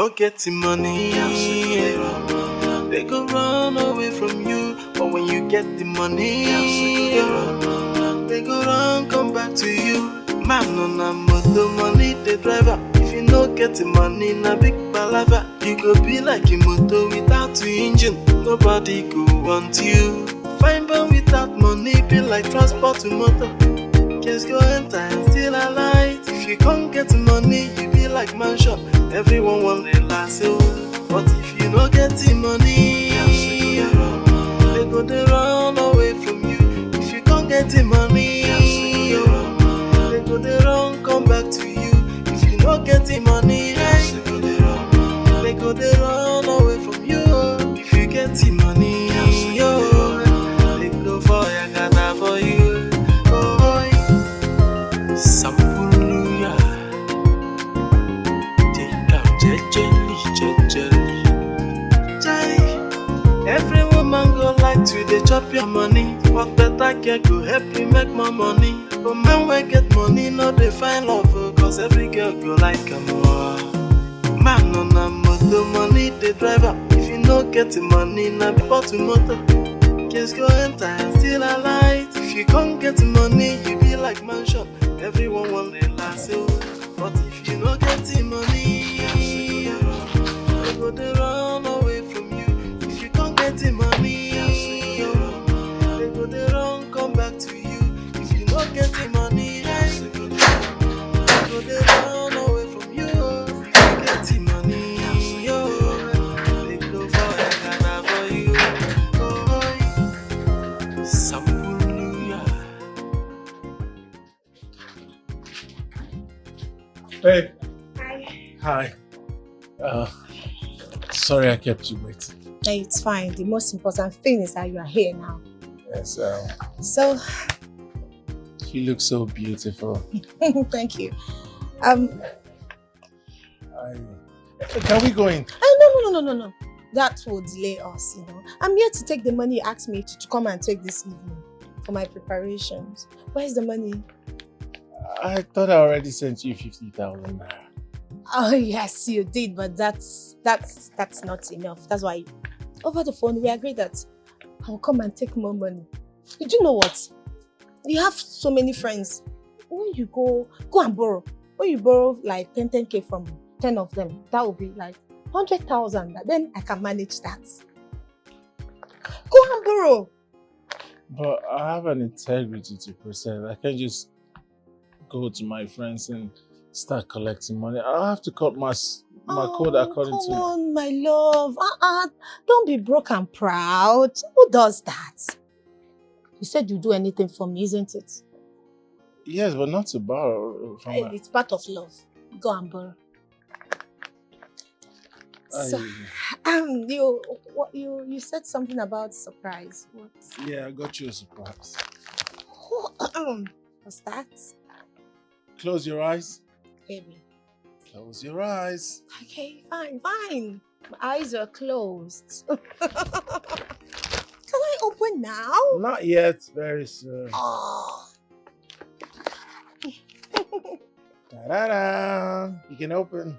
not getting money, they go run away from you. But when you get the money, they go run come back to you. Man on a motor, money the driver. If you no get the money, na big palava. You go be like a motor without the engine. Nobody go want you. Fine but without money, be like transport to motor. Just go enter and still alight. If you can't get money, you be like mansion. Everyone want the last. But if you no get the money, they go they run away from you. If you can't get the money, they go they run come back to you. If you no get the money, they go they run away from you. If you get the money, they go for your gata for you. Samburuya, take out jejeli. Every woman go like to dey chop your money, but better care go help you make more money. But men wey get money no dey find love, cause every girl go like am more. Man on a motor, money the driver. If you no get the money, na before to motor. Just go enter and still alight. If you can't get the money, you be like mansion. Everyone want the last, but if you no get the money, they go they run away from you. If you can't get the money, they go they run come back to you. If you no get the money, they go they run away from you. If you get the money, they go for a gata for you. Samburuya. Hey. Hi. Hi. Sorry I kept you waiting. Hey, it's fine. The most important thing is that you are here now. Yes. So, You look so beautiful. thank you. Can we go in? No. That will delay us, you know. I'm here to take the money you asked me to come and take this evening for my preparations. Where's the money? I thought I already sent you 50,000 naira. Oh yes, you did, but that's not enough. That's why over the phone we agreed that I'll come and take more money. Did you know what? You have so many friends. When you go and borrow. When you borrow like 10k from 10 of them, that will be like 100,000. Then I can manage that. Go and borrow. But I have an integrity to preserve. I can't just go to my friends and start collecting money. I'll have to cut my code according to... Come on, my love. Don't be broke and proud. Who does that? You said you'd do anything for me, isn't it? Yes, but not to borrow from Hey, my... it's part of love. Go and borrow. So, you said something about surprise. What? Yeah, I got you a surprise. What's that? Close your eyes. Baby. Close your eyes. Okay, fine. My eyes are closed. Can I open now? Not yet, very soon. Oh. Ta-da-da! You can open.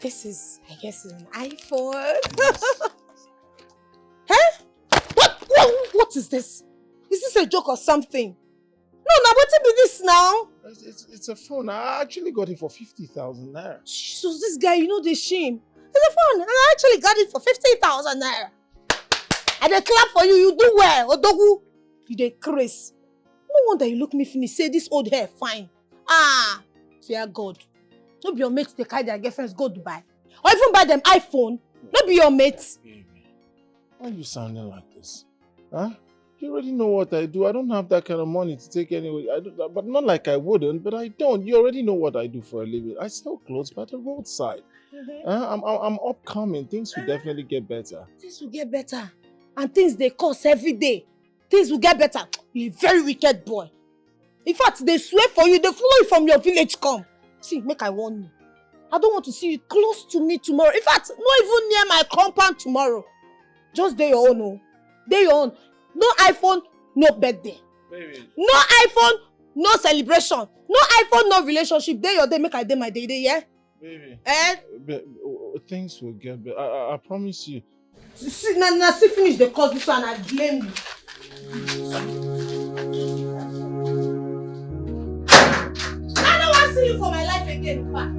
This is, I guess, an iPhone. Huh? What is this? Is this a joke or something? No, what be this now? It's a phone. I actually got it for 50,000 naira. So this guy, you know the shame. It's a phone, and I actually got it for 50,000 naira. And they clap for you. You do well, Odogu. You dey craze. No wonder you look me finish. Say this old hair fine. Fear God. No be your mates they carry their girlfriends go Dubai. Or even buy them iPhone. No be your mates. Baby, why are you sounding like this? Huh? You already know what I do. I don't have that kind of money to take anyway. I do that, but not like I wouldn't, but I don't. You already know what I do for a living. I sell clothes by the roadside. I'm upcoming. Things will definitely get better. Things will get better. And things they cost every day. Things will get better. You're a very wicked boy. In fact, they swear for you. They follow you from your village come. See, make I warn you. I don't want to see you close to me tomorrow. In fact, not even near my compound tomorrow. Just day your own. Day your own. No iPhone, no birthday. Baby. No iPhone, No celebration. No iPhone, no relationship. Day your day, make I day my day, yeah? Baby. Eh? Things will get better. I promise you. See, now see finish the course this one, I blame you. I don't want to see you for my life again, in fact.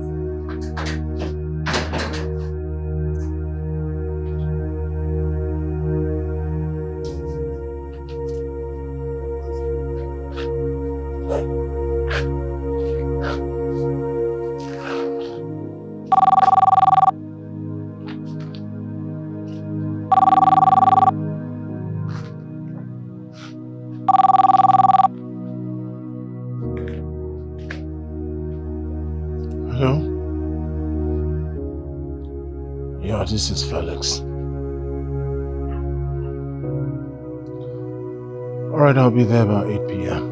Hello? Yeah, this is Felix. Alright, I'll be there about 8 p.m.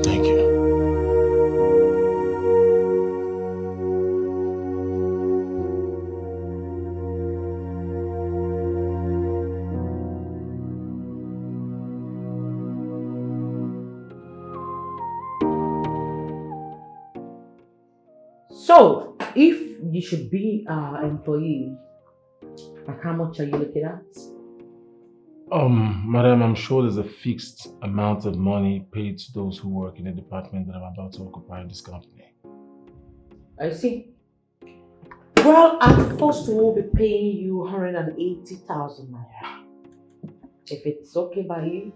Thank you. So, if you should be our employee, like how much are you looking at? Madam, I'm sure there's a fixed amount of money paid to those who work in the department that I'm about to occupy in this company. I see. Well, at first we'll be paying you 180,000 naira. If it's okay by you,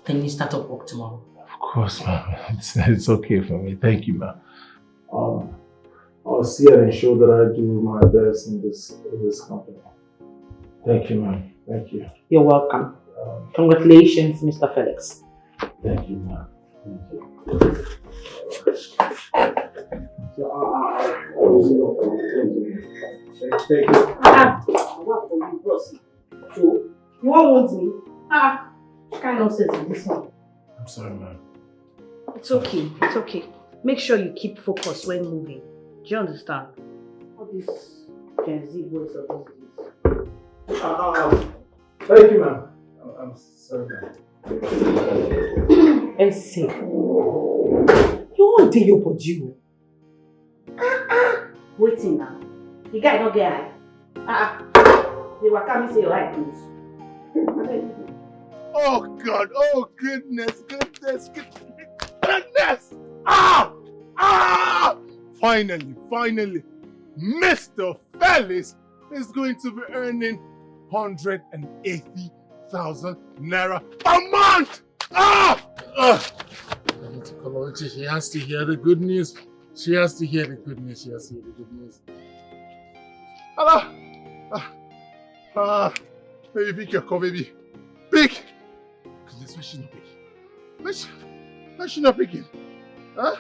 then you start up work tomorrow. Of course, ma'am. It's okay for me. Thank you, ma'am. I'll see and ensure that I do my best in this company. Thank you, ma'am. Thank you. You're welcome. Congratulations, Mr. Felix. Thank you, ma'am. Thank you. So, thank you. So, you want me? What kind of nonsense is this one? I'm sorry, ma'am. It's okay. It's okay. Make sure you keep focused when moving. Do you understand? All this Gen Z words of these days. Thank you, ma'am. I'm sorry, ma'am. And say, you won't do your body. Waiting now. The guy not get high. They were coming to say your eye close. Oh, God. Oh, goodness. Finally, Mr. Felix is going to be earning 180,000 naira a month! I need to call her. She has to hear the good news. Hello? Baby, pick your call, baby. Pick! Because why she's not picking? Why she's not picking? Huh?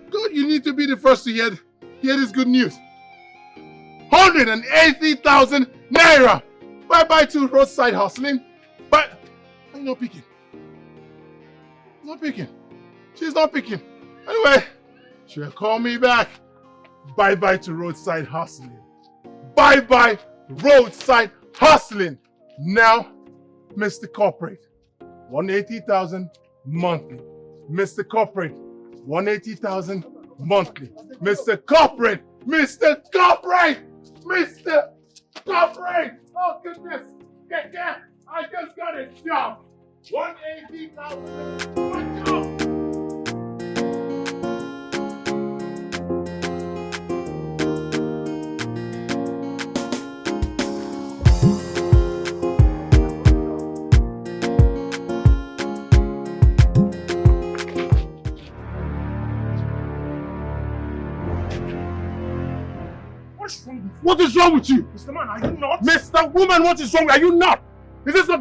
God, you need to be the first to hear this good news. 180,000 naira! Bye-bye to roadside hustling. But I'm not picking. She's not picking. Anyway, she'll call me back. Bye-bye to roadside hustling. Bye-bye roadside hustling. Now, Mr. Corporate, 180,000 monthly. Mr. Corporate, 180,000 monthly. Mr. Corporate! Oh goodness! Dikeh, I just got a job! 180,000! One job! What is wrong with you? Mr. Man, are you not? Mr. Woman, what is wrong? Are you not? Is this not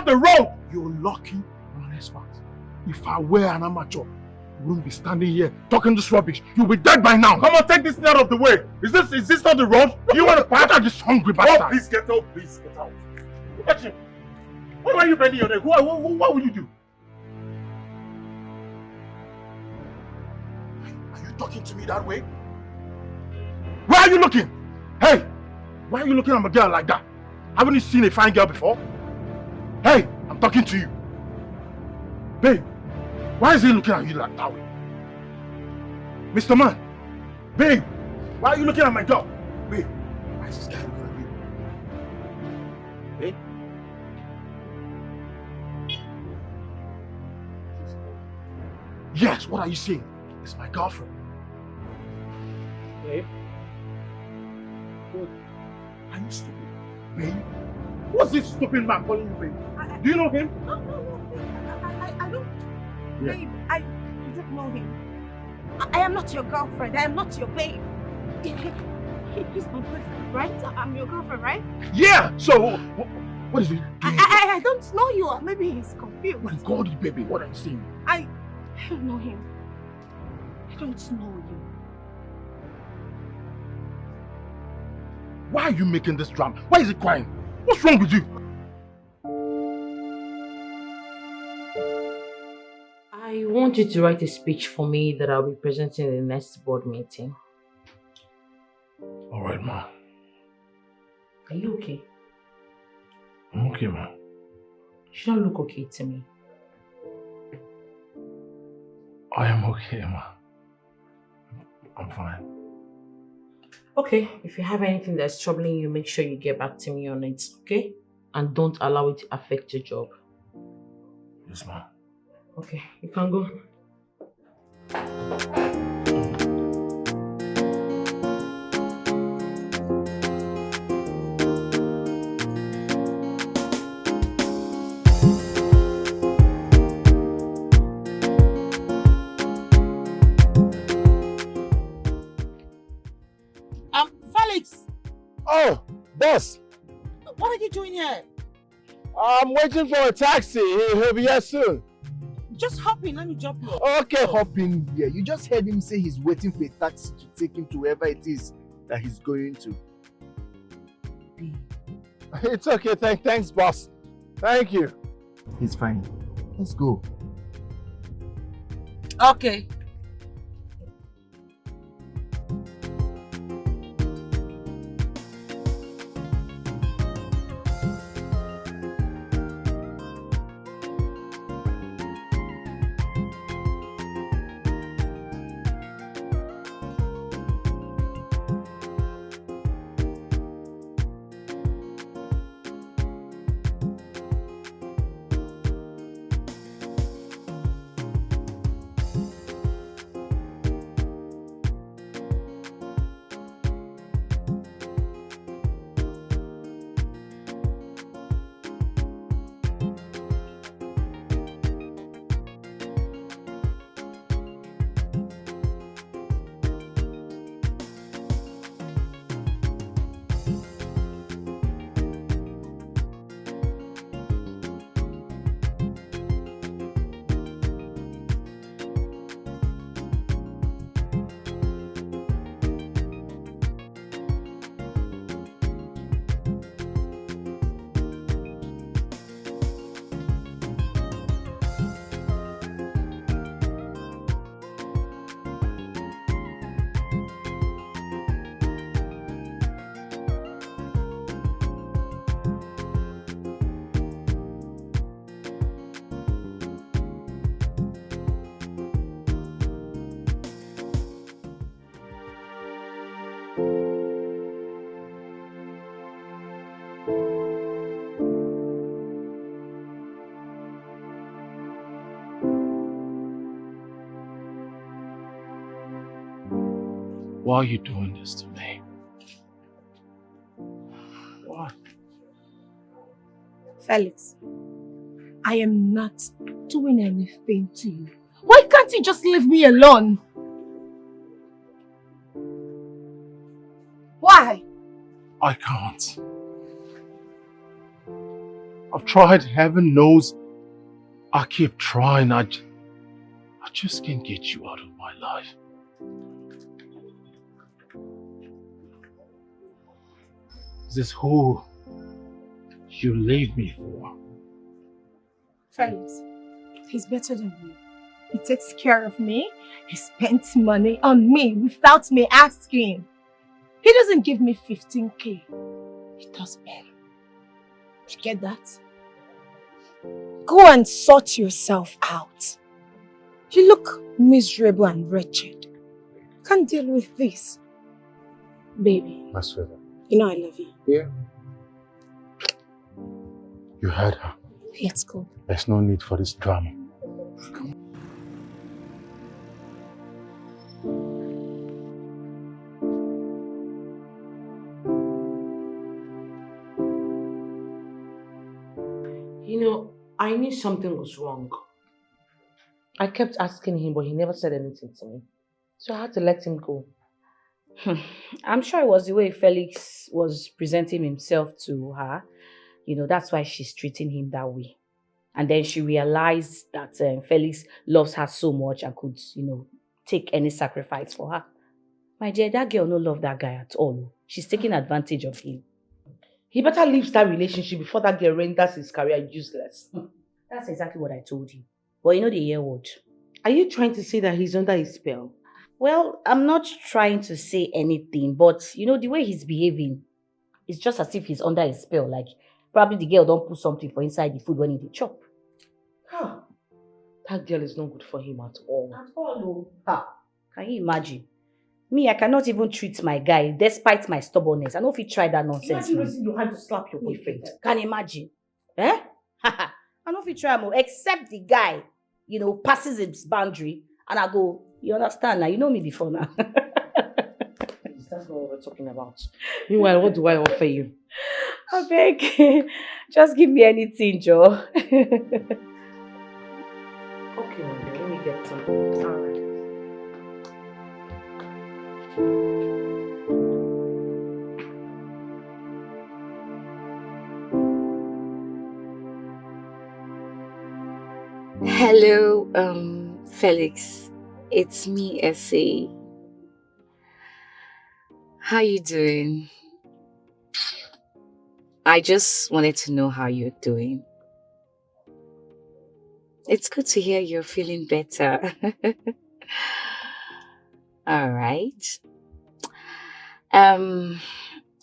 the road? You're lucky I'm an expert. If I were an amateur, you wouldn't be standing here talking this rubbish. You'll be dead by now. Come on, take this thing out of the way. Is this not the road? You want to pass? Look at this hungry bastard. Oh, please get out. Look at him. Why are you bending your neck? What will you do? Are you talking to me that way? Where are you looking? Hey, why are you looking at my girl like that? Haven't you seen a fine girl before? Hey, I'm I'm talking to you. Babe, why is he looking at you like that way? Mr. Man, babe, why are you looking at my girl? Babe, why is this guy looking at you? Babe? Yes, what are you saying? It's my girlfriend. Babe? Are you stupid? Babe? What's this stupid man calling you babe? Do you know him? No, I don't. Yeah. Babe, I don't know him. I am not your girlfriend. I am not your babe. He's my boyfriend, right? I'm your girlfriend, right? Yeah! So, what is he doing? I don't know you. Maybe he's confused. My God, baby, what are you saying? I don't know him. I don't know you. Why are you making this drama? Why is he crying? What's wrong with you? I want you to write a speech for me that I'll be presenting in the next board meeting. Alright, ma. Are you okay? I'm okay, ma. You don't look okay to me. I am okay, ma. I'm fine. Okay, if you have anything that's troubling you, make sure you get back to me on it, okay? And don't allow it to affect your job. Yes, ma. Okay, you can go. Felix! Oh, boss! What are you doing here? I'm waiting for a taxi. He'll be here soon. Just hop in, let me drop you. Okay, Hop in here. You just heard him say he's waiting for a taxi to take him to wherever it is that he's going to. It's okay. Thanks, boss. Thank you. He's fine. Let's go. Okay. Why are you doing this to me? Why? Felix, I am not doing anything to you. Why can't you just leave me alone? Why? I can't. I've tried, heaven knows. I keep trying. I just can't get you out of my life. Is this who you leave me for? Felix, he's better than me. He takes care of me. He spends money on me without me asking. He doesn't give me 15K. He does better. You get that? Go and sort yourself out. You look miserable and wretched. Can't deal with this. Baby, My sweetheart. you know I love you. Yeah. You heard her. Let's go. There's no need for this drama. You know, I knew something was wrong. I kept asking him, but he never said anything to me. So I had to let him go. I'm sure it was the way Felix was presenting himself to her. You know, that's why she's treating him that way. And then she realized that Felix loves her so much and could, take any sacrifice for her. My dear, that girl no love that guy at all. She's taking advantage of him. He better leave that relationship before that girl renders his career useless. That's exactly what I told you. But you know the year word. Are you trying to say that he's under his spell? Well, I'm not trying to say anything, but the way he's behaving, it's just as if he's under a spell. Like, probably the girl don't put something for inside the food when he chop. Huh. That girl is not good for him at all. At all, no. Can you imagine? Me, I cannot even treat my guy despite my stubbornness. I know if you try that nonsense. Imagine raising your hand to slap your boyfriend. Can you imagine? Eh? I know if you try more, except the guy, passes his boundary, and I go, you understand now? You know me before now. That's not what we're talking about. Meanwhile, what do I offer you? I beg, just give me anything, Joe. Okay, my dear, let me get some. All right. Hello, Felix. It's me, Essie. How you doing? I just wanted to know how you're doing. It's good to hear you're feeling better. All right.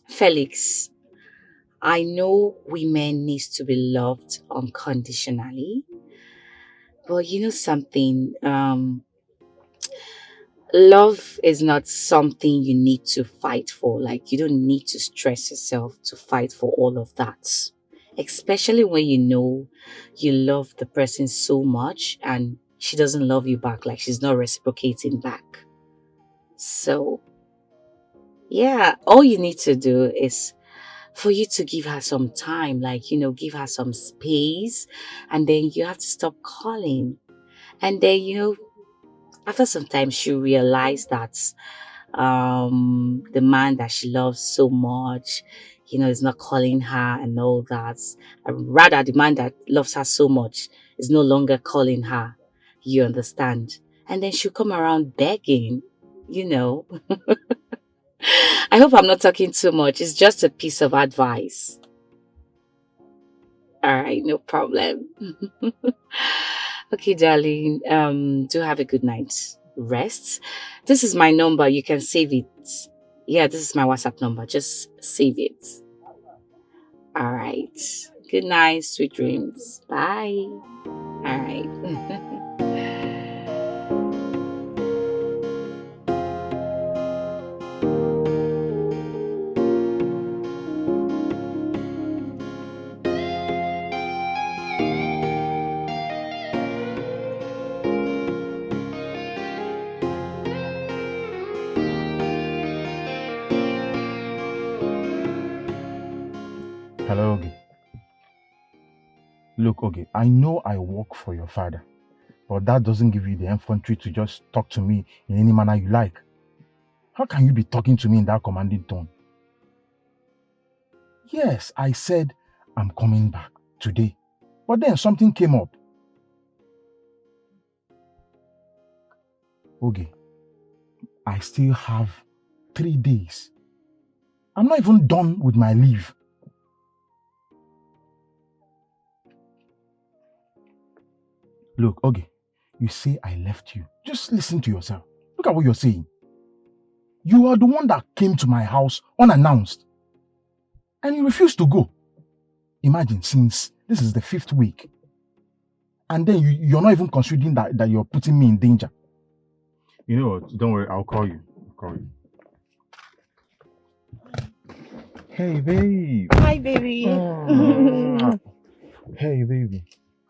Felix, I know women need to be loved unconditionally. But you know something, love is not something you need to fight for. Like, you don't need to stress yourself to fight for all of that. Especially when you know you love the person so much and she doesn't love you back, like she's not reciprocating back. So, yeah, all you need to do is for you to give her some time, like, give her some space, and then you have to stop calling. And then, after some time, she'll realize that the man that she loves so much, is not calling her and all that. Rather, the man that loves her so much is no longer calling her. You understand? And then she'll come around begging, I hope I'm not talking too much. It's just a piece of advice. All right, no problem. Okay, darling. Do have a good night. Rest. This is my number. You can save it. Yeah, this is my WhatsApp number. Just save it. All right. Good night. Sweet dreams. Bye. All right. Hello, Ogie. Look, Ogie, I know I work for your father, but that doesn't give you the infantry to just talk to me in any manner you like. How can you be talking to me in that commanding tone? Yes, I said I'm coming back today, but then something came up. Ogie, I still have 3 days. I'm not even done with my leave. Look, Ogie, you say I left you. Just listen to yourself. Look at what you're saying. You are the one that came to my house unannounced. And you refused to go. Imagine, since this is the 5th week, and then you're not even considering that you're putting me in danger. You know what? Don't worry, I'll call you. Hey, babe. Hi, baby. Hey, baby.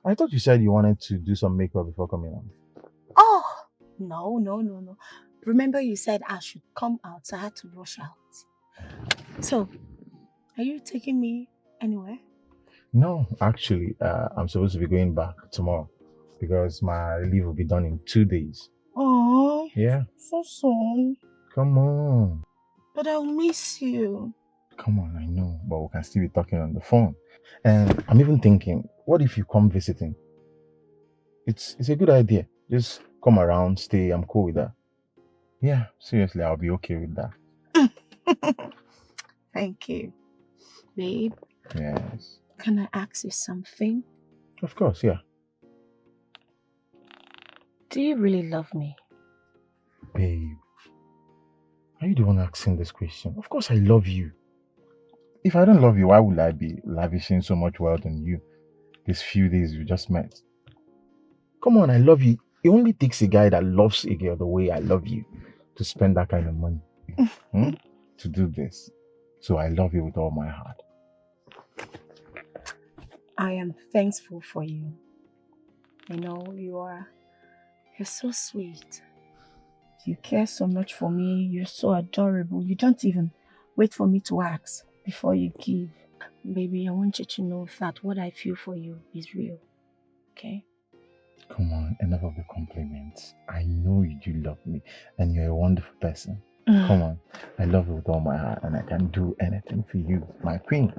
I thought you said you wanted to do some makeup before coming out. Oh, no. Remember you said I should come out, so I had to rush out. So, are you taking me anywhere? No, actually, I'm supposed to be going back tomorrow because my leave will be done in 2 days. Oh, Yeah. so soon. Come on. But I'll miss you. Come on, I know, but we can still be talking on the phone. And I'm even thinking, what if you come visiting? It's a good idea. Just come around, stay. I'm cool with that. Yeah, seriously, I'll be okay with that. Thank you. Babe, Yes. can I ask you something? Of course, yeah. Do you really love me? Babe, are you the one asking this question? Of course I love you. If I don't love you, why would I be lavishing so much wealth on you these few days we just met? Come on, I love you. It only takes a guy that loves a girl the way I love you to spend that kind of money to do this. So I love you with all my heart. I am thankful for you. You know, you're so sweet. You care so much for me. You're so adorable. You don't even wait for me to ask before you give. Baby, I want you to know that what I feel for you is real. Okay? Come on, enough of the compliments. I know you do love me and you're a wonderful person. Come on, I love you with all my heart and I can do anything for you, my queen.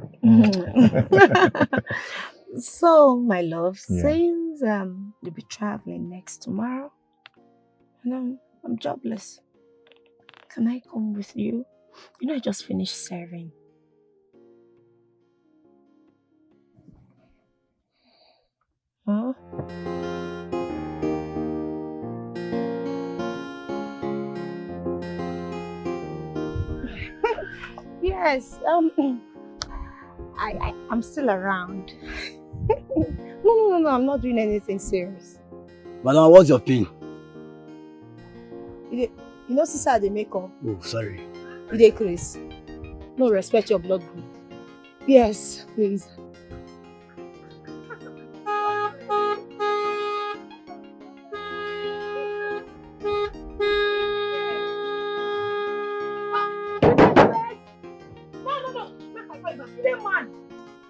So, my love, Yeah. since you'll be traveling next tomorrow, and I'm jobless, can I come with you? You know, I just finished serving. Huh? Yes, I'm still around. No, I'm not doing anything serious. Madam, what's your pin? You know, sister, they make up. Oh, sorry. You dey Chris. No, respect your blood group. Yes, please.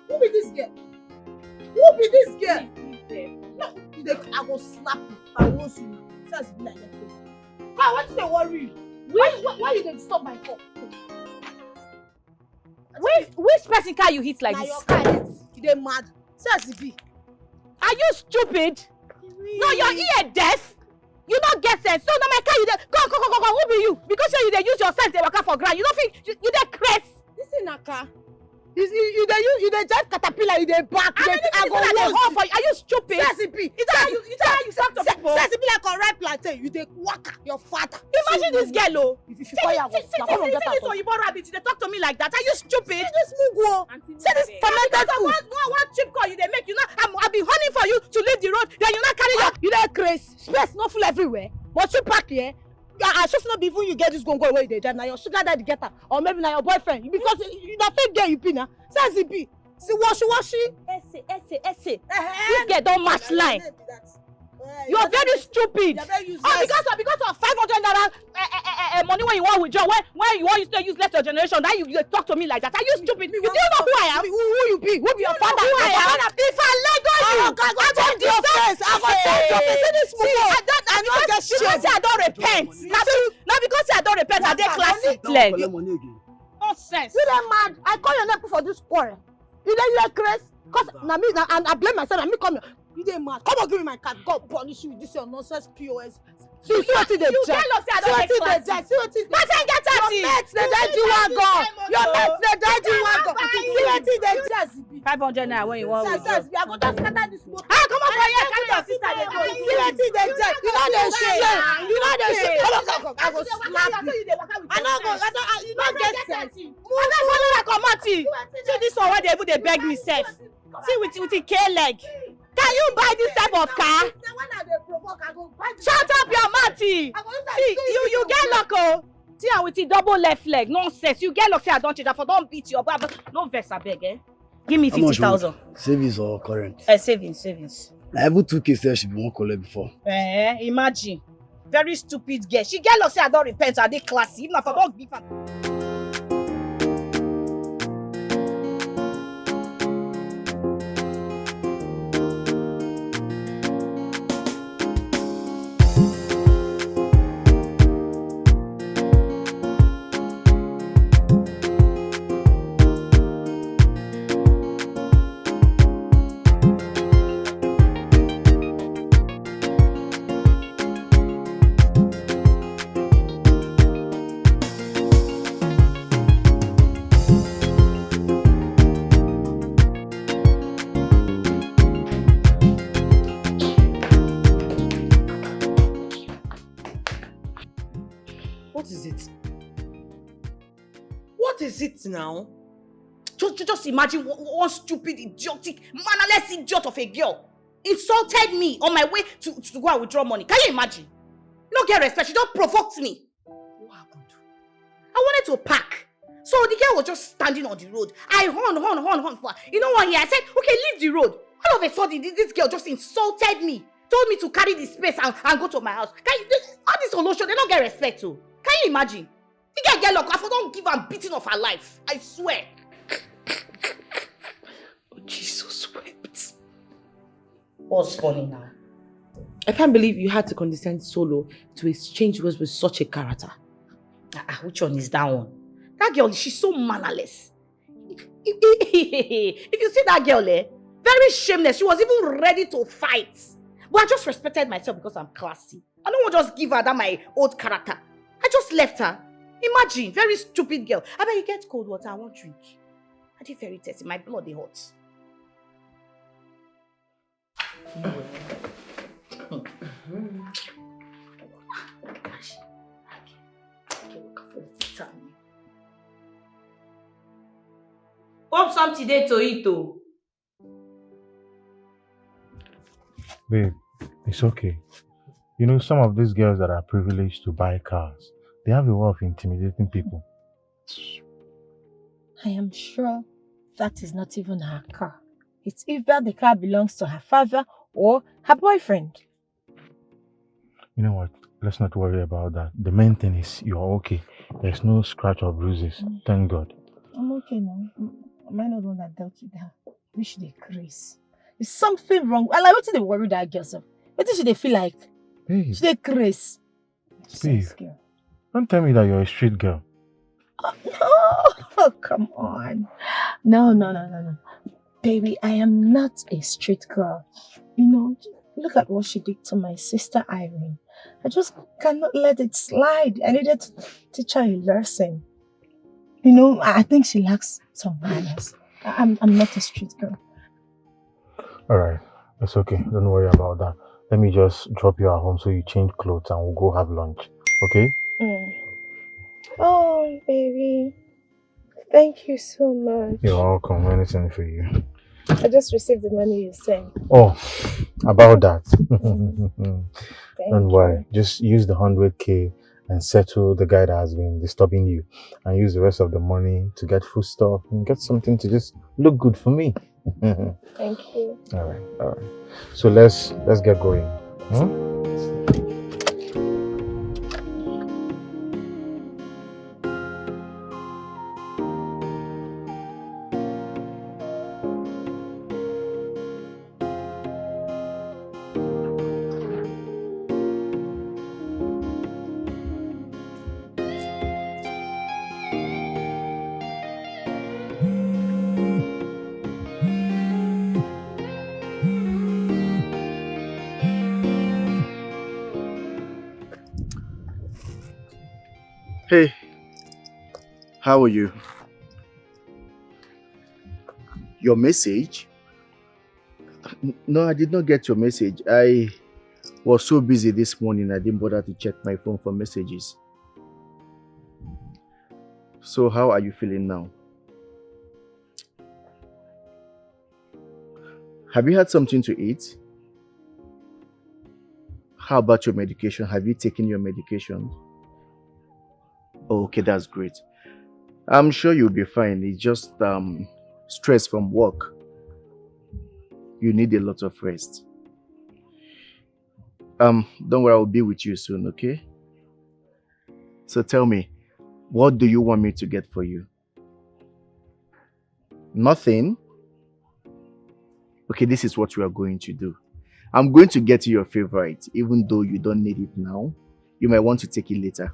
Who be this girl? No, I will slap you. I will roast you. Says be like that. What is the worry? Why you dey stop my call? Which person car you hit like Now this? your car hit. You dey mad. Says it be. Are you stupid? No, your ear deaf. You not get sense. So now my car you dey go. Who be you? Because you dey use your sense dey waka for ground. You don't think you dey craze. This is a car. You dey drive caterpillar. You dey back. I go roast for you. Are you stupid? Says it be. Is that how you talk to people? Says it be like a ripe plantain. You dey waka your father. Imagine this girl, oh. If you call her, See this Oyibo rabbit. They talk to me like that. Are you stupid? See this mugu. See this fermented food. One cheap call you they make. You know, I've been hunting for you to leave the road. Then you not carry your. You dey crazy. Space no full everywhere. But you park here. I just not before you get this gongo away they drive. Now your sugar daddy get her. Or maybe now your boyfriend. Because you that fake girl you be now. Says it be. See washy. Essay. This girl don't match line. You are very stupid. Because of 500 naira money when you want withdraw, when you want to use less your generation, then you talk to me like that. Are you stupid? You don't know who I am? Who you be? Who be your father? Who I am? If I let go you, I go change your face. I go change your face. See this mugu. Because I don't repent. Not because I don't repent, I dey classic. Nonsense. You dey mad? I call your name for this quarrel. You dey crazy? Cause na me and I blame myself. Na me come here. You dey mad? Come on, give me my card. God punish you with this your nonsense POS. See wetin dey check. See wetin dey check. Get out your mates dey drive you wagon. Your mates dey drive you wagon. See wetin dey check. 500 naira when you want withdraw. I go just scatter this motor. Come on for here, carry your sister dey go. See wetin dey check. You no dey shame. You no dey shame. Come. I go slap you. I no go. You no get sense. See this one where they even dey beg me sef. See with the K leg. Can you buy this type of car? Shut up your matty. See, you get luck, oh. See how with the double left leg. Nonsense. You get luck, say I don't change that for don't beat you. But no vex, I beg, eh? Give me 50,000. Savings or current? Savings. I even 2K said she be one collect before. Imagine. Very stupid girl. She get luck, say I don't repent, I dey classy. Even if I don't give her. What is it now? Just imagine one stupid, idiotic, mannerless idiot of a girl insulted me on my way to go and withdraw money. Can you imagine? No get respect. She don't provoke me. What happened? I wanted to park. So the girl was just standing on the road. I horn for her. You know what? I said, okay, leave the road. All of a sudden, this girl just insulted me. Told me to carry the space and go to my house. All this solution, they don't get respect too. Can you imagine? The girl look, I don't give her beating of her life. I swear. Oh, Jesus wept. What's funny now? I can't believe you had to condescend solo to exchange words with such a character. Which one is that one? That girl, she's so mannerless. If you see that girl, very shameless. She was even ready to fight. But I just respected myself because I'm classy. I don't want to just give her that my old character. I just left her. Imagine, very stupid girl. I bet you get cold water, I won't drink. I did very thirsty, my blood is hot. Pop something there to eat, oh. Babe, it's okay. You know, some of these girls that are privileged to buy cars, they have a way of intimidating people. I am sure that is not even her car. It's either the car belongs to her father or her boyfriend. You know what? Let's not worry about that. The main thing is you're okay. There's no scratch or bruises. Thank God. I'm okay now. Am I not the one that dealt with her? We should decrease. There's something wrong. I like what they worry that girl. What should they feel like? Babe. Should they decrease? Babe, don't tell me that you're a street girl. Oh, come on. No. Baby, I am not a street girl. You know, look at what she did to my sister Irene. I just cannot let it slide. I needed to teach her a lesson. You know, I think she lacks some manners. I'm not a street girl. Alright, it's okay. Don't worry about that. Let me just drop you at home so you change clothes and we'll go have lunch. Okay? Oh, baby. Thank you so much. You're welcome. Anything for you. I just received the money you sent. Oh, about that. Don't worry. You. Just use the 100K and settle the guy that has been disturbing you. And use the rest of the money to get food stuff and get something to just look good for me. Thank you. Alright. So let's get going. Hey, how are you? Your message? No, I did not get your message. I was so busy this morning, I didn't bother to check my phone for messages. So how are you feeling now? Have you had something to eat? How about your medication? Have you taken your medication? Oh, okay, that's great. I'm sure you'll be fine. It's just stress from work. You need a lot of rest. Don't worry, I'll be with you soon, okay? So tell me, what do you want me to get for you? Nothing? Okay, this is what we are going to do. I'm going to get you your favorite, even though you don't need it now. You might want to take it later.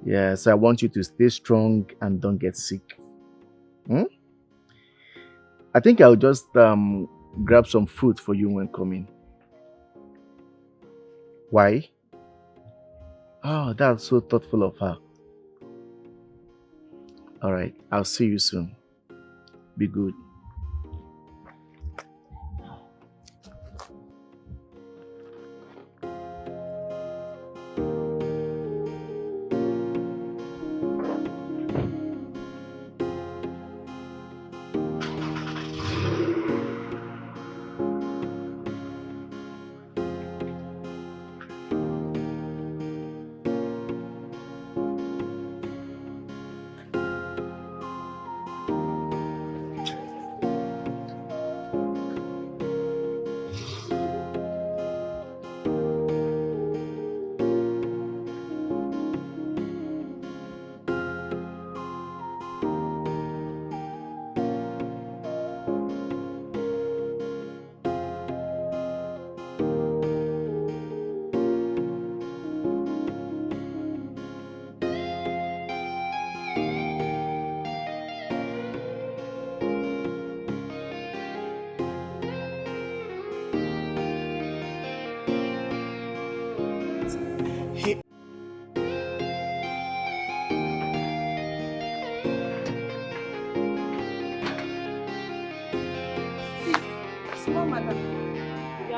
Yes, I want you to stay strong and don't get sick. I think I'll just grab some fruit for you when coming. Why? Oh, that's so thoughtful of her. All right, I'll see you soon. Be good.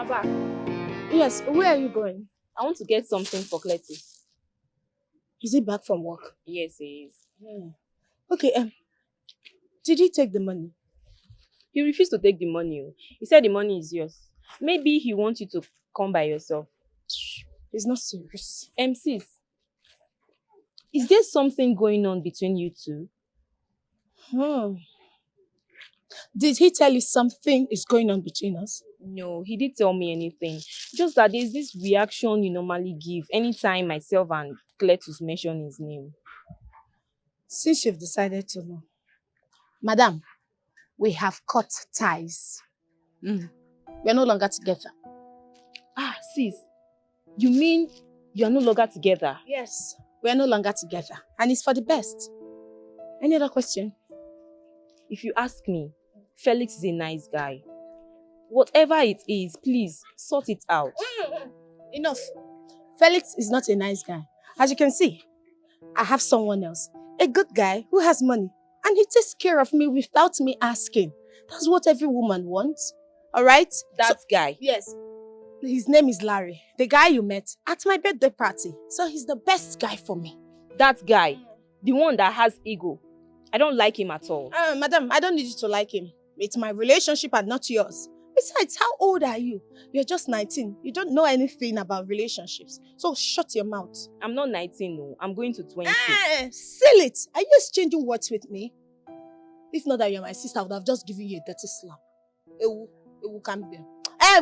Back. Yes, where are you going? I want to get something for Cletus. Is he back from work? Yes, he is. Okay, did he take the money? He refused to take the money. He said the money is yours. Maybe he wants you to come by yourself. He's not serious. Sis, is there something going on between you two? Did he tell you something is going on between us? No, he didn't tell me anything. Just that there's this reaction you normally give anytime myself and Cletus mention his name. Since you've decided to know, Madam, we have cut ties. We're no longer together. Sis, you mean you're no longer together? Yes, we're no longer together. And it's for the best. Any other question? If you ask me, Felix is a nice guy. Whatever it is, please sort it out. Enough. Felix is not a nice guy. As you can see, I have someone else. A good guy who has money. And he takes care of me without me asking. That's what every woman wants. Alright? That guy? Yes. His name is Larry. The guy you met at my birthday party. So he's the best guy for me. That guy? The one that has ego? I don't like him at all. Madam, I don't need you to like him. It's my relationship and not yours. Besides, how old are you? You're just 19. You don't know anything about relationships. So shut your mouth. I'm not 19, no. I'm going to 20. Seal it. Are you exchanging words with me? If not that you're my sister, I would have just given you a dirty slap. Ewu come here.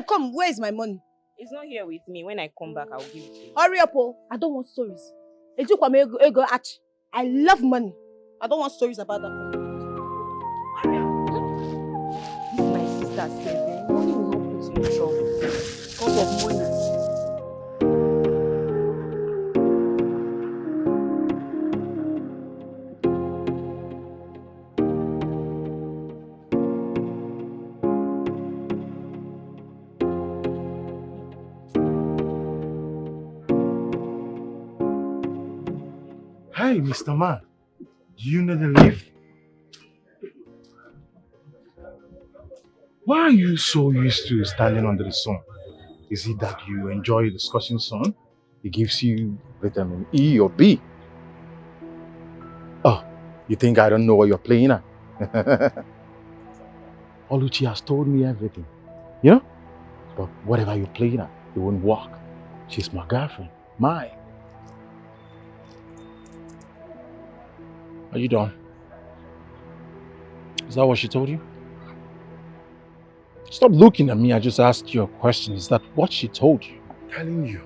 Come, where is my money? It's not here with me. When I come back, I'll give it to you. Hurry up, oh. I don't want stories. I love money. I don't want stories about that. This is my sister said, money will not put you in trouble because of money. Hey, Mr. Man, do you need a lift? Why are you so used to standing under the sun? Is it that you enjoy the scorching sun? It gives you vitamin E or B. Oh, you think I don't know what you're playing at? Oluchi has told me everything. You know? But whatever you play at, it won't work. She's my girlfriend. Mine. Are you done? Is that what she told you? Stop looking at me. I just asked you a question. Is that what she told you? I'm telling you,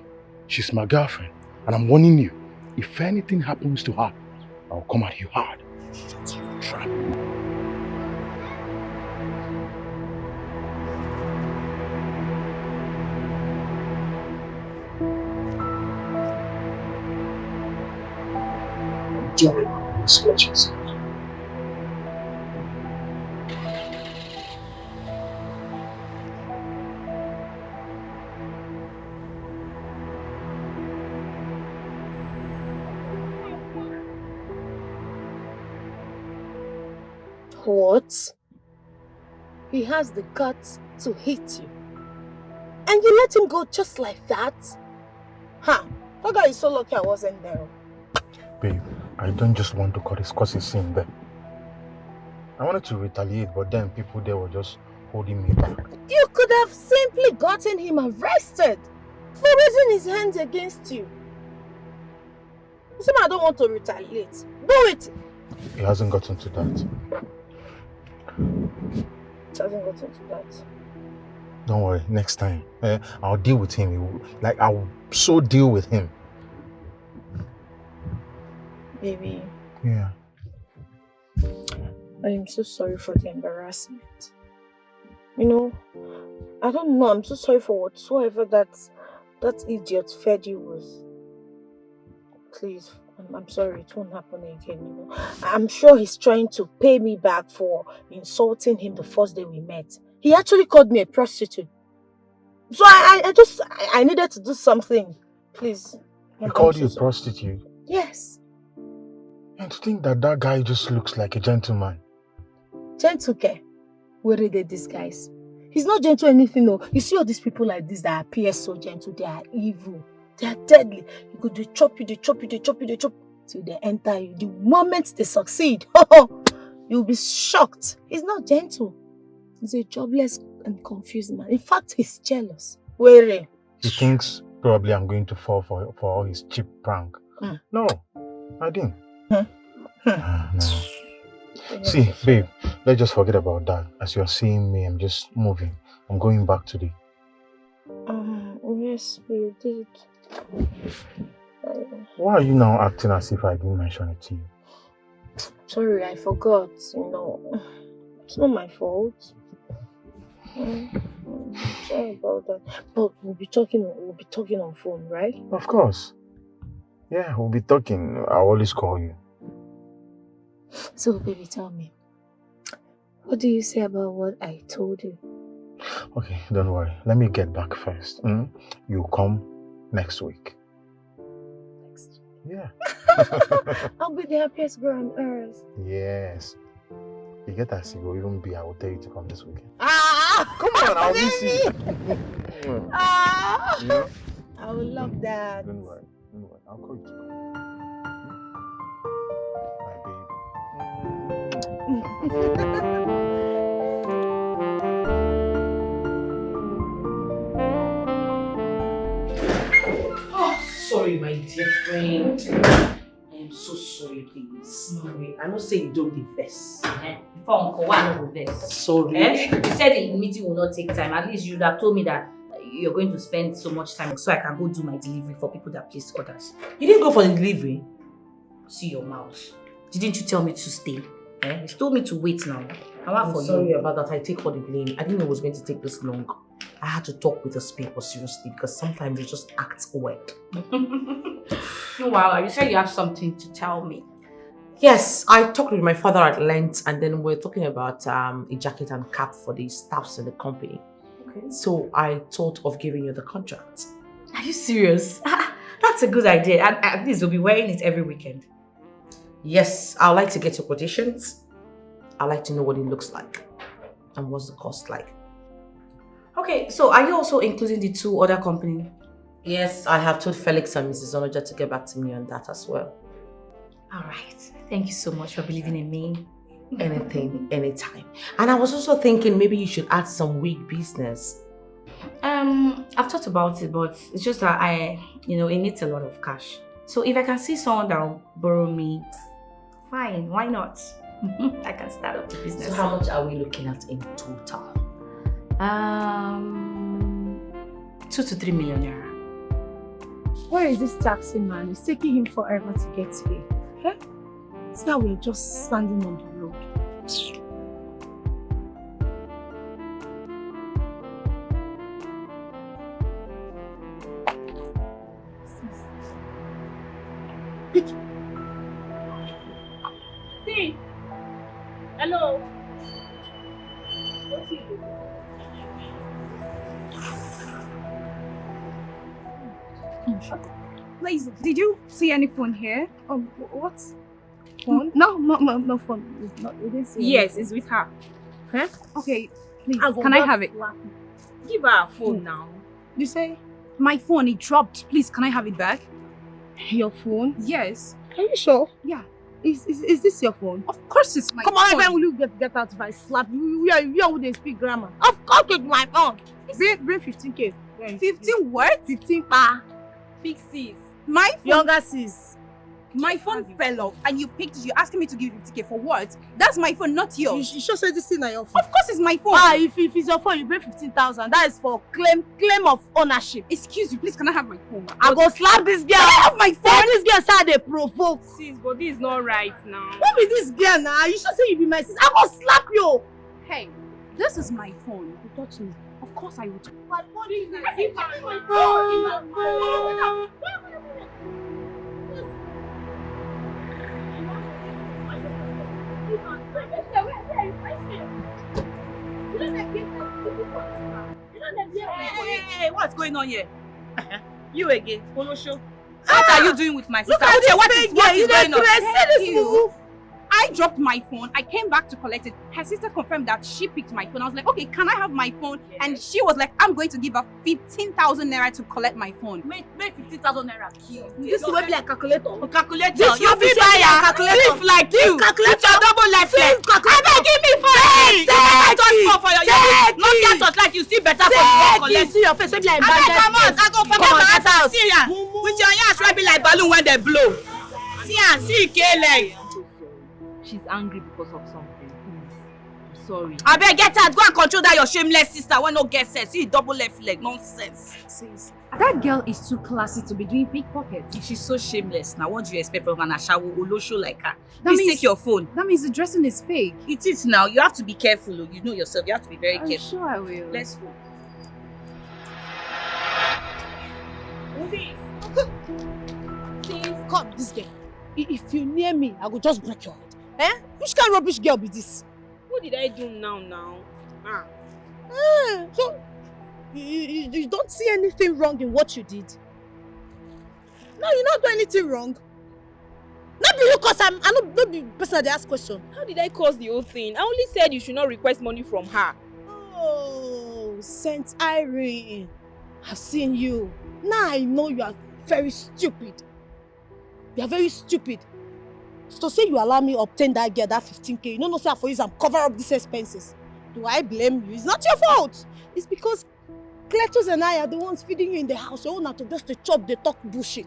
she's my girlfriend. And I'm warning you, if anything happens to her, I'll come at you hard. Shut your trap. During this sketches. What? He has the guts to hit you. And you let him go just like that? Huh? That guy is so lucky I wasn't there. Babe, I don't just want to cut his cause he's in there. I wanted to retaliate, but then people there were just holding me back. You could have simply gotten him arrested for raising his hands against you. I don't want to retaliate. Do it! He hasn't gotten to that. It hasn't gotten to that. Don't worry, next time. I'll deal with him. Like, I'll so deal with him. Baby. Yeah. I am so sorry for the embarrassment. You know, I don't know. I'm so sorry for whatsoever that idiot fed you with. Please, I'm sorry. It won't happen again. You know, I'm sure he's trying to pay me back for insulting him the first day we met. He actually called me a prostitute. So I needed to do something. Please. He called you a prostitute? Yes. And to think that guy just looks like a gentleman. Gentle? Where are they disguise? He's not gentle anything, no. You see all these people like this that appear so gentle, they are evil. They are deadly. You could they chop you till they enter you. The moment they succeed, you'll be shocked. He's not gentle. He's a jobless and confused man. In fact, he's jealous. Where? He thinks probably I'm going to fall for all his cheap prank. No, I didn't. No. See, babe, let's just forget about that. As you're seeing me, I'm just moving. I'm going back today. Yes, you did. Why are you now acting as if I didn't mention it to you? Sorry, I forgot. You know, it's not my fault. Sorry about that. But we'll be talking on phone, right? Of course. Yeah, we'll be talking. I'll always call you. So, baby, tell me. What do you say about what I told you? Okay, don't worry. Let me get back first. You come next week. Next week? Yeah. I'll be the happiest girl on earth. Yes. You get that, you will even be. I will tell you to come this weekend. Come on, I'll miss you. You know? I would love that. Don't worry. I'll call you to come. Sorry, my dear friend. I am so sorry, please. Sorry. I don't say you don't invest. Before Uncle, why not invest? Sorry. You said the meeting will not take time. At least you would have told me that you're going to spend so much time so I can go do my delivery for people that place orders. You didn't go for the delivery? See your mouth. Didn't you tell me to stay? You told me to wait now. I'm sorry about that. I take all the blame. I didn't know it was going to take this long. I had to talk with those people seriously because sometimes they just act weird. No, wow, you said you have something to tell me. Yes, I talked with my father at length and then we're talking about a jacket and cap for the staffs in the company. Okay. So I thought of giving you the contract. Are you serious? That's a good idea. And at least you'll be wearing it every weekend. Yes, I'd like to get your quotations. I'd like to know what it looks like and what's the cost like. Okay, so are you also including the two other companies? Yes, I have told Felix and Mrs. Onoja to get back to me on that as well. All right. Thank you so much for believing in me. Anything, anytime. And I was also thinking maybe you should add some wig business. I've thought about it, but it's just that it needs a lot of cash. So if I can see someone that will borrow me, fine, why not? I can start up the business. So how much are we looking at in total? 2 to 3 million naira. Where is this taxi man? It's taking him forever to get here. Huh? See how we're just standing on the road. See? Hello? Please, did you see any phone here? What? Phone? No phone. It's not, we didn't see Yes, anything. it's with her. Huh? Okay, please, I'll can I just have it? slap you. Give her a phone now. You say My phone, it dropped. Please, can I have it back? your phone? Yes. Are you sure? Yeah. Is this your phone? Of course it's my Come phone. on, when will you get out if I slap you? You would speak grammar. Of course it's my phone. Bring 15K. 15 what? 15 pa. Big sis. My phone, Younger sis. my phone fell off and you picked it. You're asking me to give you 50K for what? That's my phone, not yours. You sure say this thing na your phone? Of course it's my phone. If it's your phone, you bring 15,000. That is for claim of ownership. Excuse you, please, can I have my phone? I go slap this girl. Can I have my phone? This girl say they provoke. Sis, but this is not right now. What be this girl now? You should say you be my sis. I go slap you. Hey, this is my phone. You touch me. Of course I would. My phone is Hey, what's going on here? You again, Olosho. What are you doing with my sister? Look at this What big is girl. You going on? dey see this move? I dropped my phone. I came back to collect it. Her sister confirmed that she picked my phone. I was like, okay, can I have my phone? And she was like, I'm going to give her 15,000 naira to collect my phone. Make 15,000 naira kill. This will be like calculator. Calculator. This You will be be buyer. calculator. Thief like This you. calculator. With your double left leg. calculator. I beg, give me phone. I touch phone for your Take Not get touch like you see better for you. Collect. See your face. Be like I beg, come on. I go for Come on, my get out. house. See ya. With your yash wey be like balloon when they blow. See ya. See Kele. She's angry because of something. Please. I'm sorry. I beg, get out. Go and control that your shameless sister when no get sense. See double left leg. Nonsense. Sis, that girl is too classy to be doing pickpockets. She's so shameless. Now, what do you expect from an Ashawo Olosho like her? That Please means- take your phone. That means the dressing is fake. It is now. You have to be careful. You know yourself. You have to be very I'm careful. sure I will. Let's go. Come, this girl. If you near me, I will just break your head. Eh? Which kind of rubbish girl be this? What did I do now? So, you don't see anything wrong in what you did? No, you not do anything wrong. Not be you, cause I'm not be person that ask question. How did I cause the whole thing? I only said you should not request money from her. Oh, Saint Irene, I've seen you. Now I know you are very stupid. You are very stupid. To say you allow me obtain that girl, that 15K, you know say for you, I'm cover up these expenses. Do I blame you? It's not your fault. It's because Cletus and I are the ones feeding you in the house. You own to just to chop, they talk bullshit.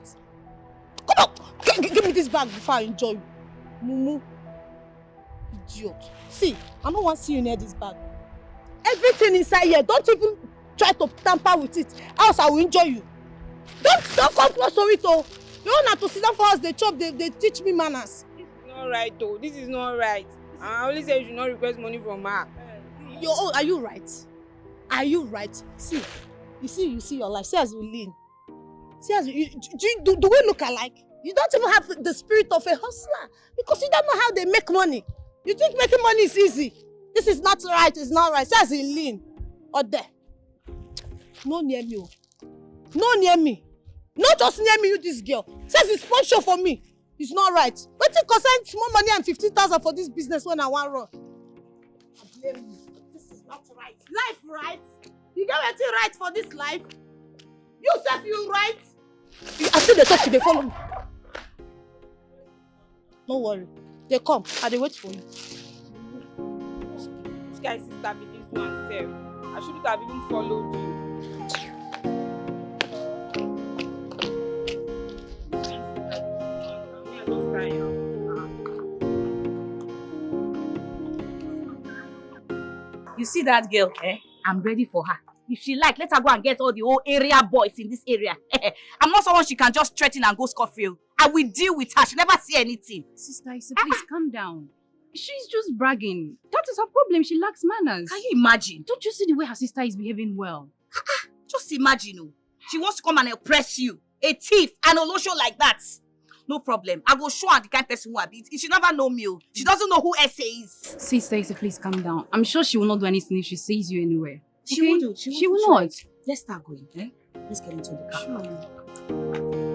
Come on, give me this bag before I enjoy you. Mumu. Idiot. See, I don't want to see you near this bag. Everything inside here, don't even try to tamper with it, else I will enjoy you. Don't come close to it, oh. You own to sit down for us, they chop, they teach me manners. This is not right, though. This is not right. I only said you should not request money from her. Are you right? Are you right? See, you see your life. See as you lean. See as you do we look alike? You don't even have the spirit of a hustler because you don't know how they make money. You think making money is easy? This is not right. It's not right. See as you lean. Or there. No near me. No near me. Not just near me, you this girl. Says it's sponsor for me. It's not right. But you concern small money and 15,000 for this business when I want run. I blame you. This is not right. Life right? You get anything right for this life? You self you right? I see the talk they follow me. No worry. They come and they wait for you. Which guy sister be this one self? I shouldn't have even followed you. You see that girl? I'm ready for her. If she like, let her go and get all the whole area boys in this area. I'm not someone she can just threaten and go scot-free. I will deal with her. She never see anything. Sister Issa, please calm down. She's just bragging. That is her problem. She lacks manners. Can you imagine? Don't you see the way her sister is behaving well? Just imagine. Oh. She wants to come and oppress you. A thief and a lotion like that. No problem. I will show her the kind of person who I be. She never know me. She doesn't know who Essa is. Sister Issa, please calm down. I'm sure she will not do anything if she sees you anywhere. She will do. She will not. Let's start going. Let's get into the car. Sure.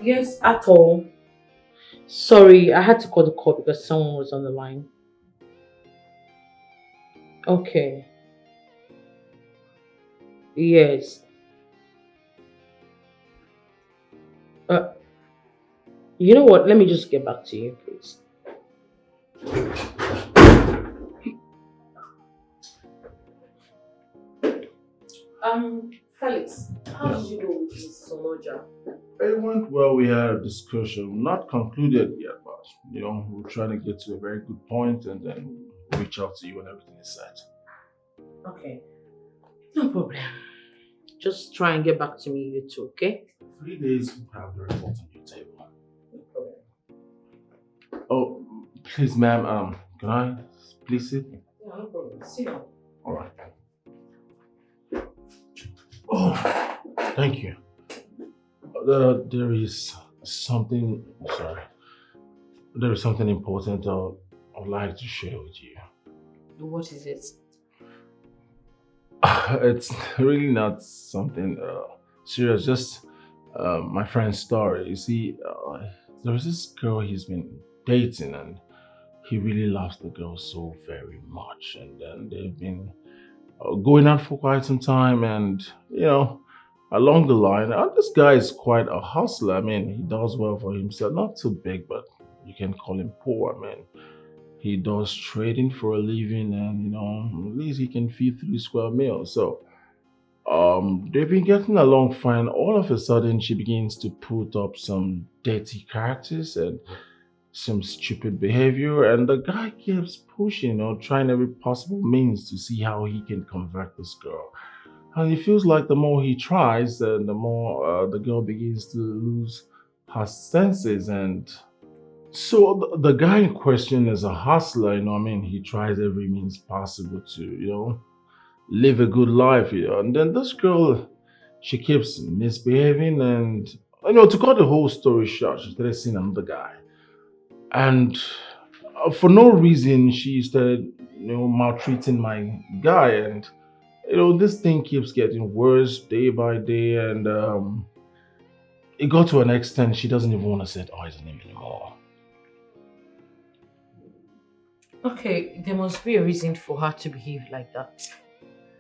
Yes, at all. Sorry, I had to call the call because someone was on the line. Okay. Yes. You know what? Let me just get back to you, please. Felix, how did you go with Mrs. Oloja? It went well. We had a discussion, not concluded yet, but we're trying to get to a very good point and then we'll reach out to you when everything is set. Okay. No problem. Just try and get back to me, you two, okay? 3 days, we'll have the report on your table. No problem. Oh, please, ma'am, can I please sit? Yeah, no problem. Sit down. All right. Oh, thank you. There is something important I'd like to share with you. What is it? It's really not something serious, just my friend's story. You see, there was this girl he's been dating and he really loves the girl so very much, and then they've been going out for quite some time, and along the line, this guy is quite a hustler. I mean, he does well for himself, not too big, but you can call him poor. I mean, he does trading for a living, and at least he can feed 3 square meals. So they've been getting along fine. All of a sudden she begins to put up some dirty characters and some stupid behavior, and the guy keeps pushing, trying every possible means to see how he can convert this girl. And it feels like the more he tries, the more the girl begins to lose her senses. And so the guy in question is a hustler, he tries every means possible to, live a good life, And then this girl, she keeps misbehaving, and, to cut the whole story short, she started seeing another guy. And for no reason, she started, maltreating my guy, and this thing keeps getting worse day by day, and it got to an extent she doesn't even want to set eyes on him anymore. Okay, there must be a reason for her to behave like that.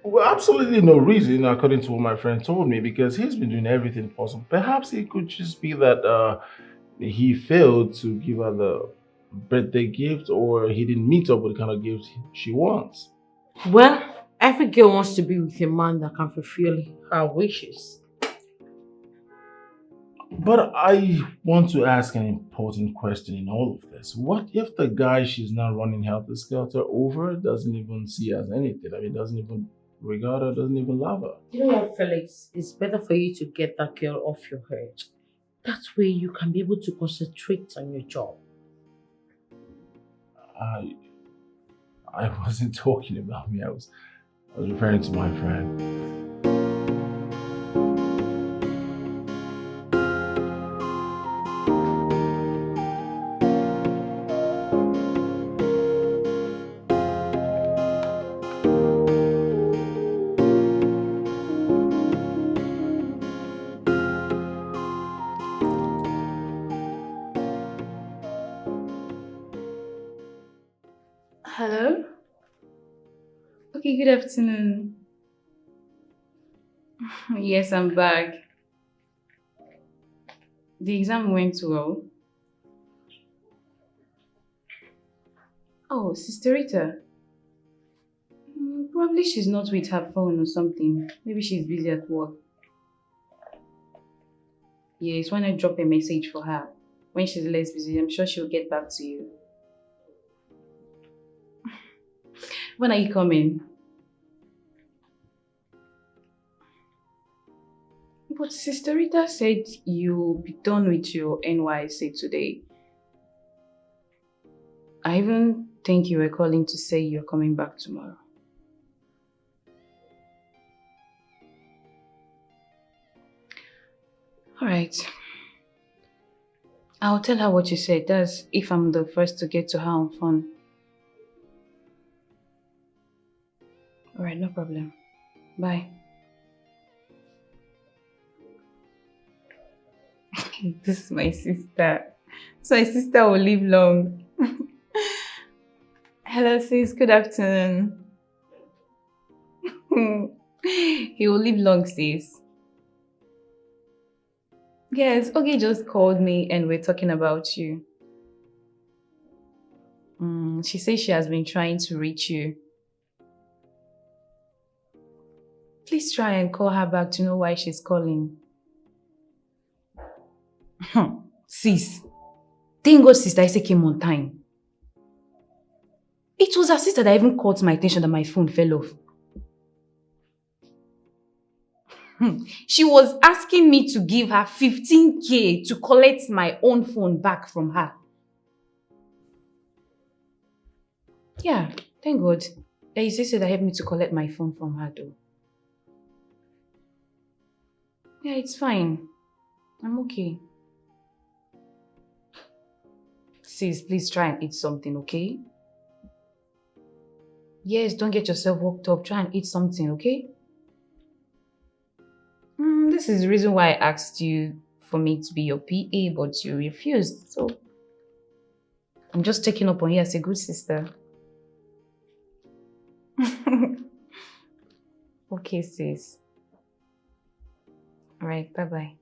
Well, absolutely no reason, according to what my friend told me, because he's been doing everything possible. Perhaps it could just be that he failed to give her the birthday gift, or he didn't meet up with the kind of gift she wants. Well, every girl wants to be with a man that can fulfill her wishes. But I want to ask an important question in all of this. What if the guy she's now running helter-skelter over doesn't even see her as anything? I mean, doesn't even regard her, doesn't even love her? You know what, Felix? It's better for you to get that girl off your head. That way you can be able to concentrate on your job. I wasn't talking about me. I was referring to my friend. Hey, good afternoon. Yes, I'm back. The exam went well. Oh, Sister Rita. Probably she's not with her phone or something. Maybe she's busy at work. Yes, when I drop a message for her, when she's less busy, I'm sure she'll get back to you. When are you coming? But Sister Rita said you'll be done with your NYC today. I even think you were calling to say you're coming back tomorrow. Alright. I'll tell her what you said. That's if I'm the first to get to her on phone. Alright, no problem. Bye. This is my sister. So my sister will live long. Hello sis, good afternoon. He will live long sis. Yes, Ogie just called me and we're talking about you. She says she has been trying to reach you. Please try and call her back to know why she's calling. Sis, thank God Sister Ise came on time. It was her sister that even caught my attention that my phone fell off. She was asking me to give her 15K to collect my own phone back from her. Yeah, thank God. There is a sister that helped me to collect my phone from her though. Yeah, it's fine. I'm okay. Sis, please try and eat something, okay? Yes, don't get yourself worked up. Try and eat something, okay? This is the reason why I asked you for me to be your PA, but you refused. So, I'm just checking up on you as a good sister. Okay, sis. Alright, bye-bye.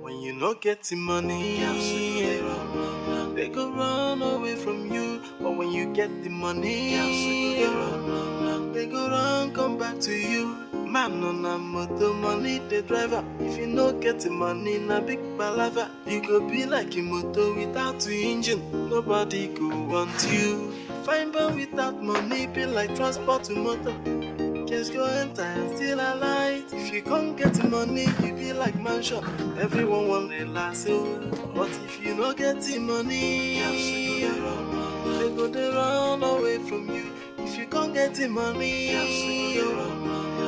When you not getting money, they go run away from you. But when you get the money, they go run come back to you. Man on a motor, money the driver. If you not getting money, na big palava. You go be like a motor without the engine. Nobody go want you. Fine but without money, be like transport to motor. Just go enter and still alight. If you can't get the money, you be like mansion. Everyone want the last but if you not get the money, they go they run away from you. If you can't get the money,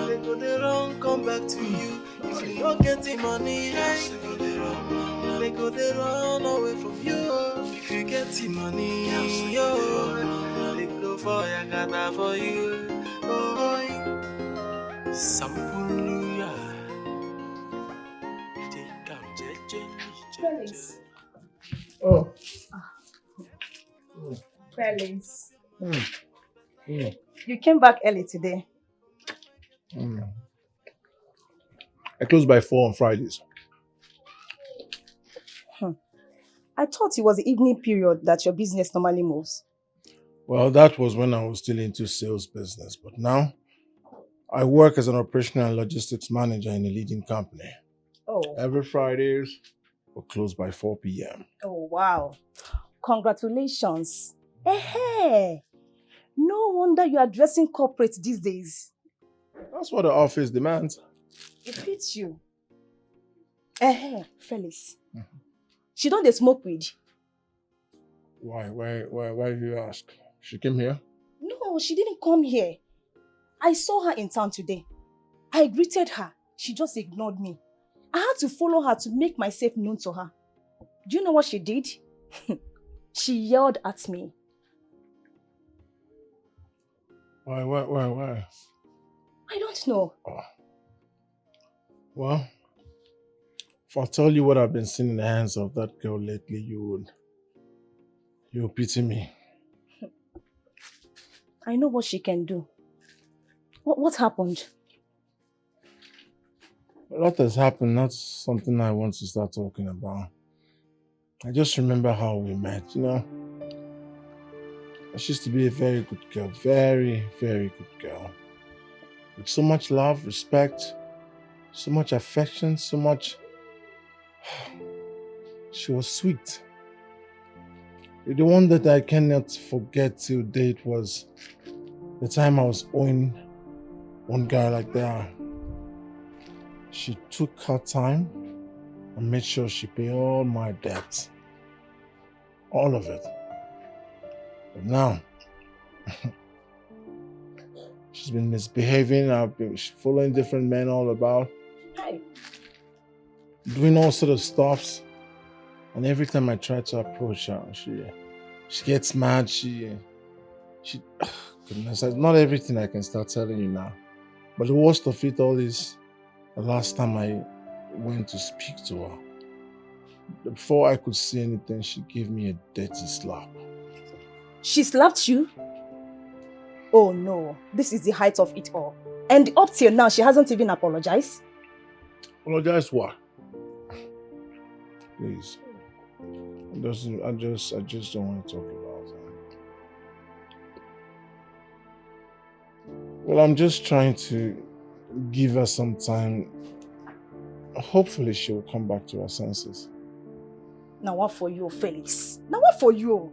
they go they run come back to you. If you not get the money, they go they run away from you. If you get the money, they go for Yakata for you. Sampuruya. Felix. Oh. Felix. You came back early today. I close by 4 on Fridays. I thought it was the evening period that your business normally moves. Well, that was when I was still into sales business, but now I work as an operational and logistics manager in a leading company. Oh. Every Fridays, we'll close by 4 p.m. Oh, wow. Congratulations. Hey, no wonder you are dressing corporate these days. That's what the office demands. It fits you. Felix. She don't dey smoke weed. Why do you ask? She came here? No, she didn't come here. I saw her in town today. I greeted her. She just ignored me. I had to follow her to make myself known to her. Do you know what she did? She yelled at me. Why? I don't know. Oh. Well, if I tell you what I've been seeing in the hands of that girl lately, you would pity me. I know what she can do. What happened? A lot has happened, not something I want to start talking about. I just remember how we met, you know. She used to be a very good girl, very, very good girl. With so much love, respect, so much affection, so much... She was sweet. The one that I cannot forget till date was the time I was owing one guy like that. She took her time and made sure she paid all my debts. All of it. But now, she's been misbehaving. I've been following different men all about. Doing all sort of stuffs. And every time I try to approach her, she gets mad. Goodness, not everything I can start telling you now. But the worst of it all is the last time I went to speak to her. Before I could say anything, she gave me a dirty slap. She slapped you? Oh no, this is the height of it all. And up till now, she hasn't even apologized? Apologize what? Please. I just don't want to talk about it. Well, I'm just trying to give her some time. Hopefully she will come back to her senses. Now what for you, Felix? Now what for you?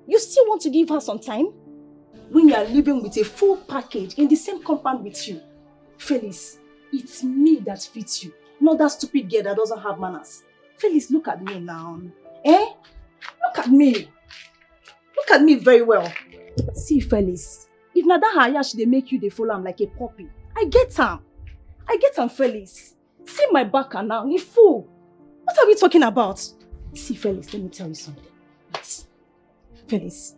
You still want to give her some time? When you are living with a full package in the same compound with you. Felix, it's me that fits you, not that stupid girl that doesn't have manners. Felix, look at me now. Eh? Look at me. Look at me very well. See, Felix, if not that Hayash, they make you, they follow him like a puppy. I get him. Felix. See my back now, you fool. What are we talking about? See, Felix, let me tell you something. Felix,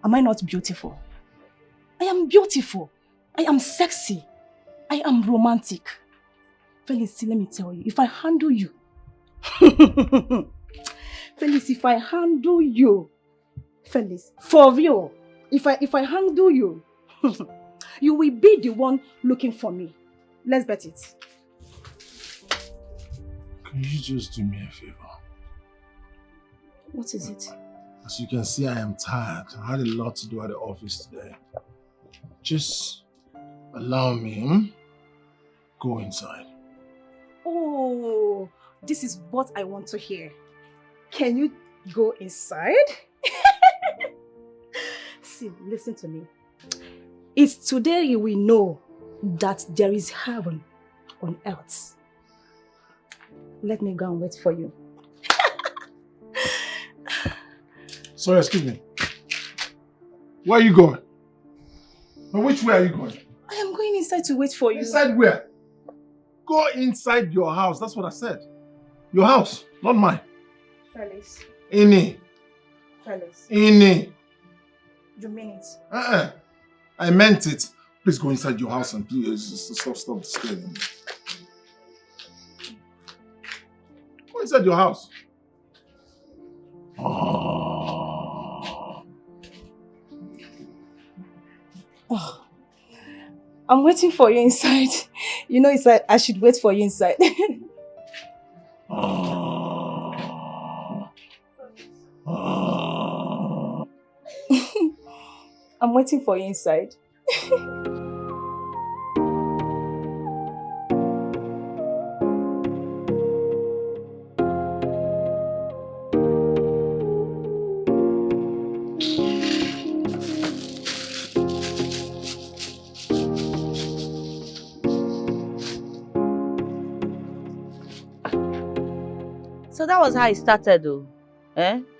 am I not beautiful? I am beautiful. I am sexy. I am romantic. Felix, see, let me tell you, if I handle you, Felix, if I handle you, Felix, for real, if I handle you, you will be the one looking for me. Let's bet it. Can you just do me a favor? What is it? As you can see, I am tired. I had a lot to do at the office today. Just allow me, go inside. Oh, this is what I want to hear. Can you go inside? See, listen to me. It's today you will know that there is heaven on earth. Let me go and wait for you. Sorry, excuse me. Where are you going? Now, which way are you going? I am going inside to wait for you. Inside where? Go inside your house. That's what I said. Your house, not mine. Felix. Ini. Felix. Ini. You mean it? I meant it. Please go inside your house and please stop disturbing me. Go inside your house. Oh, I'm waiting for you inside. You know, it's like I should wait for you inside. I'm waiting for you inside. So that was how it started though.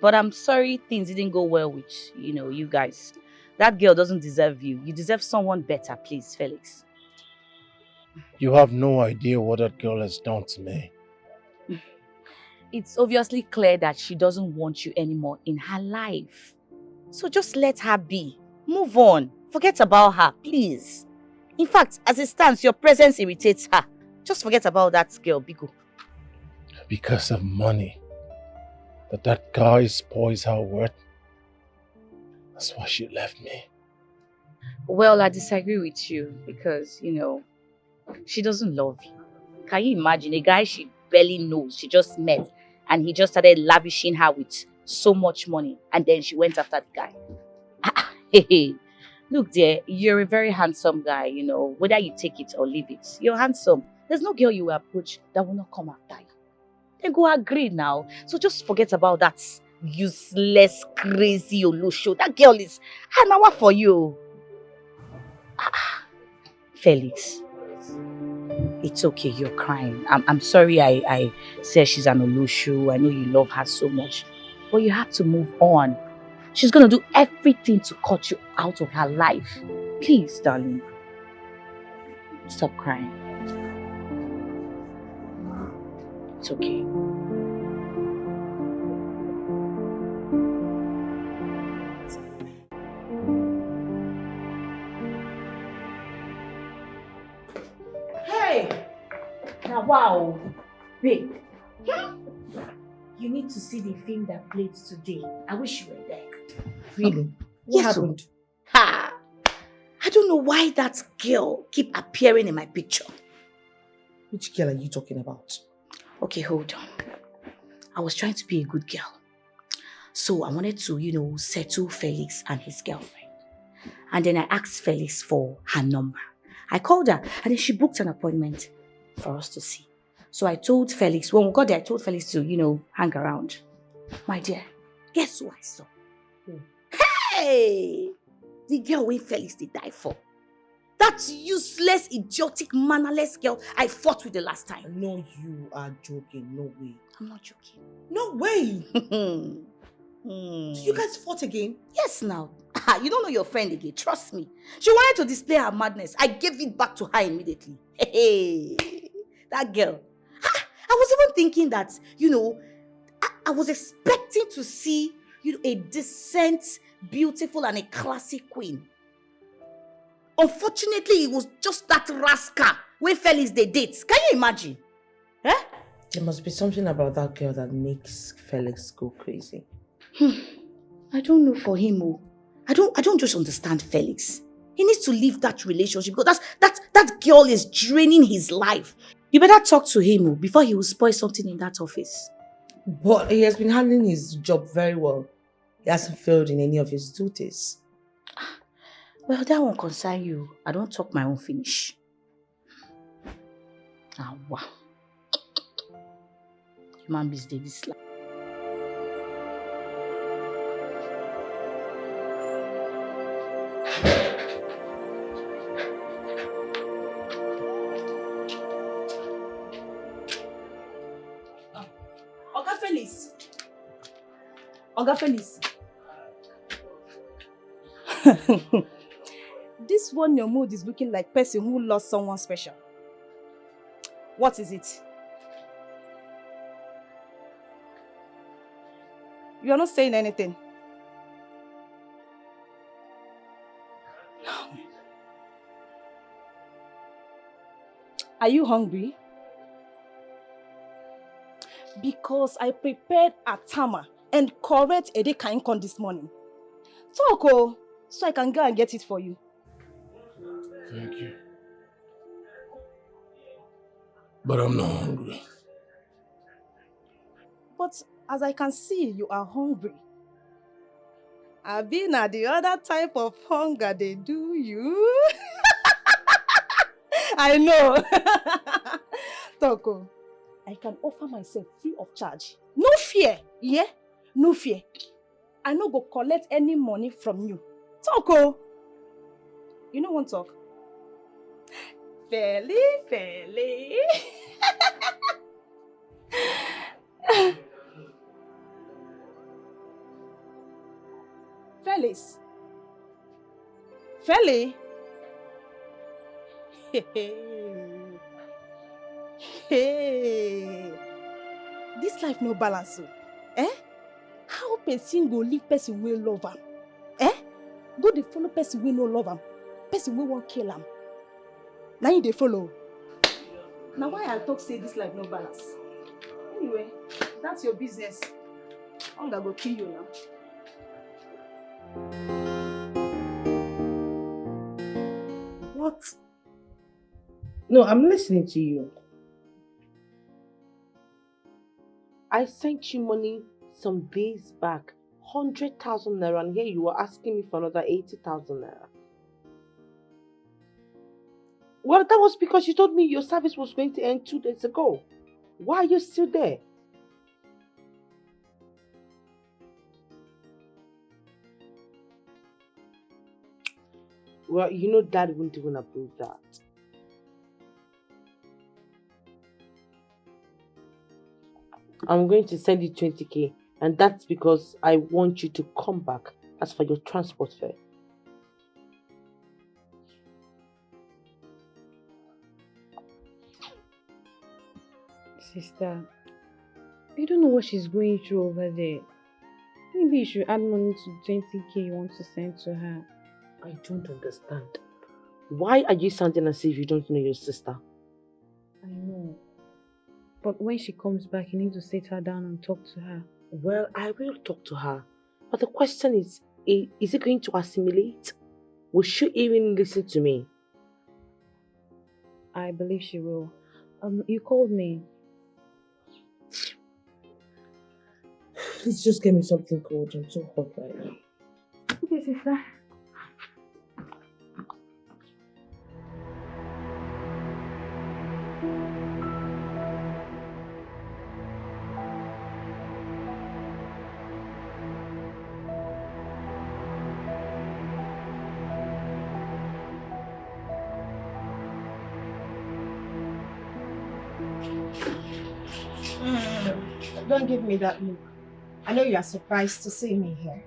But I'm sorry things didn't go well with, you guys. That girl doesn't deserve you. You deserve someone better, please, Felix. You have no idea what that girl has done to me. it's obviously clear that she doesn't want you anymore in her life. So just let her be. Move on. Forget about her, please. In fact, as it stands, your presence irritates her. Just forget about that girl, Bigo. Because of money. That guy spoils her worth. That's why she left me. Well, I disagree with you because, she doesn't love you. Can you imagine a guy she barely knows, she just met, and he just started lavishing her with so much money, and then she went after the guy? Hey, look dear, you're a very handsome guy, whether you take it or leave it. You're handsome. There's no girl you will approach that will not come after you. They go agree now. So just forget about that useless, crazy Olusho. That girl is an hour for you. Felix, it's okay, you're crying. I'm sorry I said she's an Olusho. I know you love her so much. But you have to move on. She's going to do everything to cut you out of her life. Please, darling. Stop crying. It's okay. Hey! Now, wow. Babe. You need to see the film that played today. I wish you were there. Really? What Yes, happened? Ha! I don't know why that girl keep appearing in my picture. Which girl are you talking about? Okay, hold on. I was trying to be a good girl. So I wanted to, settle Felix and his girlfriend. And then I asked Felix for her number. I called her and then she booked an appointment for us to see. So I told Felix, when we got there, I told Felix to, hang around. My dear, guess who I saw? Hey! The girl when Felix did die for. That useless, idiotic, mannerless girl I fought with the last time. No, you are joking. No way. I'm not joking. No way! So you guys fought again? Yes, now. You don't know your friend again. Trust me. She wanted to display her madness. I gave it back to her immediately. Hey, that girl. I was even thinking that, I was expecting to see, a decent, beautiful, and a classy queen. Unfortunately, it was just that rascal when Felix they date. Can you imagine? Eh? There must be something about that girl that makes Felix go crazy. I don't know for him. I don't just understand Felix. He needs to leave that relationship because that girl is draining his life. You better talk to him before he will spoil something in that office. But he has been handling his job very well. He hasn't failed in any of his duties. Well, that won't concern you. I don't talk my own finish. Wow. Human beings did this life. Oga Felix. This one, your mood is looking like person who lost someone special. What is it? You're not saying anything. Are you hungry? Because I prepared a tama and correct Ede Kaikon this morning. Talk, so I can go and get it for you. Thank you. But I'm not hungry. But as I can see, you are hungry. I've been at the other type of hunger they do you. I know. Toko, I can offer myself free of charge. No fear, yeah? No fear. I no go collect any money from you. Toko, you know one talk? Feli. Felix. Feli. Hey. This life no balance. So. Eh? How person go leave person wey love am? Eh? Go dey follow person wey no love am. Person wey wan kill am. Now you dey follow. Now why I talk say this life no balance? Anyway, that's your business. I'm gonna go kill you now. What? No, I'm listening to you. I sent you money some days back, 100,000 naira, and here you were asking me for another 80,000 naira. Well, that was because you told me your service was going to end 2 days ago. Why are you still there? Well, you know Dad wouldn't even approve that. I'm going to send you 20k, and that's because I want you to come back. That's for your transport fare. Sister, you don't know what she's going through over there. Maybe you should add money to 20k you want to send to her. I don't understand. Why are you sounding as if you don't know your sister? I know. But when she comes back, you need to sit her down and talk to her. Well, I will talk to her. But the question is it going to assimilate? Will she even listen to me? I believe she will. You called me. Please just get me something cold. I'm so hot right now. Okay, sister. Don't give me that look. I know you are surprised to see me here.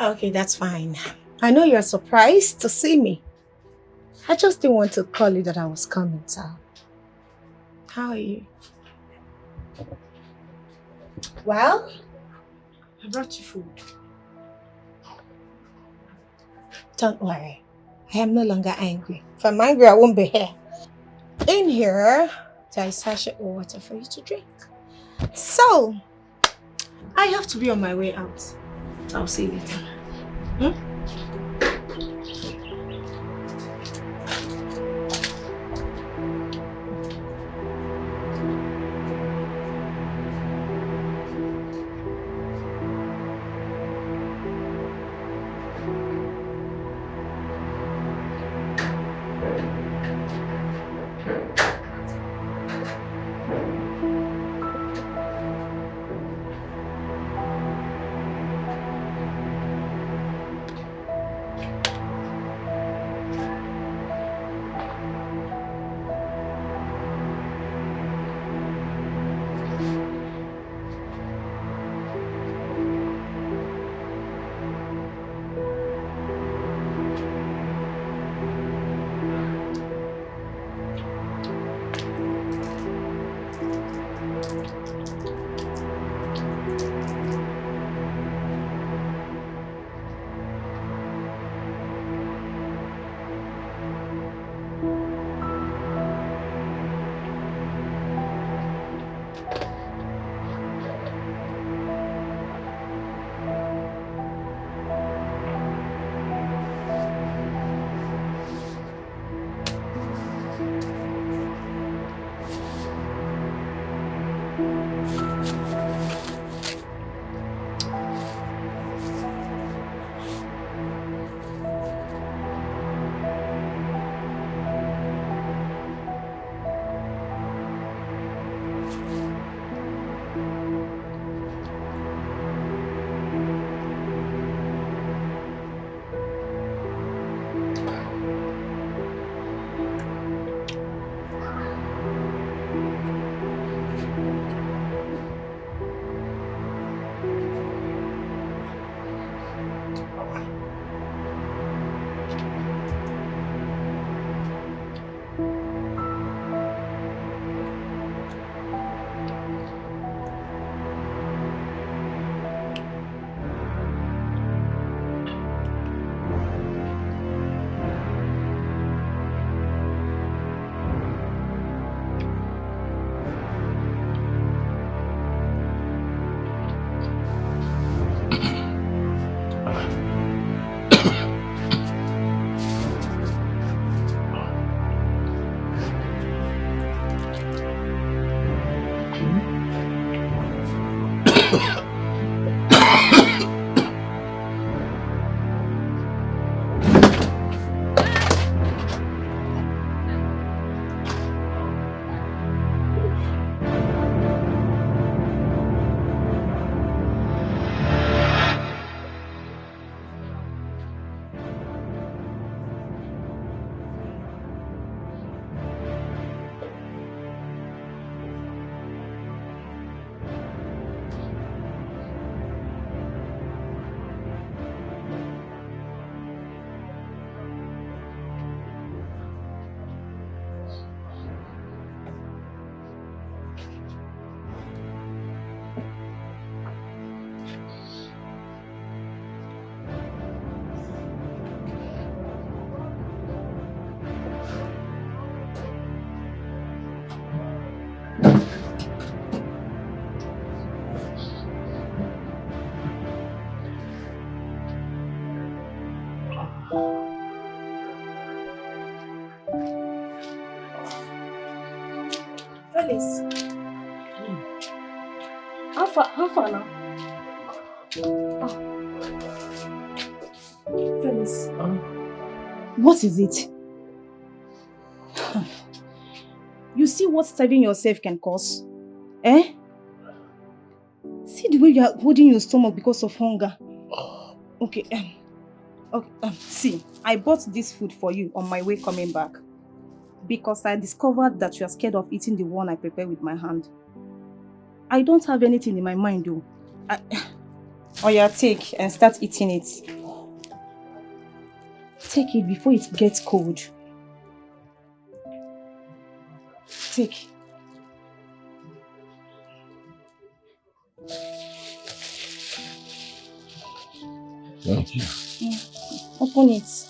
Okay, that's fine. I know you are surprised to see me. I just didn't want to call you that I was coming, so. How are you? Well, I brought you food. Don't worry. I am no longer angry. If I'm angry, I won't be here. In here, there is sachet of water for you to drink. So, I have to be on my way out. I'll see you later. Felix. How far now? Felix. What is it? You see what starving yourself can cause? Eh? See the way you are holding your stomach because of hunger. Okay, see, I bought this food for you on my way coming back. Because I discovered that you are scared of eating the one I prepared with my hand. I don't have anything in my mind though. Oh yeah, take and start eating it. Take it before it gets cold. Take. Thank you. Yeah. Open it.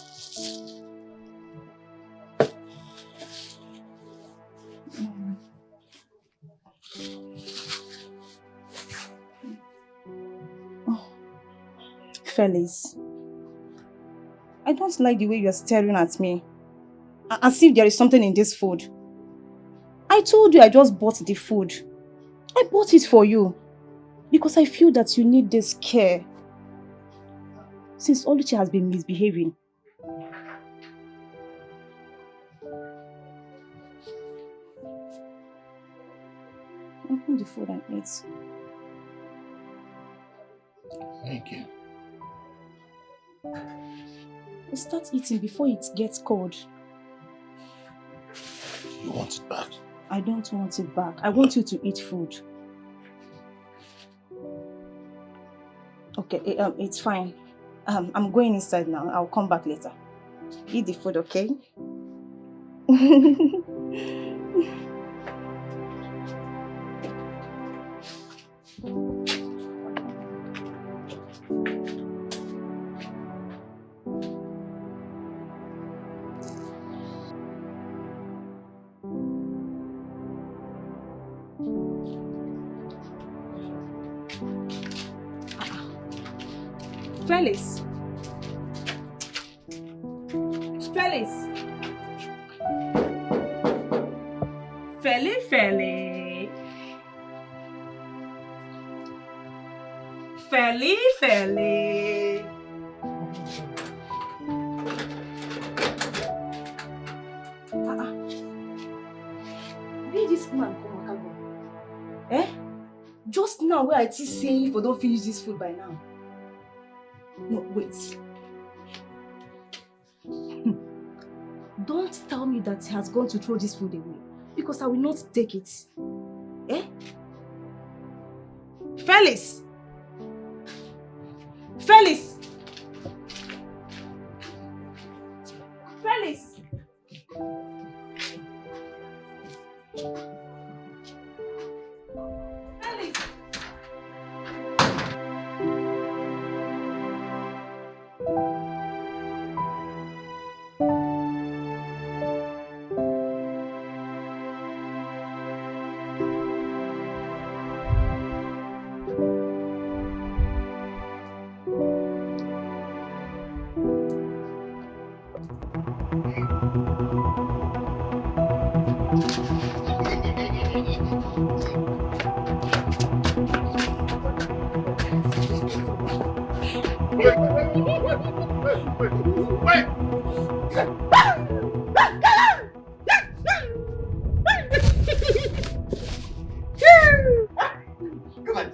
Felix, I don't like the way you are staring at me. As if there is something in this food. I told you I just bought the food. I bought it for you. Because I feel that you need this care. Since Oluchi has been misbehaving. Open the food and eat. Thank you. Start eating before it gets cold. You want it back? I don't want it back. I want you to eat food. Okay, it's fine. I'm going inside now. I'll come back later. Eat the food, okay? Felix. Felix. Felix. Where this man come Akago? Eh? Just now where I see saying if I don't finish this food by now. No, wait. Don't tell me that he has gone to throw this food away. Because I will not take it. Eh? Felix! Felix! Felix! Felix! Wait! Come on.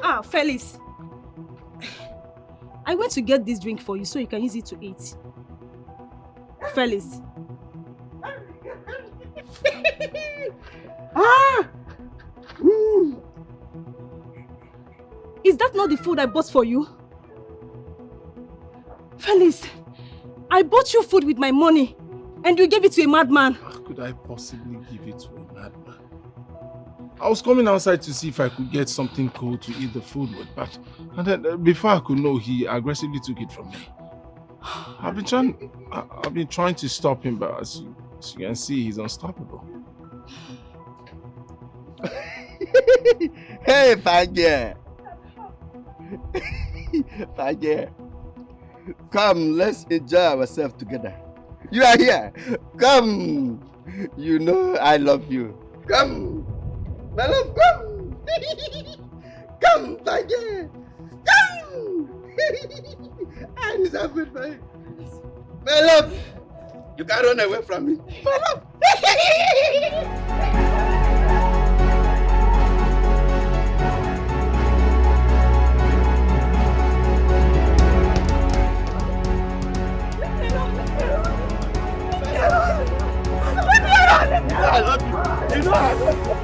Ah, Felix. I went to get this drink for you so you can use it to eat. Felix. Ah! Is that not the food I bought for you? Felix, I bought you food with my money and you gave it to a madman. How could I possibly give it to a madman? I was coming outside to see if I could get something cold to eat the food with, but and then, before I could know, he aggressively took it from me. I've been trying to stop him, but as you can see, he's unstoppable. Hey, Fagge! Fagge! Come, let's enjoy ourselves together. You are here. Come. You know I love you. Come. My love, come. Come, Fagge. Come. I deserve it, my love. You can't run away from me. My love. I love you. You know I love you.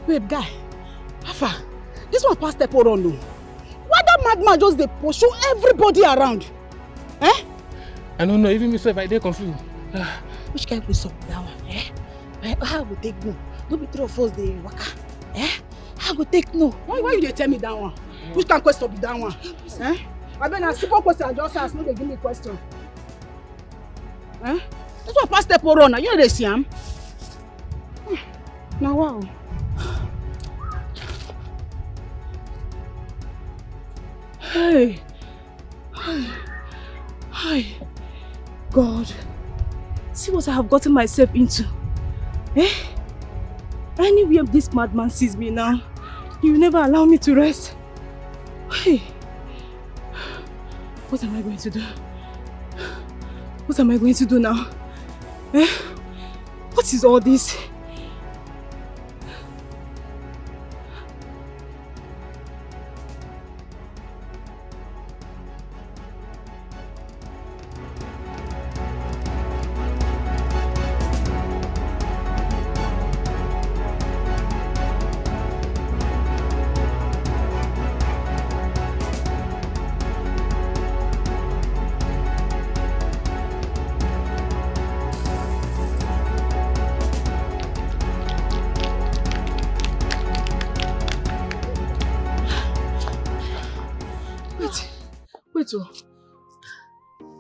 Babe, guy, Alpha, this one past step on no. Why that madman just dey pursue everybody around? Eh? I don't know, even myself I dey confused. Which kind of place up that one? Eh? How go take no? Don't be three of us dey waka. Eh? How go take no? Why you dey tell me that one? Which kind of question be that one? Eh? I mean, a simple question I just ask, no dey give me question. Eh? This one past step on, you know they see him. Now wow. Hey, hi, God, see what I have gotten myself into. Eh? Anywhere this madman sees me now, he will never allow me to rest. Hey, what am I going to do? What am I going to do now? Eh? What is all this?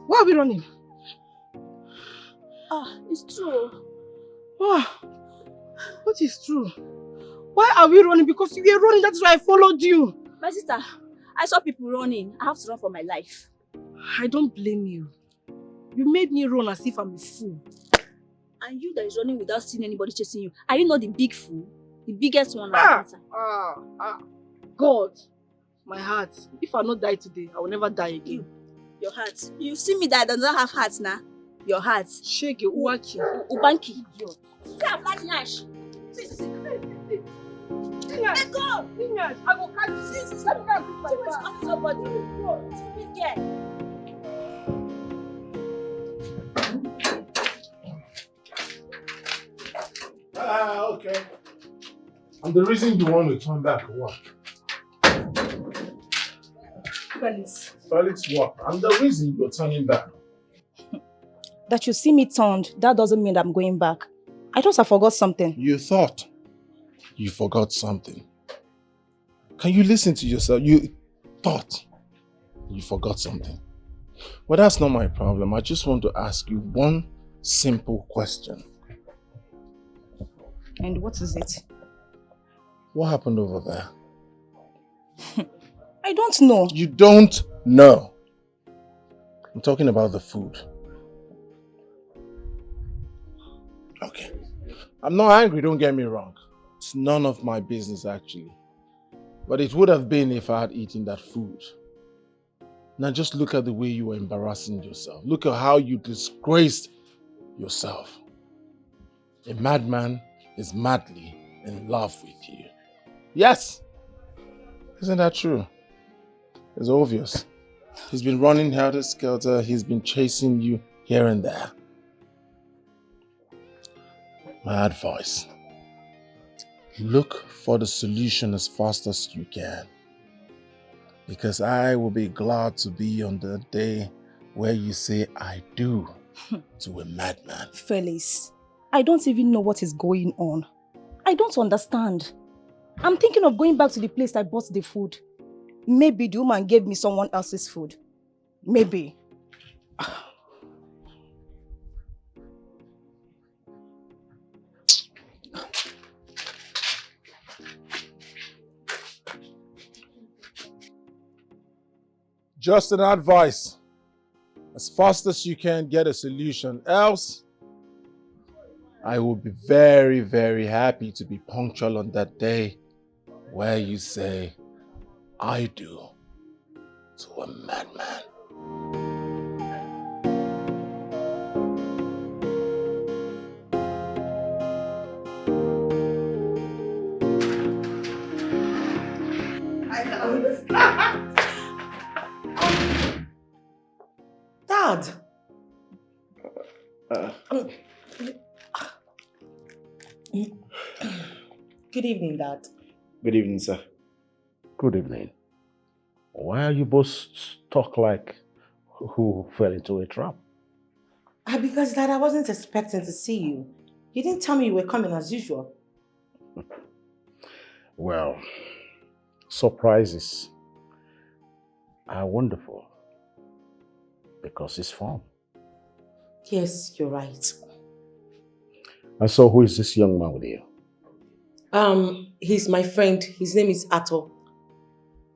Why are we running? It's true. What is true? Why are we running? Because you were running, that's why I followed you. My sister, I saw people running. I have to run for my life. I don't blame you. You made me run as if I'm a fool. And you that is running without seeing anybody chasing you, are you not the big fool? The biggest one. God, my heart. If I not die today, I will never die again. Your heart. You see me that does not have heart now. Your heart. Shake it, Uwaki. Ubanki. See, I'm like Nash. See. Let go! Fingers, I will catch you. See, let me go and pick my bag. Somebody. Stupid girl. Okay. And the reason you want to turn back or what? Felix. Felix, what? And the reason you're turning back? That you see me turned, that doesn't mean that I'm going back. I thought I forgot something. You thought you forgot something. Can you listen to yourself? You thought you forgot something. Well, that's not my problem. I just want to ask you one simple question. And what is it? What happened over there? I don't know. You don't know. I'm talking about the food. Okay. I'm not angry, don't get me wrong. It's none of my business actually. But it would have been if I had eaten that food. Now just look at the way you were embarrassing yourself. Look at how you disgraced yourself. A madman is madly in love with you. Yes! Isn't that true? It's obvious. He's been running helter-skelter. He's been chasing you here and there. My advice. Look for the solution as fast as you can. Because I will be glad to be on the day where you say I do to a madman. Felix, I don't even know what is going on. I don't understand. I'm thinking of going back to the place I bought the food. Maybe the woman gave me someone else's food. Maybe. Just an advice. As fast as you can, get a solution. Else, I will be very, very happy to be punctual on that day where you say, I do to a madman. I can understand. Dad. Good evening, Dad. Good evening, sir. Good evening. Why are you both stuck like who fell into a trap? Because, Dad, I wasn't expecting to see you. You didn't tell me you were coming as usual. Well, surprises are wonderful because it's fun. Yes, you're right. And so who is this young man with you? He's my friend. His name is Ato.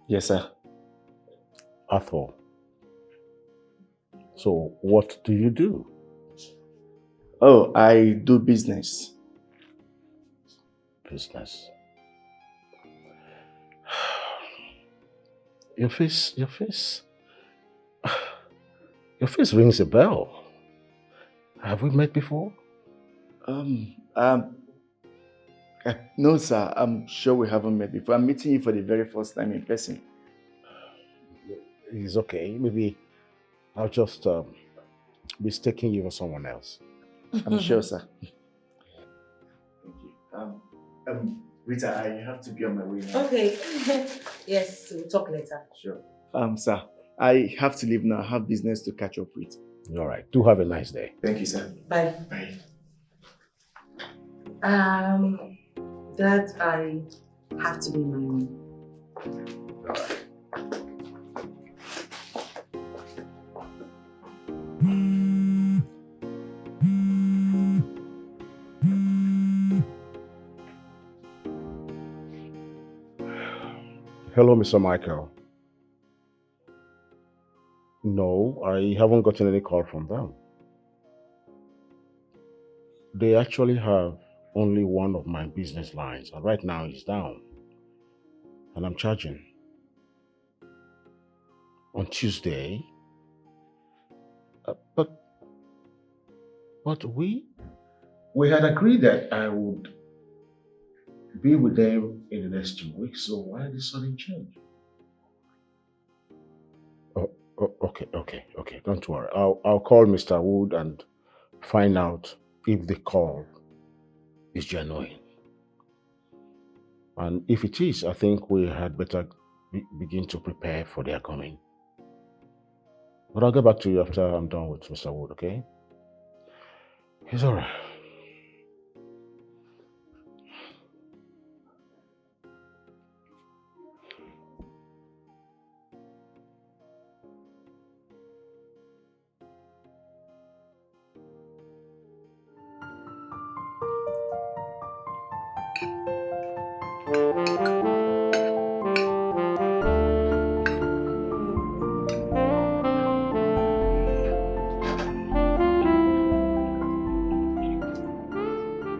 Yes, sir. Arthur. So what do you do? Oh, I do business. Business. Your face rings a bell. Have we met before? No, sir. I'm sure we haven't met before. I'm meeting you for the very first time in person. It's okay. Maybe I'll just be mistaking you for someone else. I'm sure, sir. Thank you. Rita, I have to be on my way now. Okay. Yes, we'll talk later. Sure. Sir, I have to leave now. I have business to catch up with. All right. Do have a nice day. Thank you, sir. Bye. Bye. Dad, I have to be in my room. All right. Hello, Mr. Michael. No, I haven't gotten any call from them. They actually have only one of my business lines, and right now it's down. And I'm charging. On Tuesday. But we had agreed that I would be with them in the next 2 weeks, so why this sudden change? Okay. Don't worry. I'll call Mr. Wood and find out if the call is genuine. And if it is, I think we had better begin to prepare for their coming. But I'll get back to you after I'm done with Mr. Wood, okay? He's all right.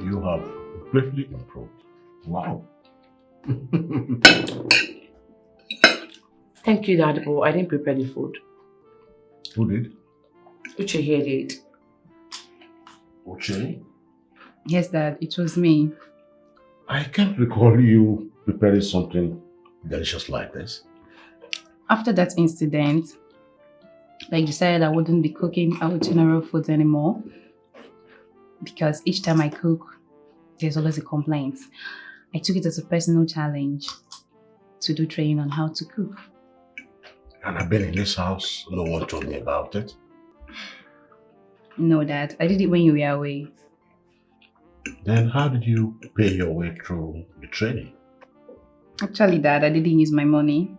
You have greatly improved. Wow. Thank you, Dad, but I didn't prepare the food. Who did? Uche here did. Uche? Yes, Dad, it was me. I can't recall you preparing something delicious like this. After that incident, I decided I wouldn't be cooking our general foods anymore because each time I cook, there's always a complaint. I took it as a personal challenge to do training on how to cook. And I've been in this house, no one told me about it. No, Dad, I did it when you were away. Then how did you pay your way through the training? Actually, Dad, I didn't use my money.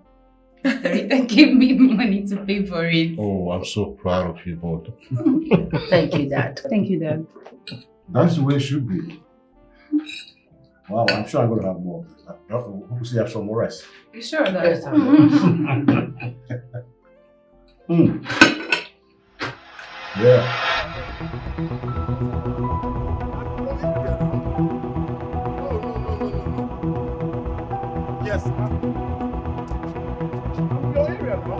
Rita gave me money to pay for it. Oh, I'm so proud of you both. Thank you, Dad. Thank you, Dad. That's the way it should be. Wow, I'm sure I'm going to have more. Hopefully have some more rest. You sure, Dad? Yes, Dad. Yeah. Yes. Your area, no?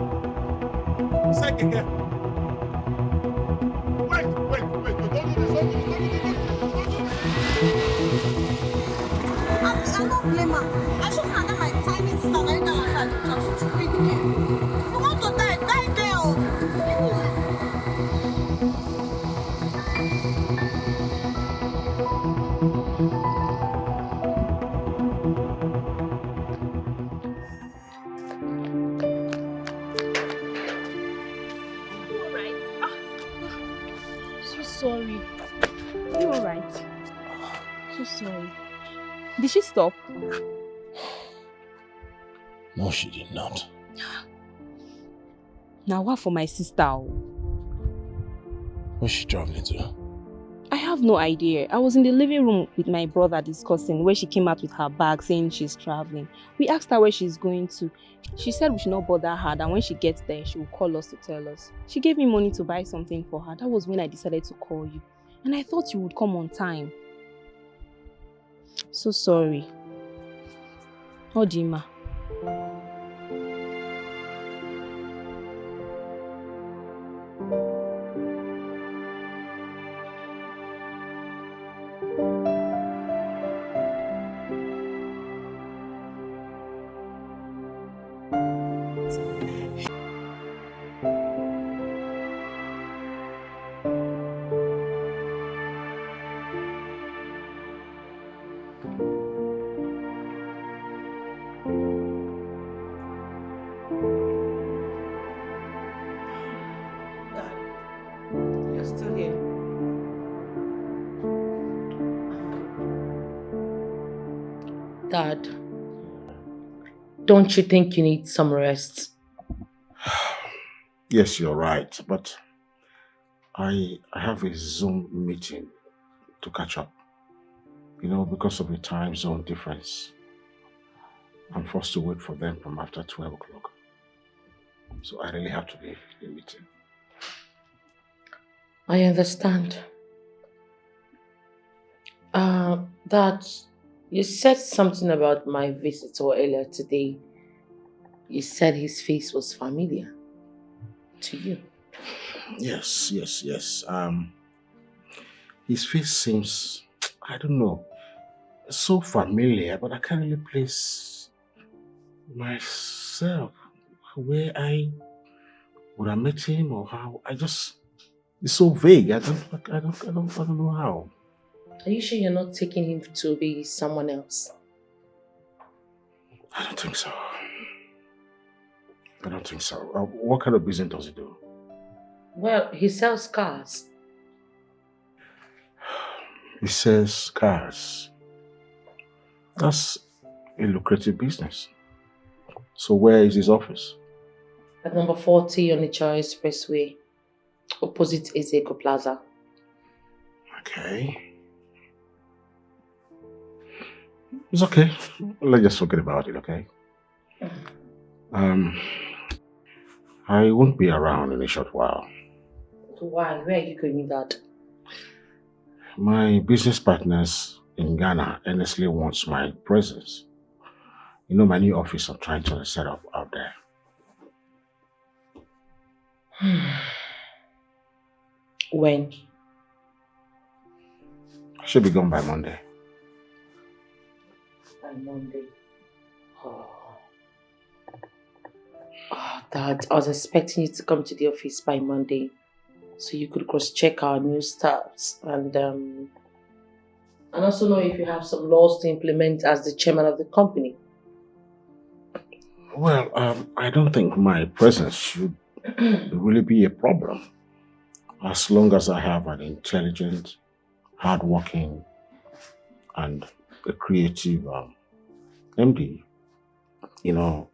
Second here. Wait. Don't do this. I'm not blaming her. I should have done my tiny sister lying down outside the class. Stupid girl. If you want to die, die there. Sorry. Are you alright? So sorry. Did she stop? No, she did not. Now what for my sister? Where's she traveling to? I have no idea. I was in the living room with my brother discussing where she came out with her bag saying she's traveling. We asked her where she's going to. She said we should not bother her, and when she gets there, she will call us to tell us. She gave me money to buy something for her. That was when I decided to call you. And I thought you would come on time. So sorry. Odima. Dad, don't you think you need some rest? Yes, you're right, but I have a Zoom meeting to catch up. You know, because of the time zone difference, I'm forced to wait for them from after 12 o'clock. So I really have to be in the meeting. I understand. Dad, you said something about my visitor earlier today. You said his face was familiar to you. Yes. His face seems, I don't know, so familiar, but I can't really place myself where I would have met him or how. It's so vague. I don't know how. Are you sure you're not taking him to be someone else? I don't think so. What kind of business does he do? Well, he sells cars. He sells cars. That's a lucrative business. So where is his office? At number 40 on the Chai Expressway, opposite Ezeko Plaza. Okay. It's okay. Let's just forget about it, okay? I won't be around in a short while. Why? Where are you going with that? My business partners in Ghana earnestly wants my presence. You know my new office I'm trying to set up out there. When? I should be gone by Monday. By Monday? Oh, Dad, I was expecting you to come to the office by Monday so you could cross-check our new starts and also know if you have some laws to implement as the chairman of the company. Well, I don't think my presence should really be a problem as long as I have an intelligent, hardworking, and a creative MD. You know,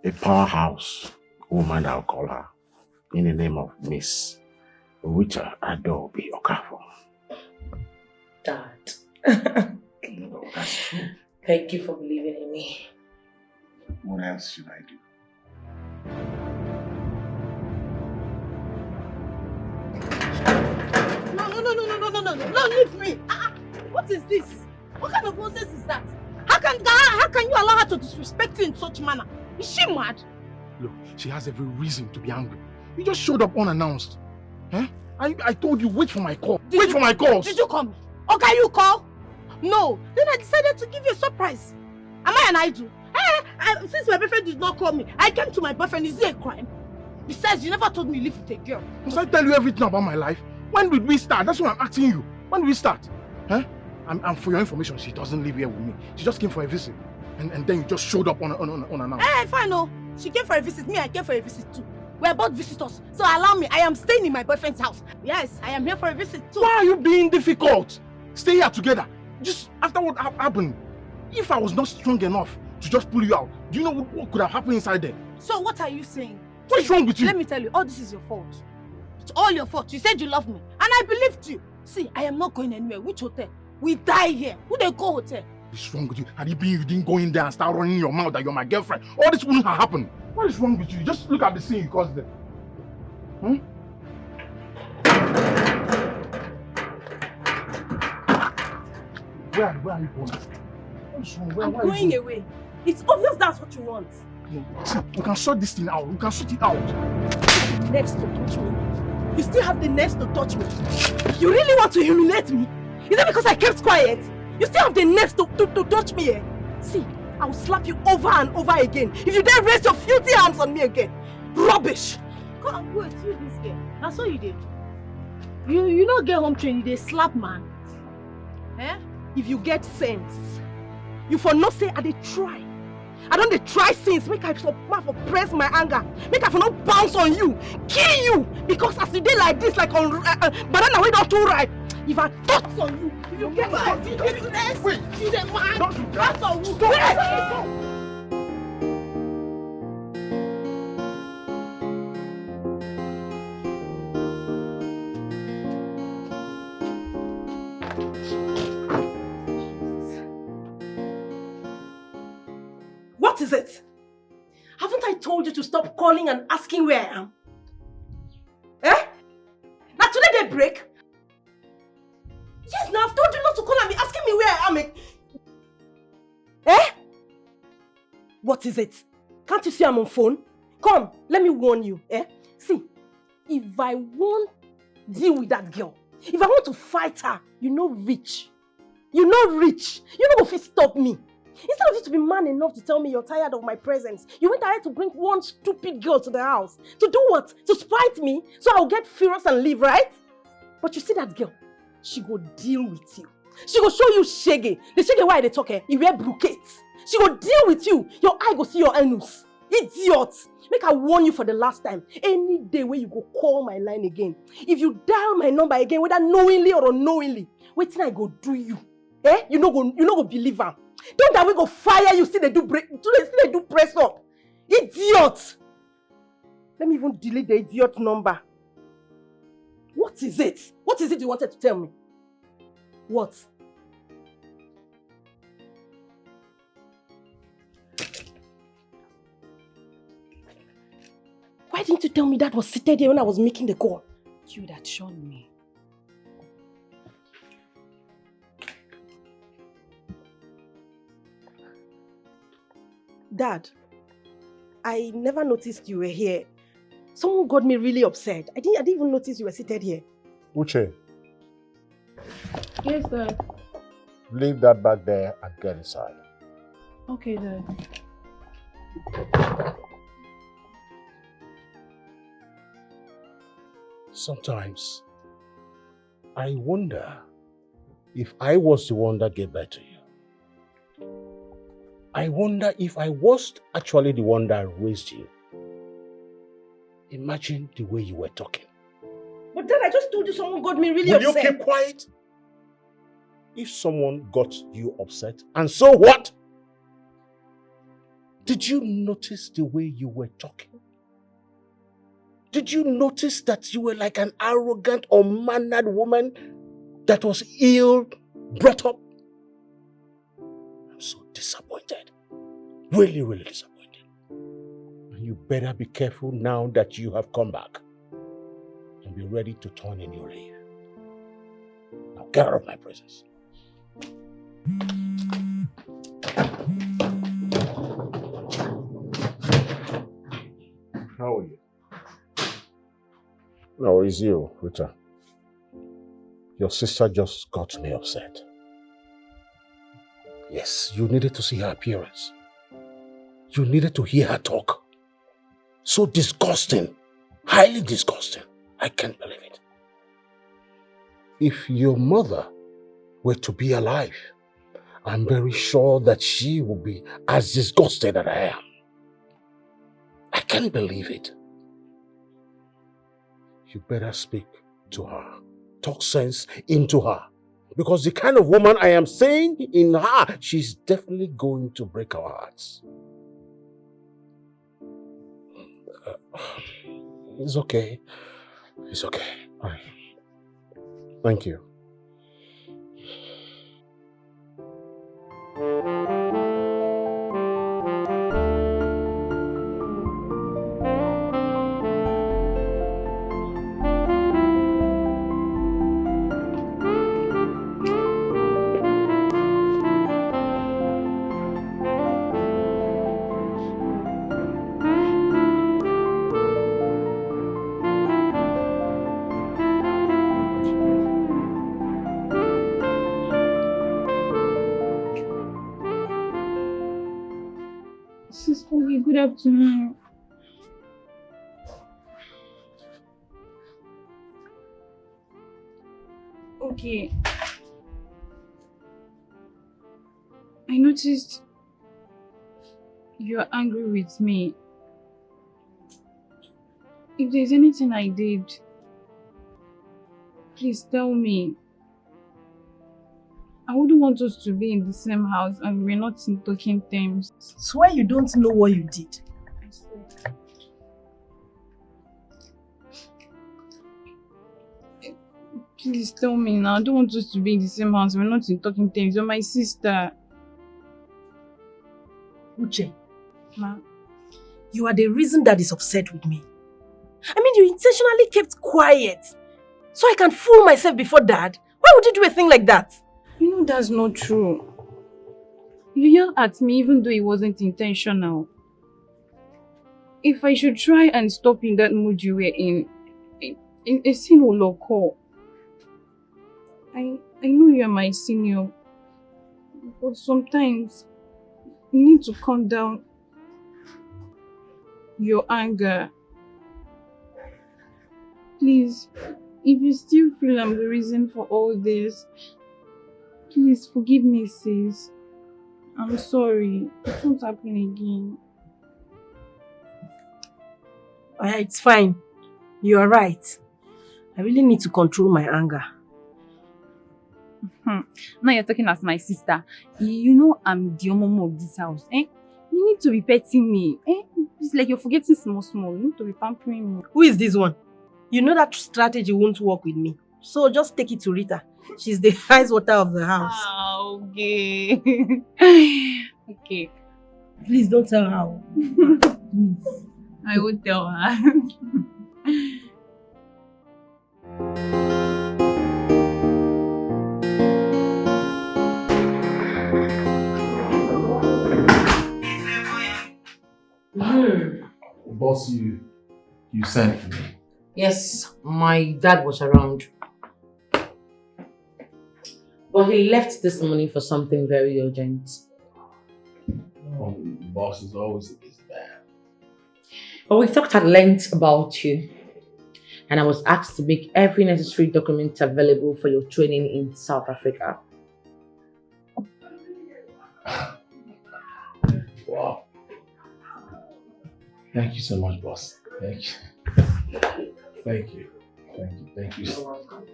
a powerhouse woman, I'll call her, in the name of Miss Rita Adobe Okafor. Dad. No, that's true. Thank you for believing in me. What else should I do? No, leave me. What is this? What kind of nonsense is that? How can you allow her to disrespect you in such manner? Is she mad? Look, she has every reason to be angry. You just showed up unannounced. Huh? I told you, wait for my call. Wait for my calls. Did you call? Or can you call? No. Then I decided to give you a surprise. Am I an idol? Since my boyfriend did not call me, I came to my boyfriend. Is it a crime? Besides, you never told me you live with a girl. Must I tell you everything about my life? When did we start? That's what I'm asking you. When did we start? Huh? And for your information, she doesn't live here with me. She just came for a visit. And then you just showed up unannounced. Fine, no. She came for a visit. Me, I came for a visit too. We are both visitors. So allow me. I am staying in my boyfriend's house. Yes, I am here for a visit too. Why are you being difficult? Stay here together. Just after what happened. If I was not strong enough to just pull you out, do you know what could have happened inside there? So what are you saying? What's wrong with you? Let me tell you, all this is your fault. It's all your fault. You said you love me. And I believed you. See, I am not going anywhere. Which hotel? We die here. Who they go hotel? What's wrong with you? Had it been you didn't go in there and start running your mouth that you're my girlfriend, all this wouldn't have happened. What is wrong with you? Just look at the scene you caused there. Where are you going? What's wrong? I'm going away. It's obvious that's what you want. No, see, we can sort this thing out. We can sort it out. Next to touch me. You still have the nerves to touch me. You really want to humiliate me? Is it because I kept quiet? You still have the nerves to touch me here? See, I will slap you over and over again if you dare raise your filthy hands on me again. Rubbish! Come on, go and see this girl. That's what you did. You not get home trained, you dey slap man. Eh? If you get sense, you for not say I dey try. I don't dey try since make I for press my anger. Make I for not bounce on you, kill you. Because as you dey like this, like on banana wey don't too ripe. If I touch on you, if you get mad, you dey next. Wait, you dey mad. Don't do that. That's on you. Stop. What is it? Haven't I told you to stop calling and asking where I am? Eh? Now today they break? Yes, now I've told you not to call and be asking me where I am. Eh? What is it? Can't you see I'm on phone? Come, let me warn you. Eh? See, if I won't deal with that girl, if I want to fight her, you know rich. You not rich. You not go fit stop me. Instead of you to be man enough to tell me you're tired of my presence, you went ahead to bring one stupid girl to the house. To do what? To spite me? So I'll get furious and leave, right? But you see that girl? She go deal with you. She go show you shege. The shege why they talk, you wear brocades. She go deal with you. Your eye go see your anus. Idiot. Make I warn you for the last time. Any day where you go call my line again, if you dial my number again, whether knowingly or unknowingly, wait till I go do you. Eh? You no go believe her. Don't that we go fire you, still they do press up. Idiot! Let me even delete the idiot number. What is it? What is it you wanted to tell me? What? Why didn't you tell me that was seated here when I was making the call? You would have shown me. Dad, I never noticed you were here. Someone got me really upset. I didn't even notice you were seated here. Uche, Yes, Dad. leave that back there and get inside. Okay, Dad. Sometimes, I wonder if I was the one that gave birth to you. I wonder if I was actually the one that raised you. Imagine the way you were talking. But Dad, I just told you someone got me really Will upset. you keep quiet? If someone got you upset, and so what? Did you notice the way you were talking? Did you notice that you were like an arrogant, unmannered woman that was ill brought up? I'm so disappointed. Really, really disappointed. And you better be careful now that you have come back. And be ready to turn a new leaf. Now get out of my presence. How are you? No, it's you, Rita. Your sister just got me upset. Yes, you needed to see her appearance. You needed to hear her talk. So disgusting. Highly disgusting. I can't believe it. If your mother were to be alive, I'm very sure that she would be as disgusted as I am. I can't believe it. You better speak to her. Talk sense into her. Because the kind of woman I am seeing in her, she's definitely going to break our hearts. It's okay. It's okay. All right. Thank you. Sister, good afternoon. Okay. I noticed you're angry with me. If there's anything I did, please tell me. I wouldn't want us to be in the same house and we're not in talking terms. Swear you don't know what you did. I swear. Please tell me now. I don't want us to be in the same house. We're not in talking terms. You're my sister. Uche, Ma. you are the reason Dad is upset with me. I mean, you intentionally kept quiet so I can fool myself before Dad. Why would you do a thing like that? You know that's not true. You yelled at me even though it wasn't intentional. If I should try and stop in that mood you were in, a sin will occur. I know you're my senior, But sometimes you need to calm down your anger. Please, if you still feel I'm the reason for all this, please forgive me, sis. I'm sorry. It won't happen again. It's fine. You are right. I really need to control my anger. Now you're talking as my sister. You know I'm the mom of this house. Eh? You need to be petting me. Eh? It's like you're forgetting small. You need to be pampering me. Who is this one? You know that strategy won't work with me. So just take it to Rita. She's the ice water of the house. Okay. Okay. Please don't tell her. Please. I would tell her. Boss, you sent for me. Yes, my dad was around. But he left this morning for something very urgent. Boss is always a busy man. But we talked at length about you. And I was asked to make every necessary document available for your training in South Africa. Wow. Thank you so much, boss. Thank you. Thank you. You're welcome.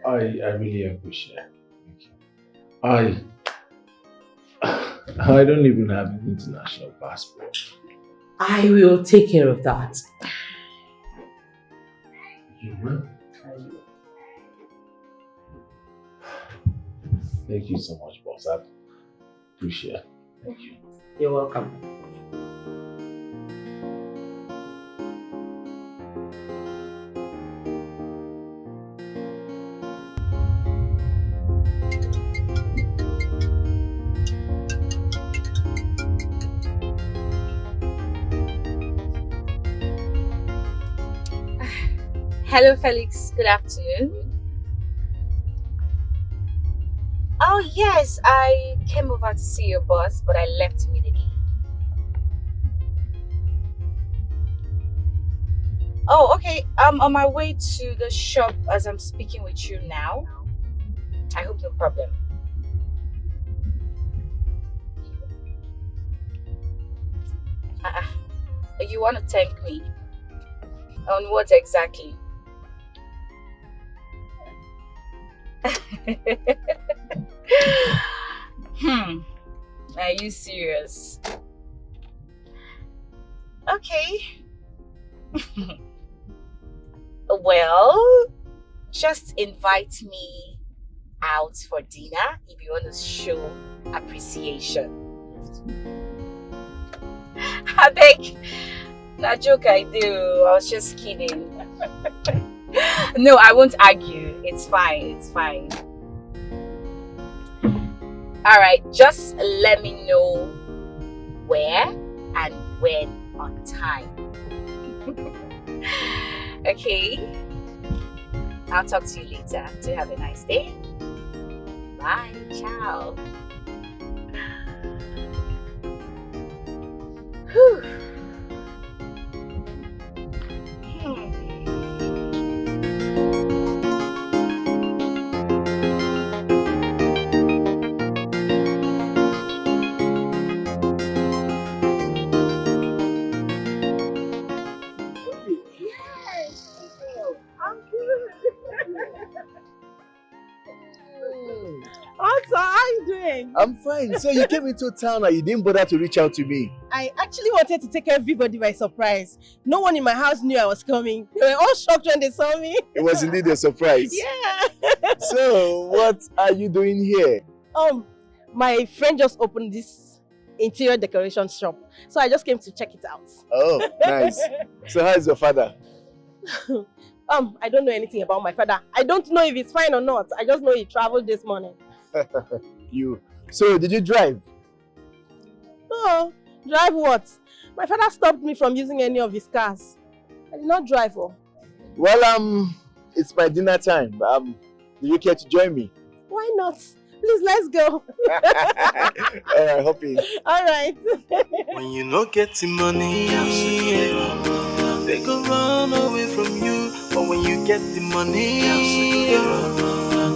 I really appreciate it. Thank you. I don't even have an international passport. I will take care of that. You will? I will. Thank you so much, boss. I appreciate it. Thank you. You're welcome. Hello, Felix. Good afternoon. Oh, yes. I came over to see your boss, but I left immediately. Oh, okay. I'm on my way to the shop as I'm speaking with you now. I hope no problem. You want to thank me? On what exactly? Are you serious? Okay. Well, just invite me out for dinner if you want to show appreciation. I beg. That joke I do. I was just kidding. No, I won't argue. It's fine. It's fine. Alright, just let me know where and when on time. Okay? I'll talk to you later. Do have a nice day. Bye. Ciao. Whew. Also, how are you doing? I'm fine. So you came into town and you didn't bother to reach out to me. I actually wanted to take everybody by surprise. No one in my house knew I was coming. They were all shocked when they saw me. It was indeed a surprise. Yeah. So, what are you doing here? My friend just opened this interior decoration shop. So I just came to check it out. Oh, nice. So how's your father? I don't know anything about my father. I don't know if he's fine or not. I just know he traveled this morning. You. So, did you drive? Oh, drive what? My father stopped me from using any of his cars. I did not drive. Oh. Well, it's my dinner time. Do you care to join me? Why not? Please, let's go. Alright, Hoppy. Alright. When you no get the money, they go run away from you. But when you get the money,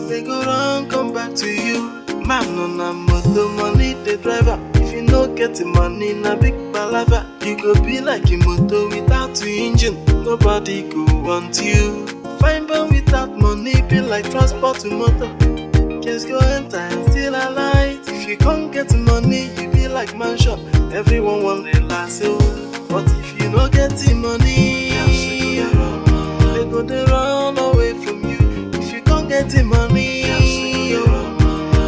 they go run come back to you. Man on a motor, money the driver. If you no get the money, na big palava. You go be like a motor without the engine. Nobody go want you. Fine bone without money, be like transport to motor. Just go enter and still alight. If you can't get money, you be like mansion. Everyone want the last you. But if you don't get the money, they go they run away from you. If you can't get the money,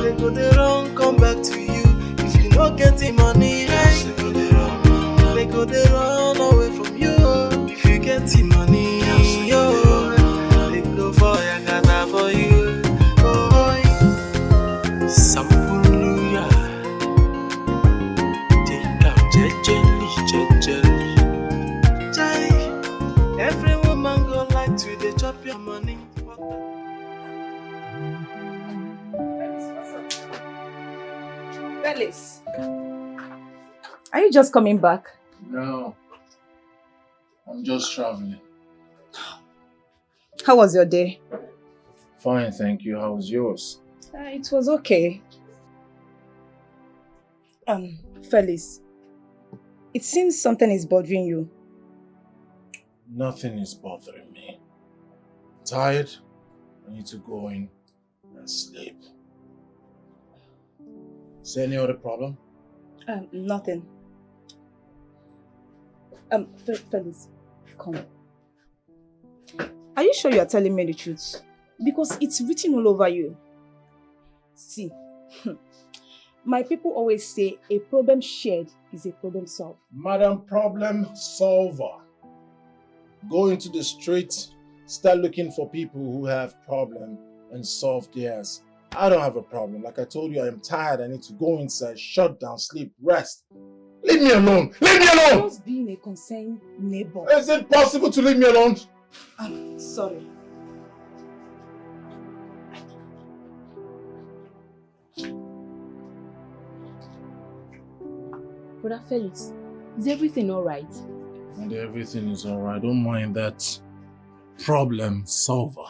they go they run come back to you. If you don't get the money, they go they run away from you. If you get the money, they go for your gata for you. Samburuya, take out jelly. Every woman go like to they chop your money. Felix, are you just coming back? No. I'm just traveling. How was your day? Fine, thank you. How was yours? It was okay. Felix, it seems something is bothering you. Nothing is bothering me. Tired? I need to go in and sleep. Is there any other problem? Nothing. Felix, come. Are you sure you are telling me the truth? Because it's written all over you. See, my people always say a problem shared is a problem solved. Madam Problem Solver. Go into the street, start looking for people who have problem and solve theirs. I don't have a problem. Like I told you, I am tired. I need to go inside, shut down, sleep, rest. Leave me alone! Leave me alone! Just being a concerned neighbor. Is it possible to leave me alone? I'm sorry. Brother Felix, is everything alright? And everything is alright. Don't mind that problem solver.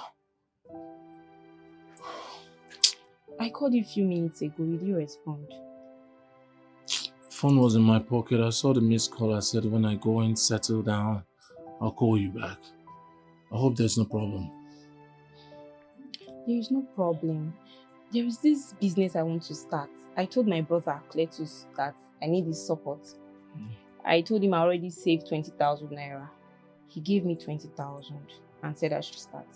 I called you a few minutes ago. Did you respond? Phone was in my pocket. I saw the missed call. I said when I go in, settle down, I'll call you back. I hope there's no problem. There is no problem. There is this business I want to start. I told my brother Cletus that I need his support. I told him I already saved 20,000 naira. He gave me 20,000 and said I should start.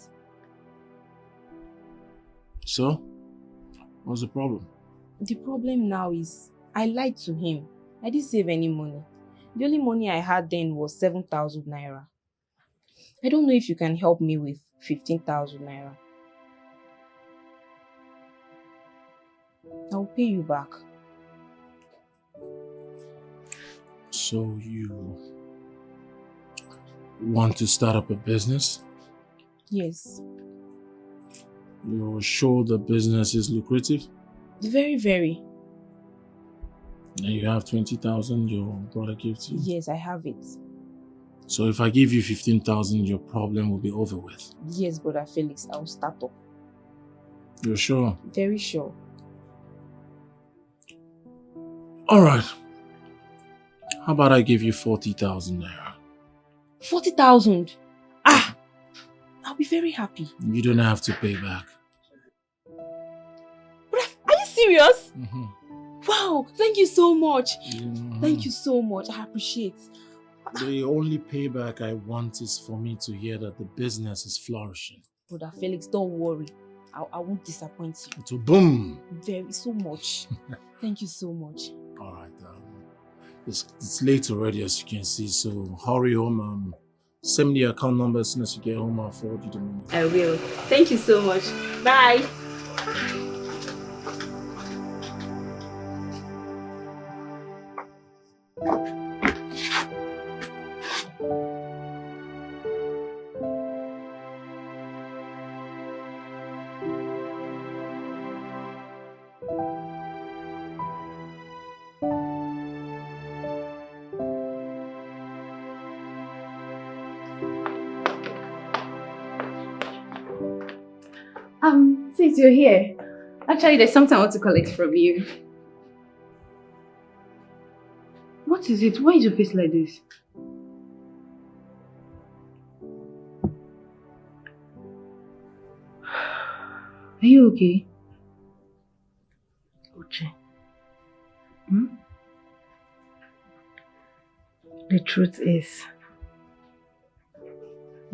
So, what's the problem? The problem now is I lied to him. I didn't save any money. The only money I had then was 7,000 naira. I don't know if you can help me with 15,000 naira. I'll pay you back. So you want to start up a business? Yes. You're sure the business is lucrative? Very, very. And you have 20,000 your brother gave to you? Yes, I have it. So if I give you 15,000, your problem will be over with? Yes, Brother Felix, I'll start up. You're sure? Very sure. Alright. How about I give you 40,000 naira? 40,000? Ah! I'll be very happy. You don't have to pay back. Are you serious? Mm-hmm. Wow, thank you so much. Thank you so much. I appreciate. The only payback I want is for me to hear that the business is flourishing. Brother Felix, don't worry. I won't disappoint you. It will boom. Very so much. Thank you so much. Alright, it's late already as you can see, so hurry home. Send me the account number as soon as you get home. I'll forward you the money. I will. Thank you so much. Bye. Since you're here, actually there's something I want to collect from you. What is it? Why is your face like this? Are you okay? Uche. Hmm? The truth is,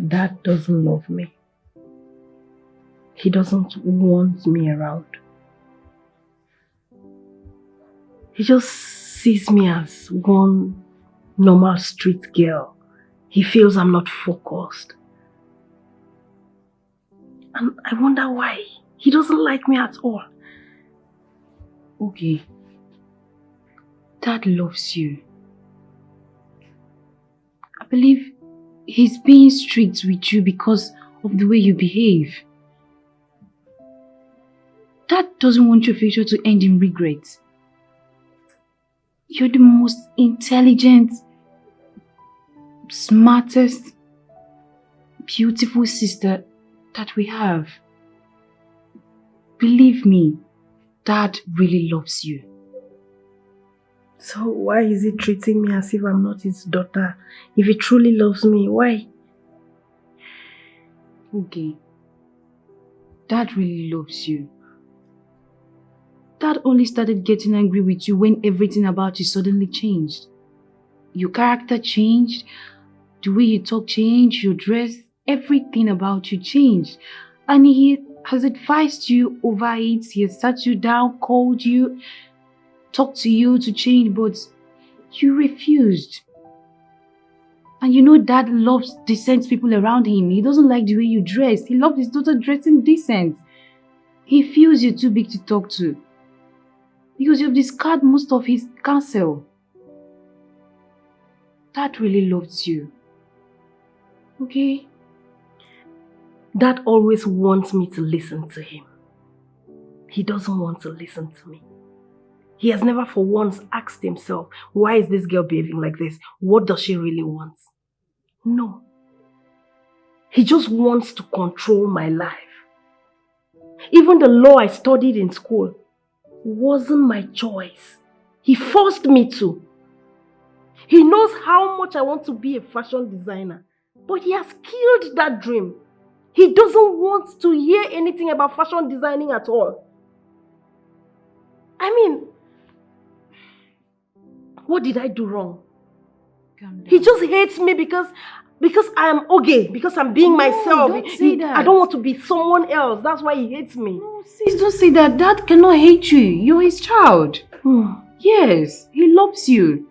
Dad doesn't love me. He doesn't want me around. He just sees me as one normal street girl. He feels I'm not focused. And I wonder why. He doesn't like me at all. Okay. Dad loves you. I believe he's being strict with you because of the way you behave. Dad doesn't want your future to end in regret. You're the most intelligent, smartest, beautiful sister that we have. Believe me, Dad really loves you. So why is he treating me as if I'm not his daughter? If he truly loves me, why? Okay. Dad really loves you. Dad only started getting angry with you when everything about you suddenly changed. Your character changed, the way you talk changed, your dress, everything about you changed. And he has advised you over it, he has sat you down, called you, talked to you to change, but you refused. And you know Dad loves decent people around him. He doesn't like the way you dress. He loves his daughter dressing decent. He feels you're too big to talk to, because you've discarded most of his counsel. Dad really loves you. Okay? Dad always wants me to listen to him. He doesn't want to listen to me. He has never for once asked himself, why is this girl behaving like this? What does she really want? No. He just wants to control my life. Even the law I studied in school wasn't my choice. He forced me to. He knows how much I want to be a fashion designer, but he has killed that dream. He doesn't want to hear anything about fashion designing at all. I mean, what did I do wrong? He just hates me because I am okay, because I'm being myself. Don't say that. I don't want to be someone else. That's why he hates me. No, sis, don't say that. Dad cannot hate you. You're his child. Yes, he loves you.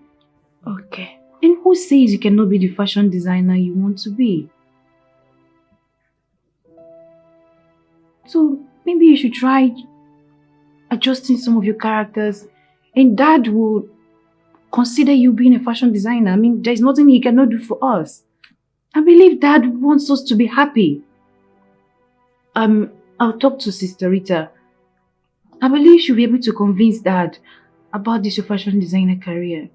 Okay. And who says you cannot be the fashion designer you want to be? So maybe you should try adjusting some of your characters, and Dad will consider you being a fashion designer. I mean, there's nothing he cannot do for us. I believe Dad wants us to be happy. I'll talk to Sister Rita. I believe she'll be able to convince Dad about this fashion designer career.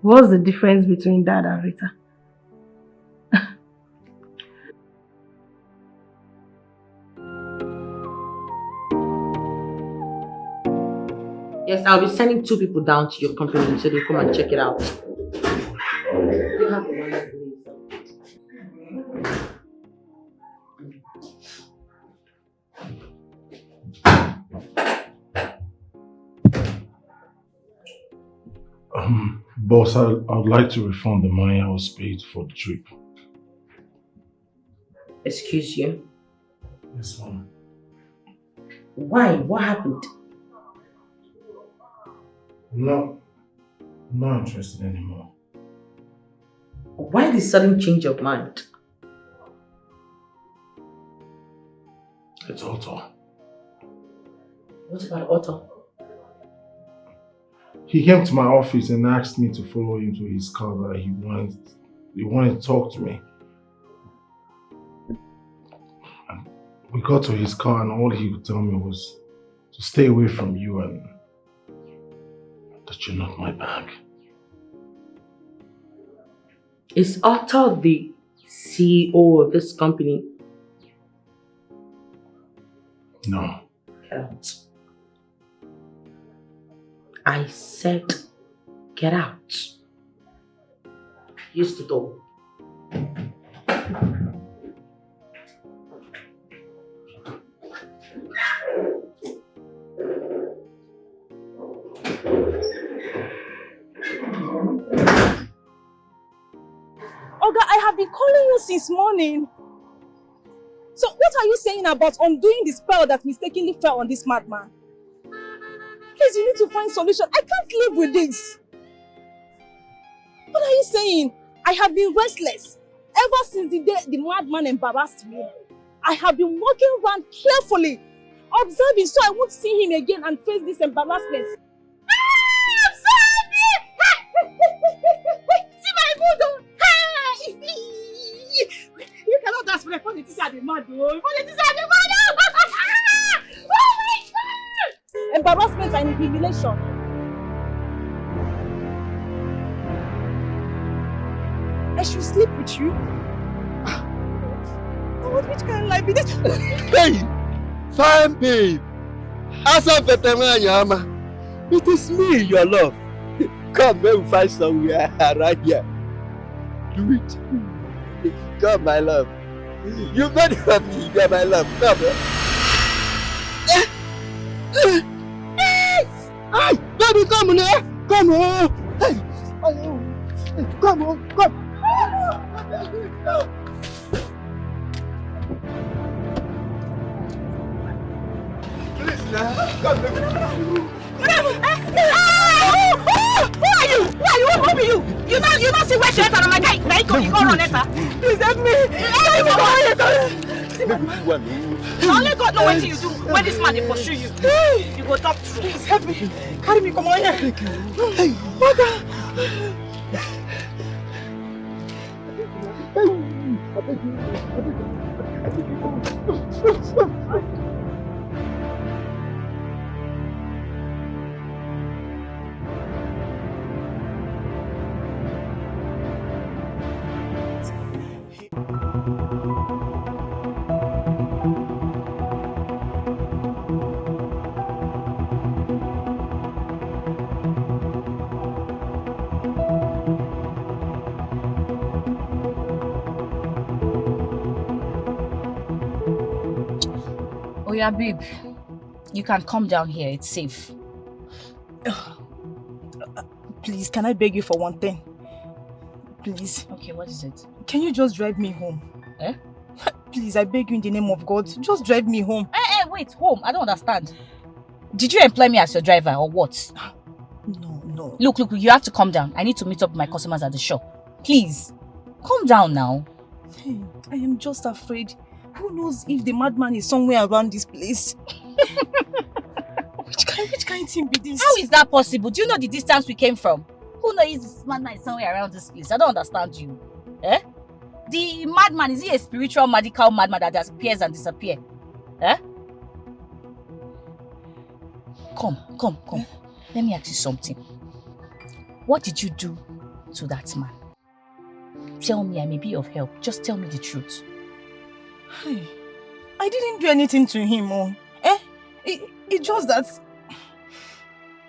What's the difference between Dad and Rita? Yes, I'll be sending 2 people down to your company so they come and check it out. You have the money, Boss, I'd like to refund the money I was paid for the trip. Excuse you? Yes, ma'am. Why? What happened? No, I'm not interested anymore. Why the sudden change of mind? It's Otto. What about Otto? He came to my office and asked me to follow him to his car that he wanted to talk to me. And we got to his car and all he could tell me was to stay away from you and that you're not my bag. Is Otto the CEO of this company? No. Get out. I said, get out. Use the door. Oga, I have been calling you since morning. So what are you saying about undoing the spell that mistakenly fell on this madman? Please, you need to find solution. I can't live with this. What are you saying? I have been restless ever since the day the madman embarrassed me. I have been walking around carefully, observing so I won't see him again and face this embarrassment. See my mood. You cannot dance for the politician at the mad. Politician at the mad. Oh my God! Embarrassment and humiliation. I should sleep with you? Which kind of life is this? Hey! Fine, babe. Asa Fetemanyama. It is me, your love. Come, let me find somewhere right here. Do it. Come, my love. You made it for me, you're my love. Come. Hey, baby, come on here. Come on. Hey. Come on, come. Come, baby. Who are you? Who are you? Who are you? You not see where she entered on my guy. Now you go run enter. Please help me. Only God know what you do when this man dey pursue you. You go talk true. Please help me. Carry me, come on here. Hey, what Oh yeah, babe. You can come down here. It's safe. Please, can I beg you for one thing? Please. Okay, what is it? Can you just drive me home? Eh? Please, I beg you in the name of God. Just drive me home. Wait, home? I don't understand. Did you employ me as your driver or what? No. Look, you have to calm down. I need to meet up with my customers at the shop. Please, calm down now. Hey, I am just afraid. Who knows if the madman is somewhere around this place? Which kind of thing be this? How is that possible? Do you know the distance we came from? Who knows if this madman is somewhere around this place? I don't understand you. Eh? The madman, is he a spiritual, medical madman that just appears and disappears? Eh? Come. Let me ask you something. What did you do to that man? Tell me, I may be of help. Just tell me the truth. Hey, I didn't do anything to him. It's just that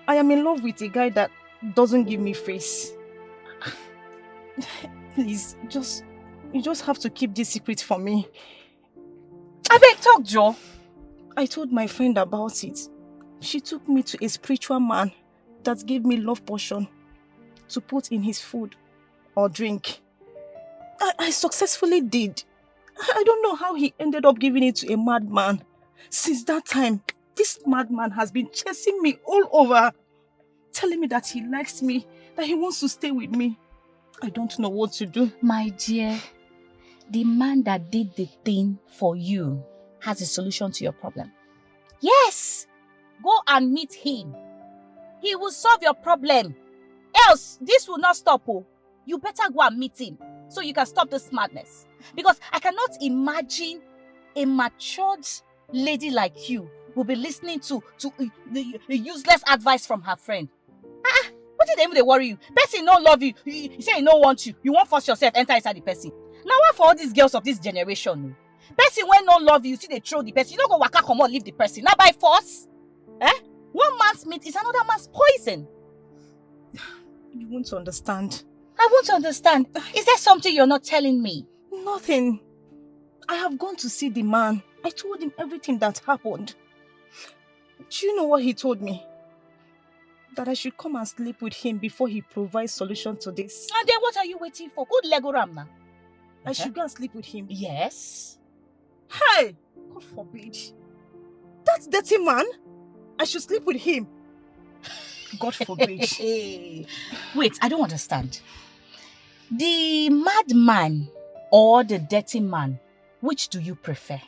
I am in love with a guy that doesn't give me face. Please, you just have to keep this secret from me. I beg, talk, Joe. I told my friend about it. She took me to a spiritual man that gave me love potion to put in his food or drink. I successfully did. I don't know how he ended up giving it to a madman. Since that time, this madman has been chasing me all over, telling me that he likes me, that he wants to stay with me. I don't know what to do. My dear, the man that did the thing for you has a solution to your problem. Yes! Go and meet him. He will solve your problem. Else, this will not stop. You better go and meet him so you can stop this madness. Because I cannot imagine a matured lady like you will be listening to the useless advice from her friend. What did they worry you? Person don't love you. You say he don't want you. You won't force yourself enter inside the person. Now what for all these girls of this generation? Person when no love you, see they throw the person. You don't go waka come on, leave the person. Not by force. Eh? One man's meat is another man's poison. You won't understand. I won't understand. Is there something you're not telling me? Nothing. I have gone to see the man. I told him everything that happened. Do you know what he told me? That I should come and sleep with him before he provides solution to this. And then what are you waiting for? Good Lego Ram now. I should go and sleep with him. Yes. Hey! God forbid. That dirty man? I should sleep with him. God forbid. Wait, I don't understand. The madman or the dirty man, which do you prefer?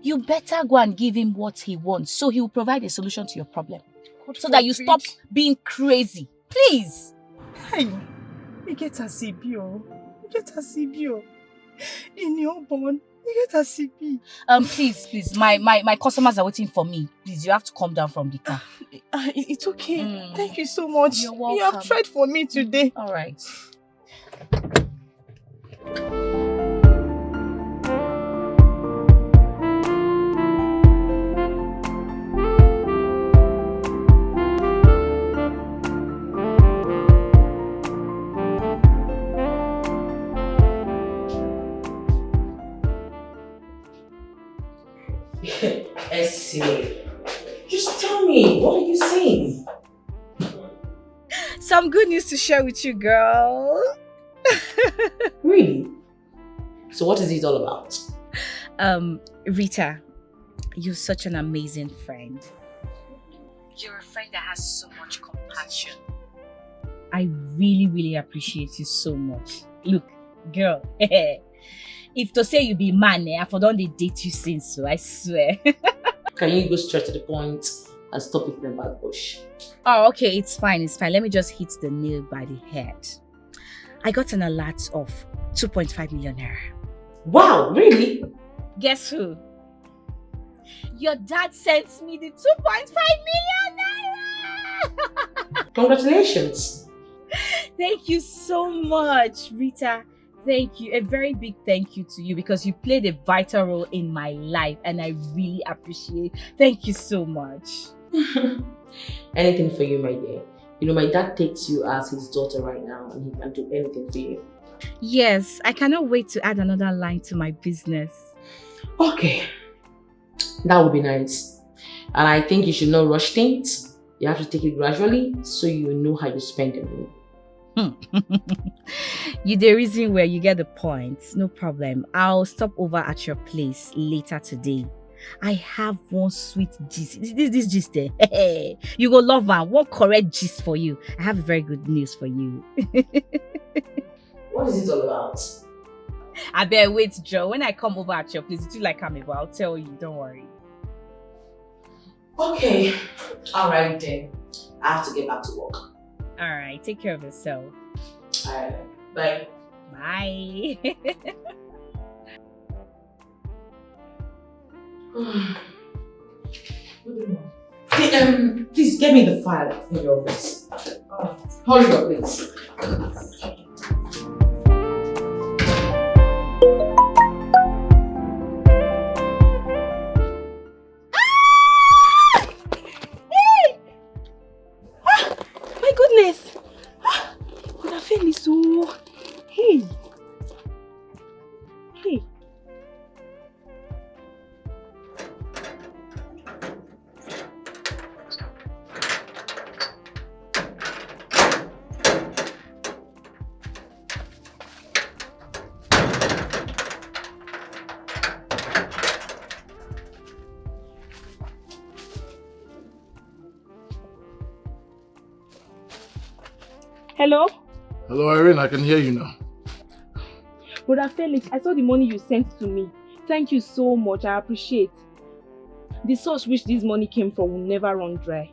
You better go and give him what he wants so he will provide a solution to your problem. God so that you forbid. stop being crazy. Please. Hey, you get a CB. You get a CB. In your born, you get a CB. Please. My customers are waiting for me. Please, you have to come down from the car. It's okay. Thank you so much. You're welcome. You have tried for me today. All right. Essie, just tell me, what are you saying? Some good news to share with you, girl. Really? So what is it all about? Rita, you're such an amazing friend. You're a friend that has so much compassion. I really appreciate you so much. Look, girl, if to say you be man, I for don't date you since, so I swear. Can you go straight to the point and stop it in about bush? Oh, okay, it's fine. Let me just hit the nail by the head. I got an alert of 2.5 million naira. Wow, really? Guess who? Your dad sent me the 2.5 million naira! Congratulations. Thank you so much, Rita. Thank you. A very big thank you to you because you played a vital role in my life and I really appreciate it. Thank you so much. Anything for you, my dear. You know, my dad takes you as his daughter right now and he can do anything for you. Yes, I cannot wait to add another line to my business. Okay. That would be nice. And I think you should not rush things. You have to take it gradually so you know how you spend your money. You the reason where you get the point. No problem. I'll stop over at your place later today. I have one sweet gist. This gist there. You go love one. One correct gist for you. I have very good news for you. What is it all about? I better wait, Joe. When I come over at your place, do you like I'm about? I'll tell you. Don't worry. Okay. Alright then. I have to get back to work. Alright. Take care of yourself. Alright. Bye. Bye. Hey, please get me the file in your office. Hurry up, please. My goodness! Could have felt so. Hey! Hey! Hello? Hello, Irene. I can hear you now. Brother Felix, I saw the money you sent to me. Thank you so much. I appreciate. The source which this money came from will never run dry.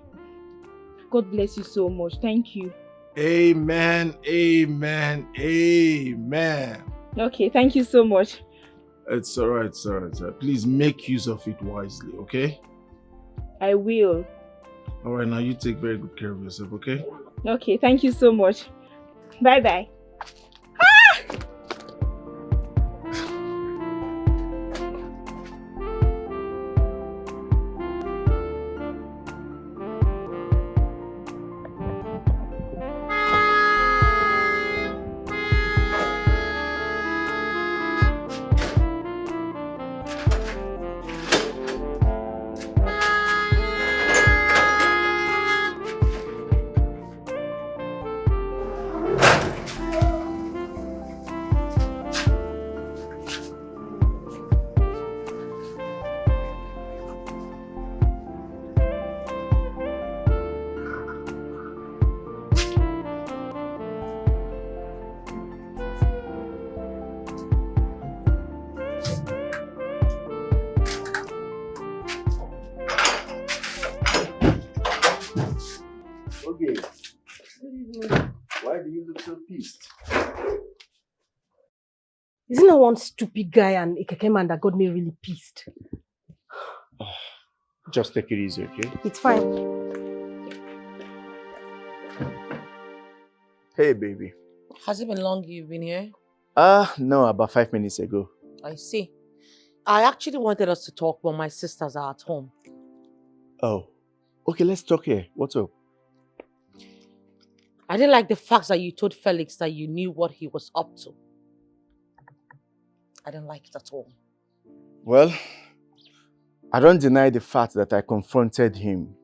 God bless you so much. Thank you. Amen. Amen. Amen. Okay, thank you so much. It's alright, sir. Please make use of it wisely, okay? I will. Alright, now you take very good care of yourself, okay? Okay, thank you so much. Bye-bye. Okay. Why do you look so pissed? Isn't that one stupid guy and a keke man that got me really pissed? Just take it easy, okay? It's fine. Hey, baby. Has it been long you've been here? No, about 5 minutes ago. I see. I actually wanted us to talk, but my sisters are at home. Oh. Okay, let's talk here. What's up? I didn't like the fact that you told Felix that you knew what he was up to. I didn't like it at all. Well, I don't deny the fact that I confronted him.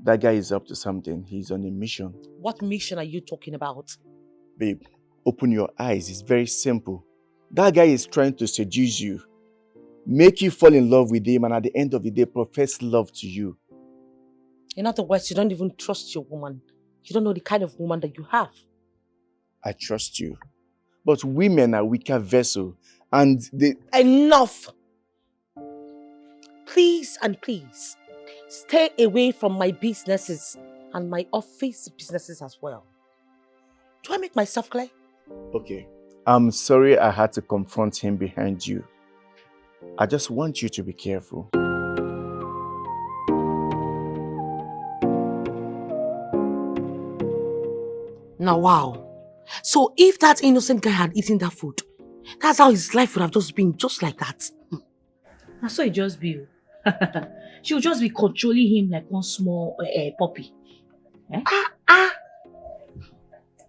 That guy is up to something. He's on a mission. What mission are you talking about? Babe, open your eyes. It's very simple. That guy is trying to seduce you, make you fall in love with him, and at the end of the day, profess love to you. In other words, you don't even trust your woman. You don't know the kind of woman that you have. I trust you. But women are weaker vessels, and they... Enough! Please and please, stay away from my businesses and my office businesses as well. Do I make myself clear? Okay. I'm sorry I had to confront him behind you. I just want you to be careful. Now, wow. So if that innocent guy had eaten that food, that's how his life would have just been, just like that. And so it just be. She'll just be controlling him like one small puppy. Eh?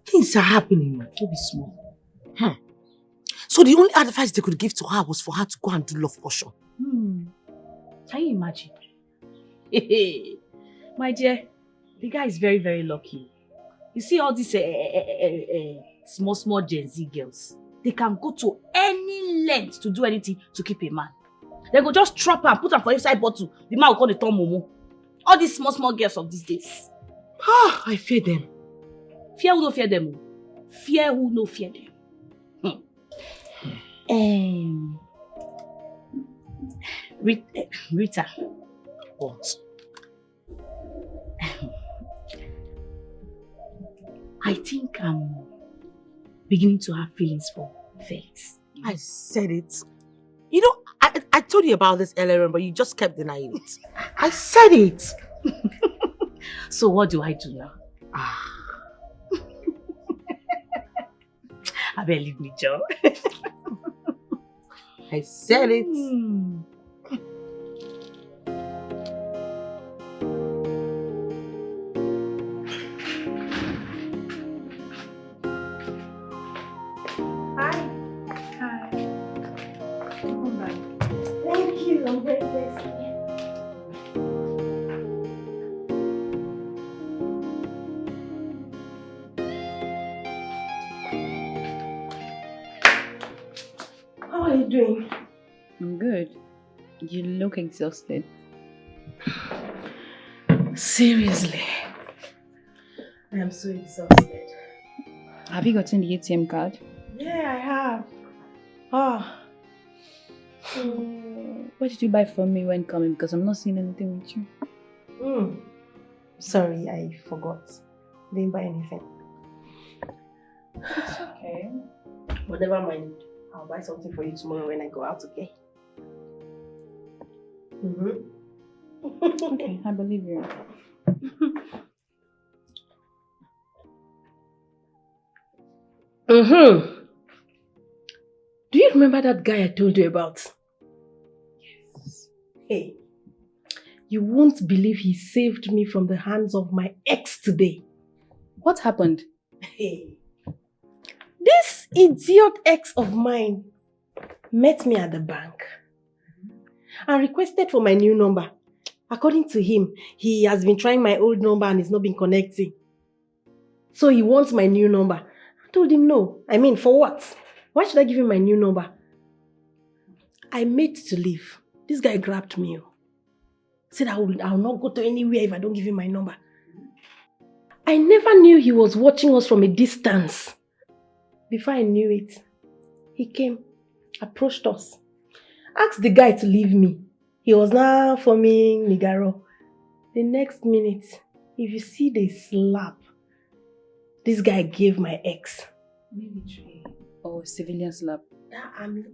Things are happening. Don't be small. So the only advice they could give to her was for her to go and do love potion. Can you imagine? My dear, the guy is very, very lucky. You see all these small Gen Z girls, they can go to any length to do anything to keep a man. They go just trap her and put her for inside bottle. The man will call the Tom Momo. All these small girls of these days. I fear them. Fear who no fear them. Fear who no fear them. Rita. What? I think I'm beginning to have feelings for Felix. I said it. You know, I told you about this earlier, but you just kept denying it. I said it. So what do I do now? I better leave me, Joe. I said it. Hi. Come back. Thank you. I'm very thirsty. How are you doing? I'm good. You look exhausted. Seriously. I am so exhausted. Have you gotten the ATM card? Yeah, I have. What did you buy for me when coming? Because I'm not seeing anything with you. Sorry, I forgot. Didn't buy anything. It's okay. But never mind. I'll buy something for you tomorrow when I go out, okay? Okay, I believe you. Do you remember that guy I told you about? Yes. Hey, you won't believe he saved me from the hands of my ex today. What happened? Hey, this idiot ex of mine met me at the bank and requested for my new number. According to him, he has been trying my old number and it's not been connecting. So he wants my new number. I told him no. I mean, for what? Why should I give him my new number? I made to leave. This guy grabbed me. Said I will not go to anywhere if I don't give him my number. I never knew he was watching us from a distance. Before I knew it, he came, approached us, asked the guy to leave me. He was now forming Nigaro. The next minute, If you see the slap this guy gave my ex. Military or civilian slap? That army.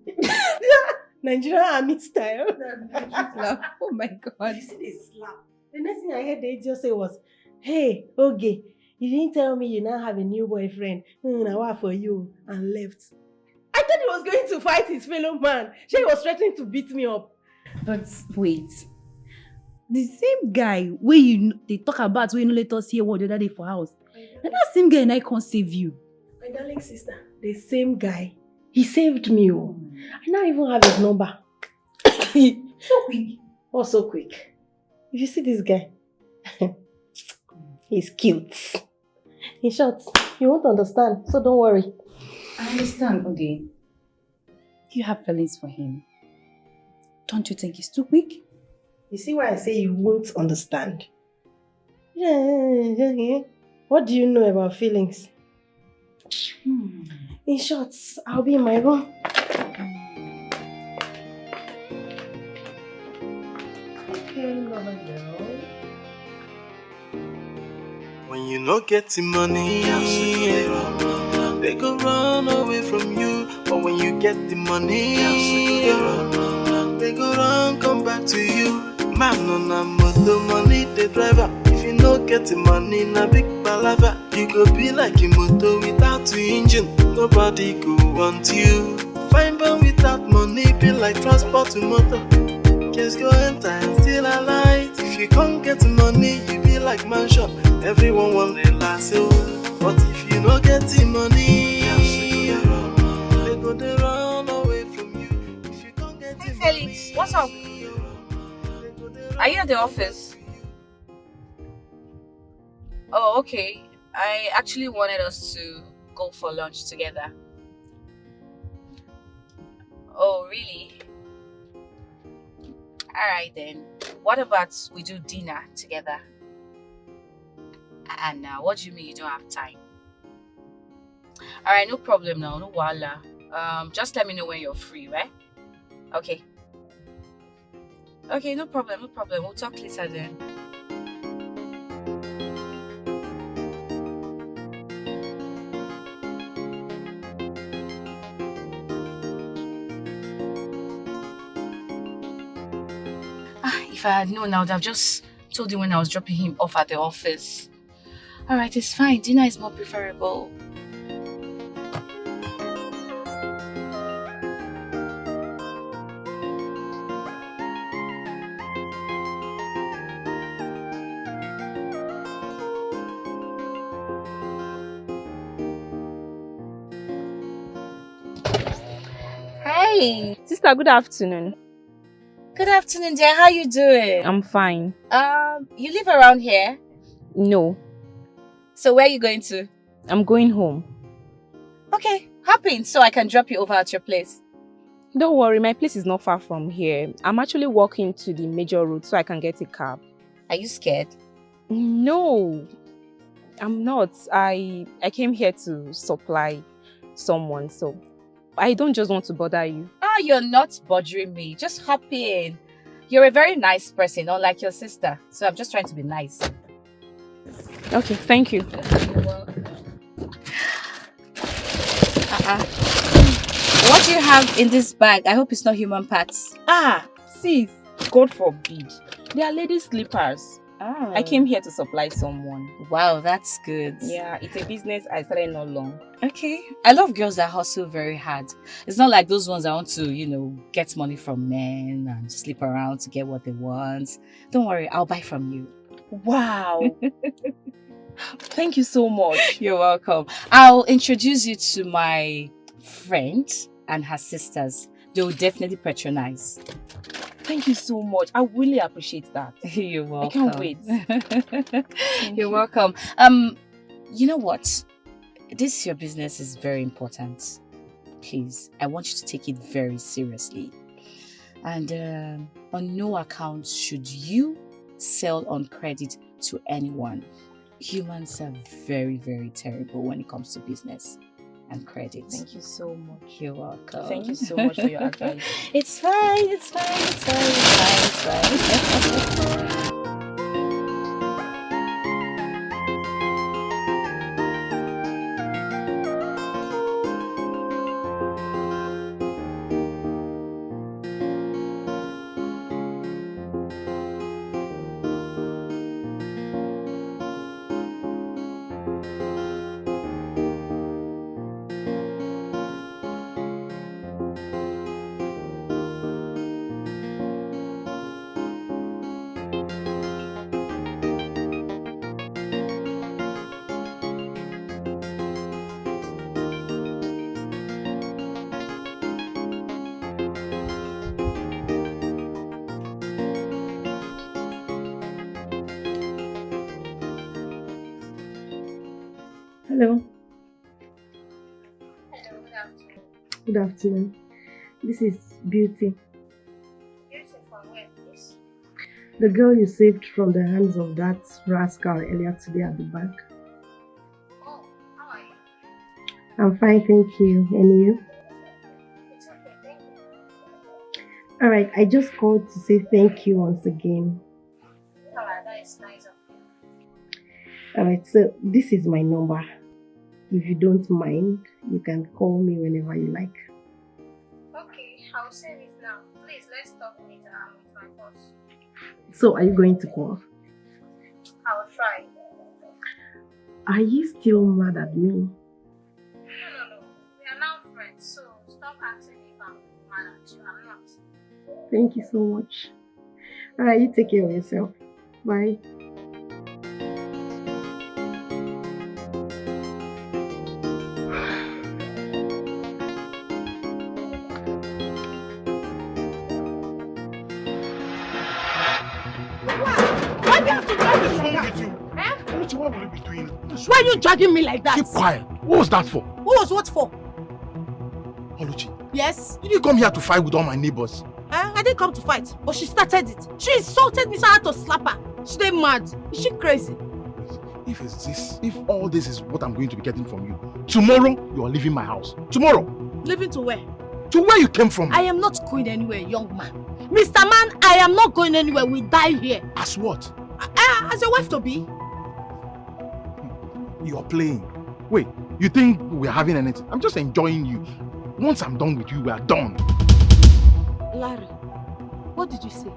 Nigerian army style. Slap. Oh my God. You see the slap. The next thing I heard the idiot say was, hey, okay, you didn't tell me you now have a new boyfriend. Now what for you? And left. I thought he was going to fight his fellow man. She was threatening to beat me up. But wait. The same guy where they talk about when you let us hear what the other day for house. And that same guy and I can't save you. My darling sister, the same guy. He saved me. Oh. I now even have his number. So quick. Oh, so quick. If you see this guy, he's cute. In short, you won't understand, so don't worry. I understand, okay. You have feelings for him. Don't you think he's too quick? You see why I say you won't understand? Yeah. What do you know about feelings? In short, I'll be in my room. Okay, lover girl. When you not getting money, they go run away from you. But when you get the money, they go run come back to you. Man on a motor, money the driver. If you not getting money, na big palava. You go be like a motor without the engine. Nobody go want you. Fine but without money, be like transport to motor. Just go enter and still alight. If you can't get money, you be like mansion. Everyone want the last you. But if you not getting money, they go they run away from you. If you can't get Hey Felix, what's up? Are you at the office? Oh, okay. I actually wanted us to go for lunch together. Oh, really? Alright then. What about we do dinner together? And what do you mean you don't have time? Alright, no problem now, no wala. Just let me know when you're free, right? Okay. Okay, no problem, no problem. We'll talk later then. If I had known, I would have just told you when I was dropping him off at the office. Alright, it's fine. Dinner is more preferable. Hey! Sister, good afternoon. Good afternoon, dear. How you doing? I'm fine. You live around here? No. So where are you going to? I'm going home. Okay, hop in so I can drop you over at your place. Don't worry, my place is not far from here. I'm actually walking to the major road so I can get a cab. Are you scared? No, I'm not. I came here to supply someone, so I don't just want to bother you. Ah, you're not bothering me. Just hop in. You're a very nice person, unlike your sister. So I'm just trying to be nice. Okay, thank you. You're welcome. What do you have in this bag? I hope it's not human parts. Ah, sis, God forbid. They are lady slippers. Ah. I came here to supply someone. Wow, that's good. Yeah, it's a business I started not long. Okay. I love girls that hustle very hard. It's not like those ones that want to, get money from men and sleep around to get what they want. Don't worry, I'll buy from you. Wow. Thank you so much. You're welcome. I'll introduce you to my friend and her sisters. They will definitely patronize. Thank you so much. I really appreciate that. You're welcome. I can't wait. You're welcome. You know what? This your business is very important. Please, I want you to take it very seriously. And on no account should you sell on credit to anyone. Humans are very, very terrible when it comes to business and credit. Thank you so much. You're welcome. Thank you so much for your advice. It's fine, it's fine, it's fine, it's fine, it's fine. Hello. Good afternoon. This is Beauty. Beauty from where, please? The girl you saved from the hands of that rascal earlier today at the bank. Oh, how are you? I'm fine, thank you. And you? It's okay, thank you. Alright, I just called to say thank you once again. Alright, that is nice of you. Alright, so this is my number. If you don't mind, you can call me whenever you like. Okay, I'll save it now. Please, let's talk later. I'm with my boss. So, are you going to call? I'll try. Are you still mad at me? No. We are now friends, so stop asking if I'm mad at you. I'm not. Thank you so much. Alright, you take care of yourself. Bye. Why do you have to drag me like that? What will you be doing? Why are you dragging me like that? Keep quiet. What was that for? What was what for? Oluchi, Yes? did you come here to fight with all my neighbors? I didn't come to fight, but she started it. She insulted me, so I had to slap her. She ain't mad. Is she crazy? If all this is what I'm going to be getting from you, tomorrow you are leaving my house. Tomorrow. Leaving to where? To where you came from. I am not going anywhere, young man. Mr. Man, I am not going anywhere. We die here. As what? As your wife to be. You're playing. Wait, you think we're having anything? I'm just enjoying you. Once I'm done with you, we are done. Larry, what did you say?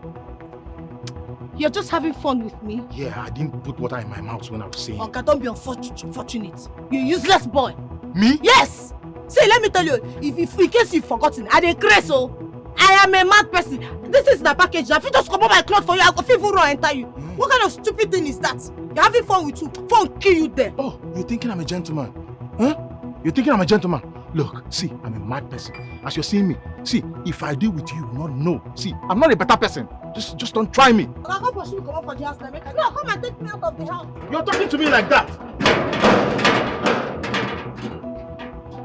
You're just having fun with me? Yeah, I didn't put water in my mouth when I was saying. Okay, don't be unfortunate. You useless boy. Me? Yes! See, let me tell you, if in case you've forgotten, I dey craze oh. I am a mad person. This is the package. If you just come on my clothes for you, I go feel run enter you. What kind of stupid thing is that? You're having fun with you. Fun kill you there. Oh, you're thinking I'm a gentleman? Huh? You're thinking I'm a gentleman? Look, see, I'm a mad person. As you're seeing me, see, if I deal with you, you will not know. See, I'm not a better person. Just don't try me. Come pursue me, come up for the house now. No, come and take me out of the house. You're talking to me like that.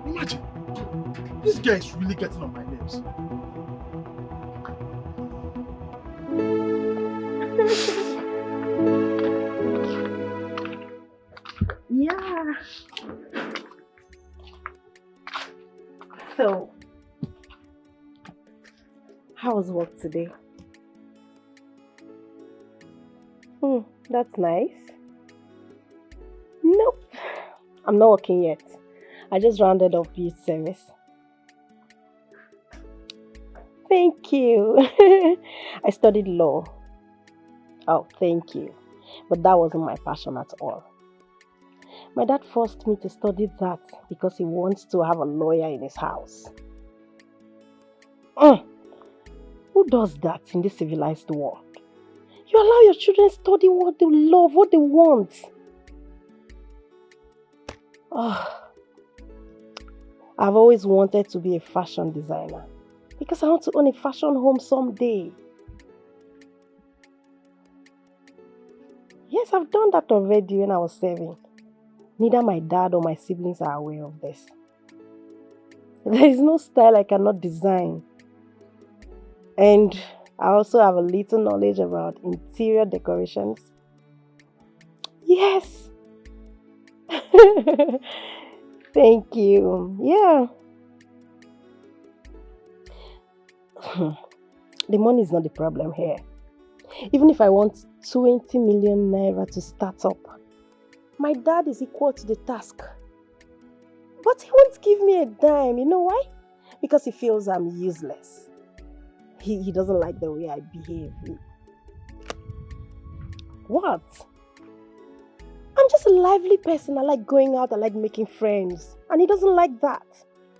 Imagine. This guy is really getting on my nerves. Yeah. So, how was work today? That's nice. Nope. I'm not working yet. I just rounded up youth service. Thank you. I studied law. Oh, thank you. But that wasn't my passion at all. My dad forced me to study that because he wants to have a lawyer in his house. Who does that in this civilized world? You allow your children to study what they love, what they want. I've always wanted to be a fashion designer because I want to own a fashion home someday. Yes, I've done that already when I was 7. Neither my dad or my siblings are aware of this. There is no style I cannot design. And I also have a little knowledge about interior decorations. Yes. Thank you. Yeah. The money is not the problem here. Even if I want 20 million naira to start up, my dad is equal to the task. But he won't give me a dime. You know why? Because he feels I'm useless. He doesn't like the way I behave. What? I'm just a lively person. I like going out. I like making friends. And he doesn't like that.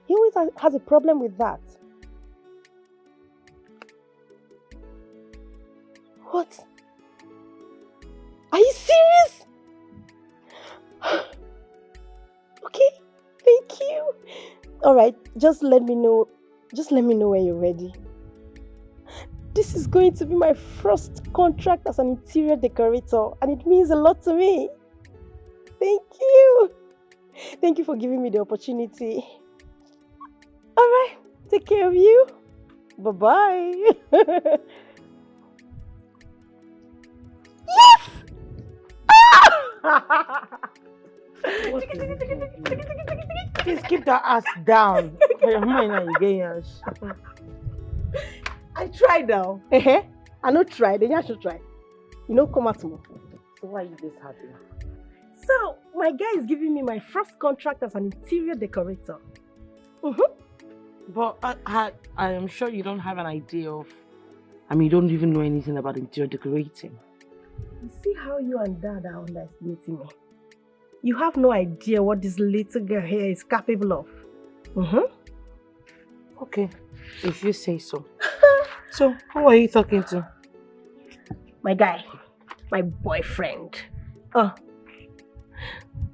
He always has a problem with that. What? Are you serious? Okay, thank you. Alright, just let me know when you're ready. This is going to be my first contract as an interior decorator, and it means a lot to me. Thank you. Thank you for giving me the opportunity. All right, take care of you. Bye-bye. Yes! Please keep that ass down. Your mind and your I tried now. I not try, then you should try. You know, come out more. So why are you this happy? So, my guy is giving me my first contract as an interior decorator. But I am sure you don't have an idea of... you don't even know anything about interior decorating. You see how you and Dad are underestimating me? You have no idea what this little girl here is capable of. Okay, if you say so. So, who are you talking to? My guy. My boyfriend. Oh.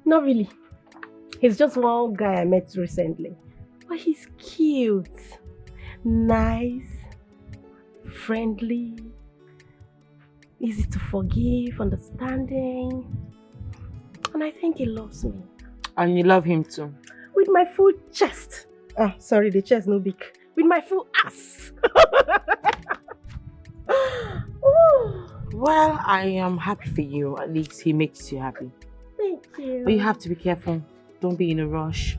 Not really. He's just one guy I met recently. But he's cute. Nice. Friendly. Easy to forgive, understanding. And I think he loves me. And you love him too? With my full chest. Oh, sorry, the chest no big. With my full ass. Well, I am happy for you. At least he makes you happy. Thank you. But you have to be careful. Don't be in a rush.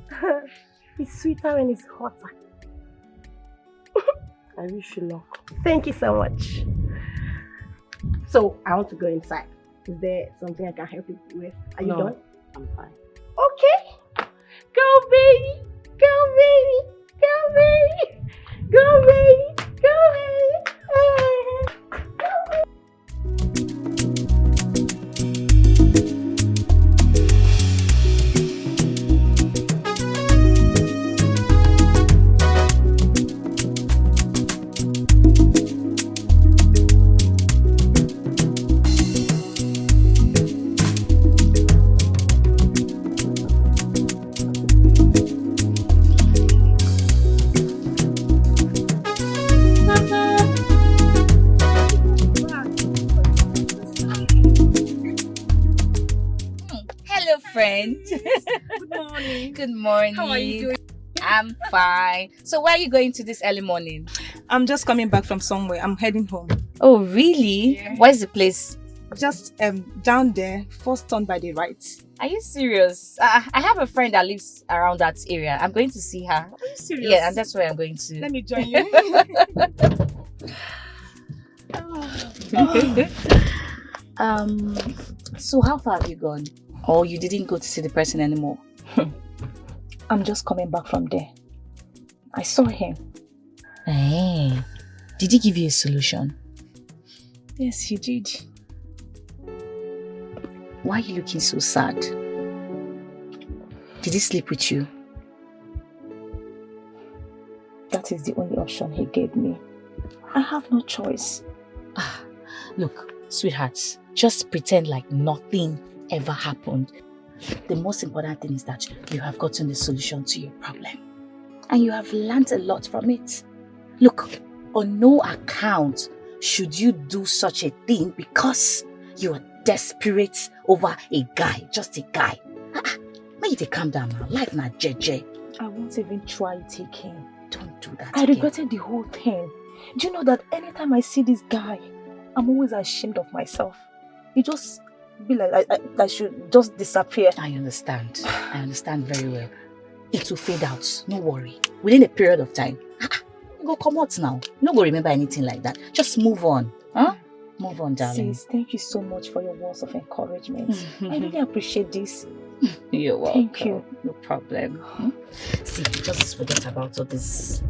It's sweeter when it's hotter. I wish you luck. Thank you so much. So, I want to go inside. Is there something I can help you with? Are you done? I'm fine. Okay. Go, baby. Go, baby. Go, baby. Go, baby. Go, baby. Good morning. Good morning. How are you doing? I'm fine. So where are you going to this early morning? I'm just coming back from somewhere. I'm heading home. Oh, really? Yeah. Where's the place? Just down there, first turn by the right. Are you serious? I have a friend that lives around that area. I'm going to see her. Are you serious? Yeah, and that's where I'm going to. Let me join you. So how far have you gone? Or you didn't go to see the person anymore? I'm just coming back from there. I saw him. Hey, did he give you a solution? Yes, he did. Why are you looking so sad? Did he sleep with you? That is the only option he gave me. I have no choice. Look, sweethearts, just pretend like nothing ever happened. The most important thing is that you have gotten the solution to your problem. And you have learned a lot from it. Look, on no account should you do such a thing because you are desperate over a guy, just a guy. Make it calm down now. Life not jeje. I won't even try taking. Don't do that I again. regretted the whole thing. Do you know that anytime I see this guy, I'm always ashamed of myself. He just be like I should just disappear. I understand. I understand very well. It will fade out. No worry. Within a period of time. You go come out now. You don't go remember anything like that. Just move on. Huh? Move on, darling. Sis, thank you so much for your words of encouragement. I really appreciate this. You're welcome. Thank you. No problem. See, just forget about all this.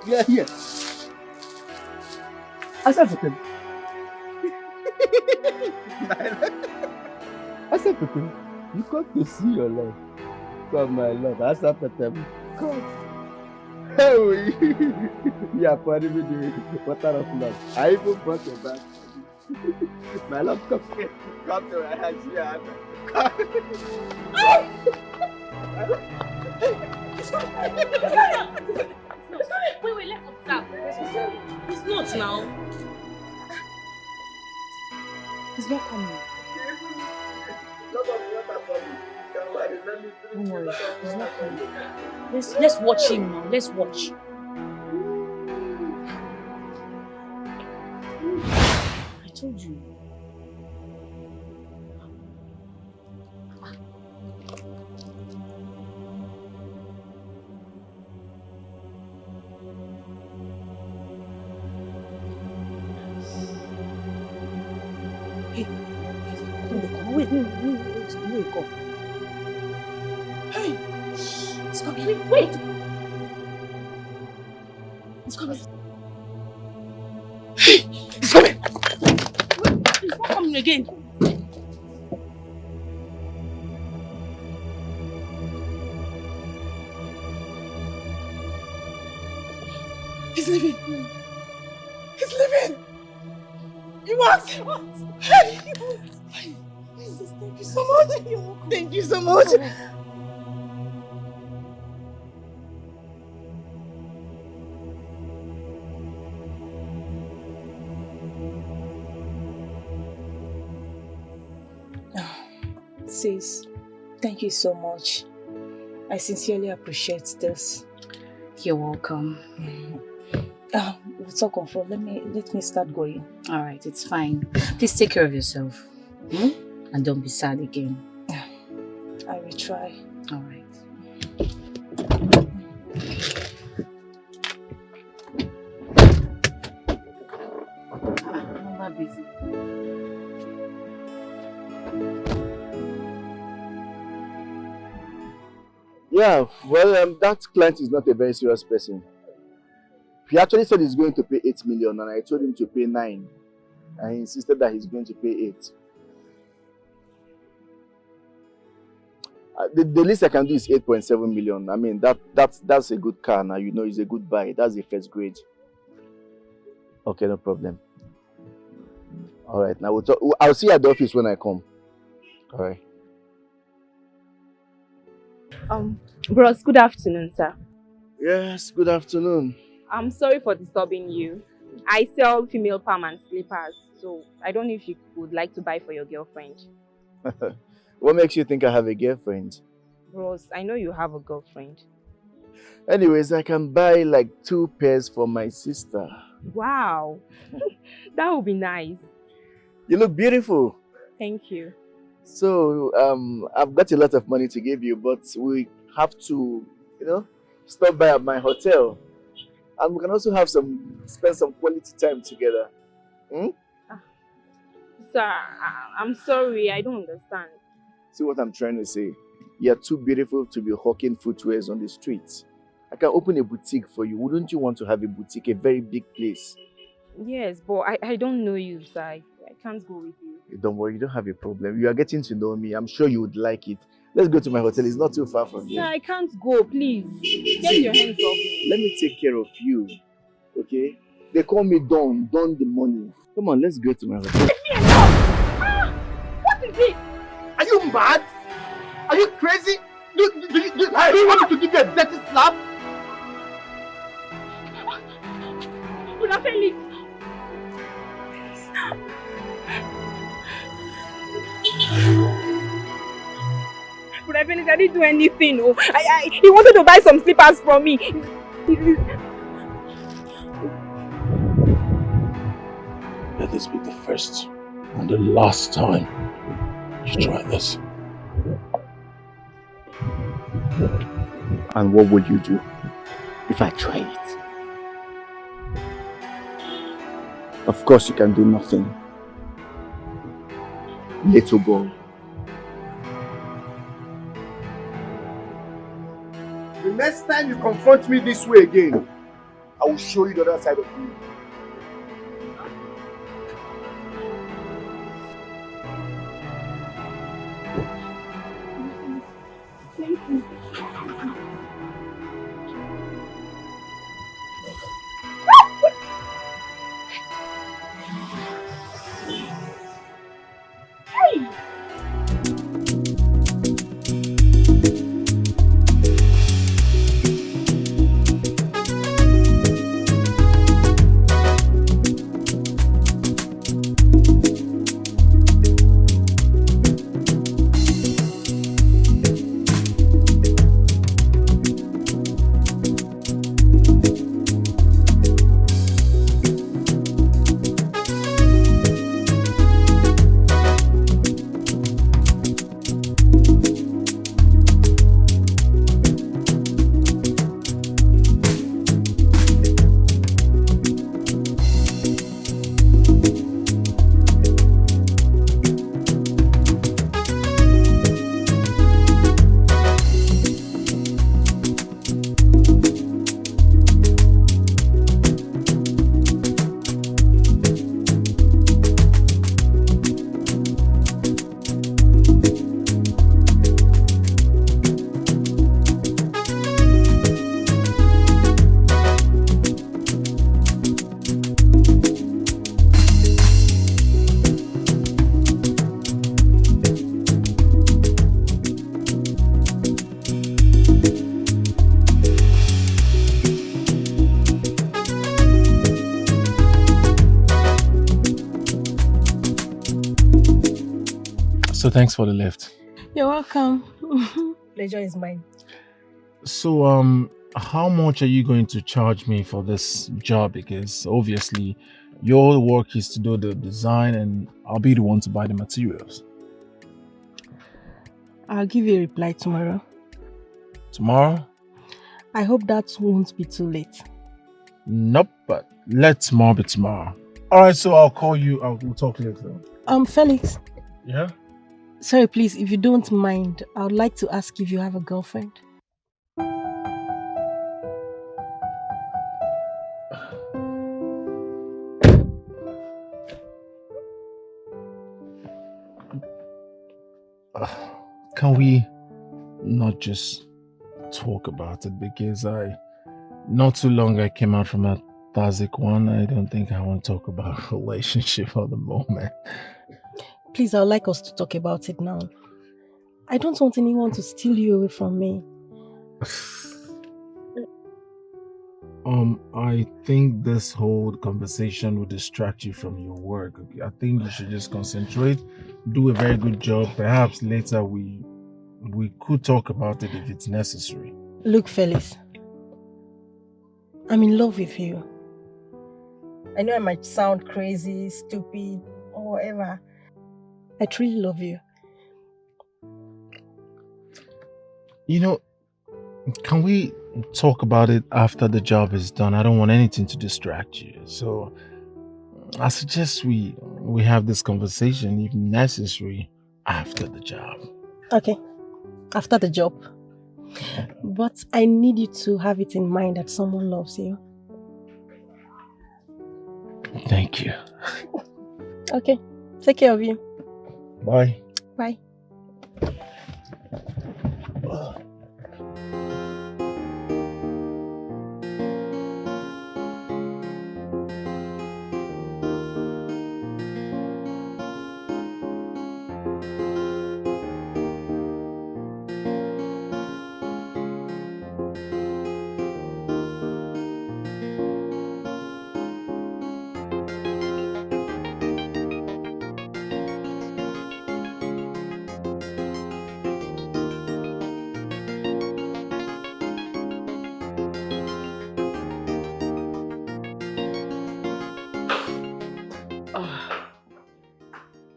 You are here. Asapetem. Asapetem, you come to see your love. Come, my love. Asapetem. Come. Hey, you are pouring me the water of love. I even brought your back. My love, come here. Come to my house. Yeah, come. Wait, let's observe. He's not now. He's not coming. Don't worry, he's not coming. Let's watch him now. Let's watch. I told you. Hey, wait, go. Hey, it's coming. Wait. It's coming. Hey, it's coming. Wait, it's not coming again. He's leaving. He's leaving. You what? Hey, thank you so much. Thank you so much. Sis, thank you so much. I sincerely appreciate this. You're welcome. We'll talk on phone. Let me start going. All right, it's fine. Please take care of yourself. And don't be sad again. I will try. All right. I'm not busy. Yeah, well, that client is not a very serious person. He actually said he's going to pay 8 million and I told him to pay 9. And he insisted that he's going to pay 8. The least I can do is 8.7 million. I mean, that's a good car now. You know, it's a good buy. That's the first grade. Okay, no problem. All right, now we'll talk. I'll see you at the office when I come. All right. Bros, good afternoon, sir. Yes, good afternoon. I'm sorry for disturbing you. I sell female palm and slippers, so I don't know if you would like to buy for your girlfriend. What makes you think I have a girlfriend? Bros, I know you have a girlfriend. Anyways, I can buy like 2 pairs for my sister. Wow, that would be nice. You look beautiful. Thank you. So, I've got a lot of money to give you, but we have to, stop by at my hotel. And we can also spend some quality time together. Sir, I'm sorry, I don't understand. See what I'm trying to say? You're too beautiful to be hawking footwears on the streets. I can open a boutique for you. Wouldn't you want to have a boutique, a very big place? Yes, but I don't know you, sir. I can't go with you. Don't worry, you don't have a problem. You are getting to know me. I'm sure you would like it. Let's go to my hotel. It's not too far from here. Sir, I can't go, please. Get your hands off me. Let me take care of you, okay? They call me Don the money. Come on, let's go to my hotel. What is it? Are you mad? Are you crazy? Do you want me to give you a dirty slap? Brother Felix. Brother Felix, I didn't do anything. Oh. He wanted to buy some slippers from me. Let this be the first and the last time you try this. And what would you do if I try it? Of course you can do nothing. Little boy. The next time you confront me this way again, I will show you the other side of me. Thank you. So thanks for the lift. You're welcome. Pleasure is mine. So how much are you going to charge me for this job? Because obviously your work is to do the design and I'll be the one to buy the materials. I'll give you a reply tomorrow. Tomorrow? I hope that won't be too late. Nope, but let tomorrow be tomorrow. Alright, so I'll call you. We'll talk later. Felix. Yeah? Sorry, please, if you don't mind, I would like to ask if you have a girlfriend. Can we not just talk about it? Because not too long I came out from a toxic one. I don't think I want to talk about a relationship at the moment. Please, I would like us to talk about it now. I don't want anyone to steal you away from me. I think this whole conversation will distract you from your work. I think you should just concentrate, do a very good job. Perhaps later we could talk about it if it's necessary. Look, Felix, I'm in love with you. I know I might sound crazy, stupid, or whatever. I truly love you. You know, can we talk about it after the job is done? I don't want anything to distract you. So I suggest we have this conversation, if necessary, after the job. Okay, after the job. But I need you to have it in mind that someone loves you. Thank you. Okay, take care of you. Bye. Bye.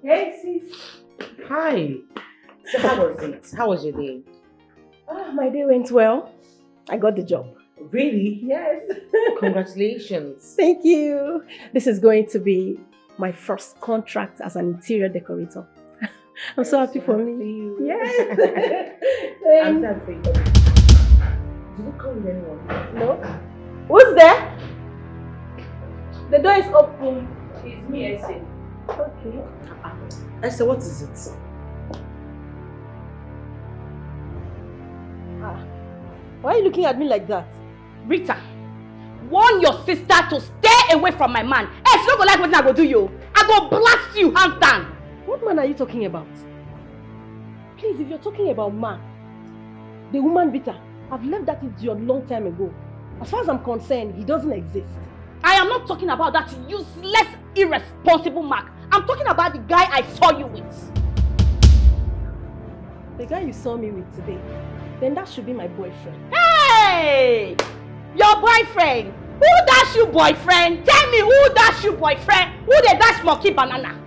Hey, sis. Hi. So how was it? How was your day? My day went well. I got the job. Really? Yes. Congratulations. Thank you. This is going to be my first contract as an interior decorator. I'm so happy for me. Yes. I'm so happy for you. Did you call with anyone? No. Who's there? The door is open. It's me, Essie. Okay. Esther, what is it? Why are you looking at me like that? Rita, warn your sister to stay away from my man. Else you don't go like what I go do you. I go blast you hands down. What man are you talking about? Please, if you're talking about man, the woman beater, I've left that into you a long time ago. As far as I'm concerned, he doesn't exist. I am not talking about that useless, irresponsible Mark. I'm talking about the guy I saw you with. The guy you saw me with today, then that should be my boyfriend. Hey! Your boyfriend? Who dash you boyfriend? Tell me who dash you boyfriend? Who they dash monkey banana?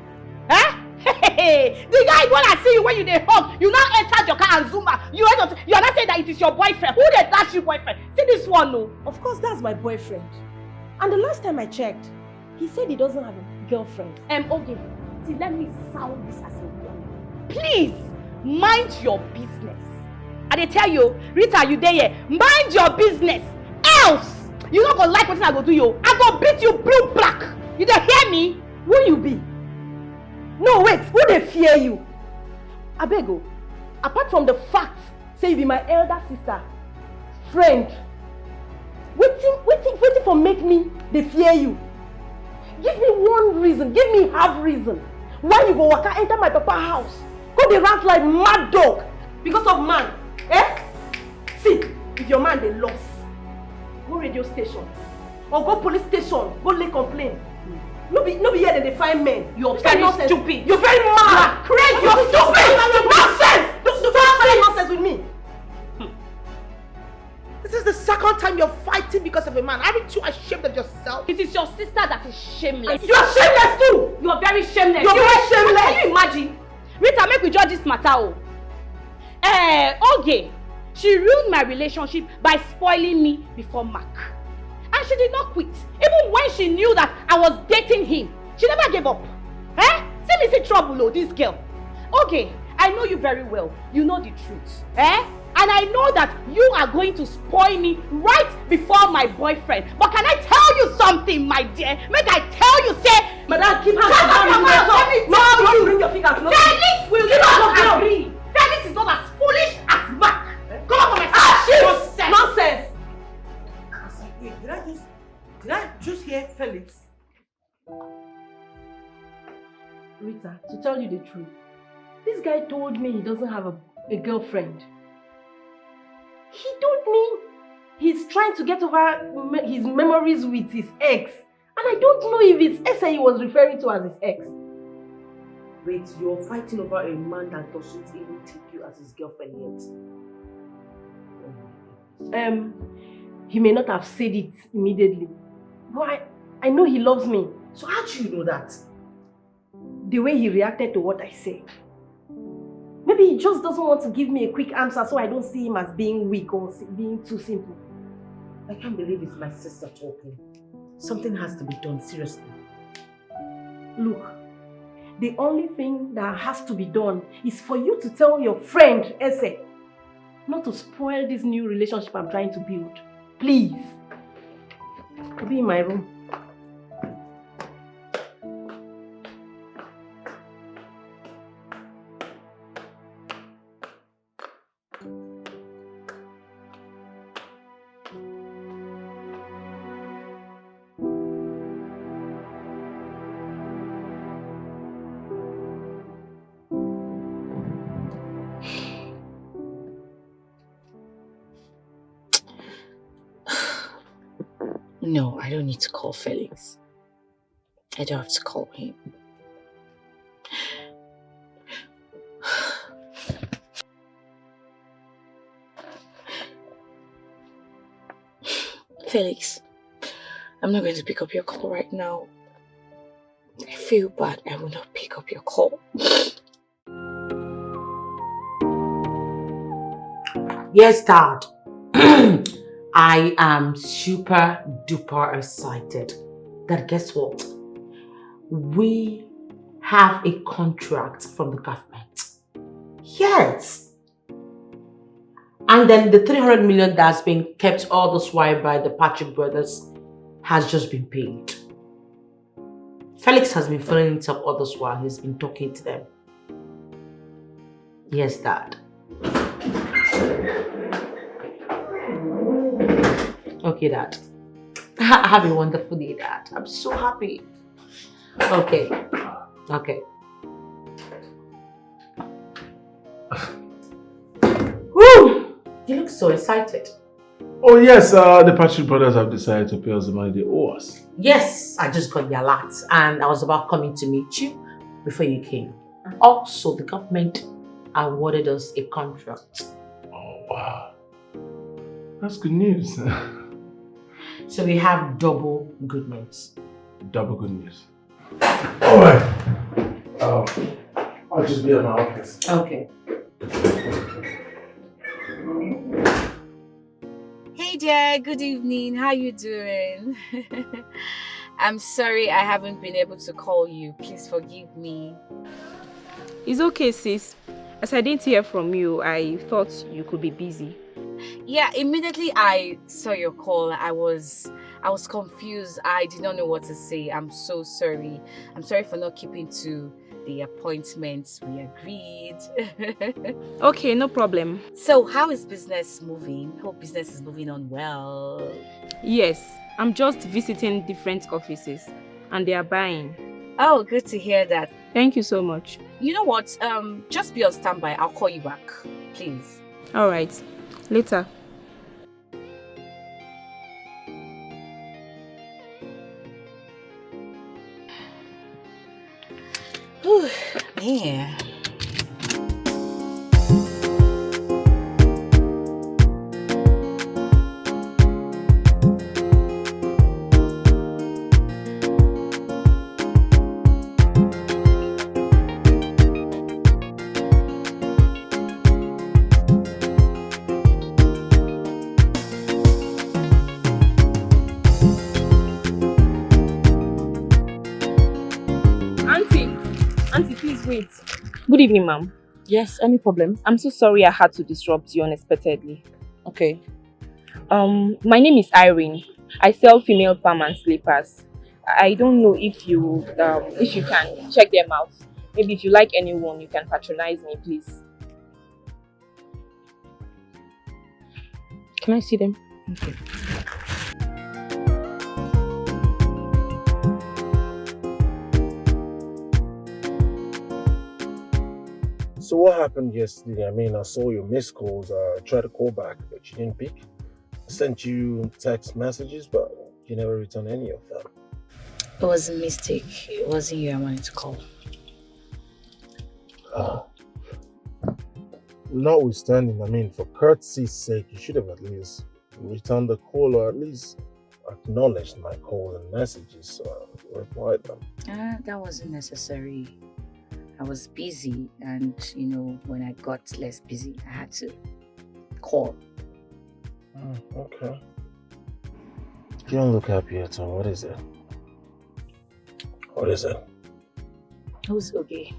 Huh? Hey, the guy when I see you when you dey hug, you now enter your car and zoom out. You are not saying that it is your boyfriend. Who they dash you boyfriend? See this one, no? Of course, that's my boyfriend. And the last time I checked, he said he doesn't have a girlfriend. Okay. See, let me sound this as a warning. Please, mind your business. I dey tell you, Rita, you there here. Mind your business. Else, you not gonna like what I go do you. I go beat you blue black. You dey hear me? Who you be? No, wait, who they fear you? Abego, apart from the fact, say you be my elder sister, friend, waiting for make me, they fear you. Give me one reason, give me half reason. Why you go waka enter my papa house? Go they rant like mad dog because of man. Eh? See, if your man they lost, go radio station or go police station, go lay complaint. No be here that they find men. You're very stupid. You're very mad. You're crazy. You're stupid. Nonsense. Don't say nonsense with me. This is the second time you're fighting because of a man. Aren't you ashamed of yourself? It is your sister that is shameless. You're shameless too. You're very shameless. You're very shameless. Can you imagine? Rita, make we judge this matter. Okay. She ruined my relationship by spoiling me before Mark. And she did not quit. Even when she knew that I was dating him, she never gave up. Eh? See me see trouble, oh, this girl. Okay, I know you very well. You know the truth. Eh? And I know that you are going to spoil me right before my boyfriend. But can I tell you something, my dear? Make I tell you, say... Madam, keep her Let me tell you. Bring your finger. Felix will not agree. Felix is not as foolish as Mark. Come on, my Nonsense. Wait, did I just hear Felix? Rita, to tell you the truth, this guy told me he doesn't have a girlfriend. He told me he's trying to get over his memories with his ex. And I don't know if it's ex he was referring to as his ex. Wait, you're fighting over a man that doesn't even take you as his girlfriend yet. He may not have said it immediately, but I know he loves me. So how do you know that? The way he reacted to what I said. Maybe he just doesn't want to give me a quick answer so I don't see him as being weak or being too simple. I can't believe it's my sister talking. Something has to be done, seriously. Look, the only thing that has to be done is for you to tell your friend, Ese, not to spoil this new relationship I'm trying to build. Please. To be in my room. No, I don't need to call Felix. I don't have to call him. Felix, I'm not going to pick up your call right now. I feel bad I will not pick up your call. Yes, Dad. I am super duper excited that guess what? We have a contract from the government. Yes. And then the 300 million that's been kept all this while by the Patrick brothers has just been paid. Felix has been following it up others while he's been talking to them. Yes, Dad. Okay, Dad. Have a wonderful day, Dad. I'm so happy. Okay. Okay. Woo! You look so excited. Oh yes, the Patrick brothers have decided to pay us the money they owe us. Yes, I just got the alert and I was about coming to meet you before you came. Also, the government awarded us a contract. Oh wow. That's good news. So we have double good news. Double good news. Alright. I'll just be at my office. Okay. Hey there, good evening. How you doing? I'm sorry I haven't been able to call you. Please forgive me. It's okay, sis. As I didn't hear from you, I thought you could be busy. Yeah, immediately I saw your call. I was confused. I did not know what to say. I'm so sorry. I'm sorry for not keeping to the appointments we agreed. Okay, no problem. So, how is business moving? Hope business is moving on well. Yes, I'm just visiting different offices and they are buying. Oh, good to hear that. Thank you so much. You know what? Just be on standby. I'll call you back, please. All right. Later. Whew, man. Auntie, please wait. Good evening, ma'am. Yes, any problem? I'm so sorry I had to disrupt you unexpectedly. Okay. My name is Irene. I sell female palm and slippers. I don't know if you can check them out. Maybe if you like anyone, you can patronize me, please. Can I see them? Okay. So what happened yesterday? I mean, I saw your missed calls. I tried to call back, but you didn't pick. I sent you text messages, but you never returned any of them. It was a mistake. It wasn't you I wanted to call. Notwithstanding, I mean, for courtesy's sake, you should have at least returned the call or at least acknowledged my calls and messages, so I replied them. That wasn't necessary. I was busy, and when I got less busy, I had to call. Okay. You don't look happy at all. What is it? What is it? Who's okay?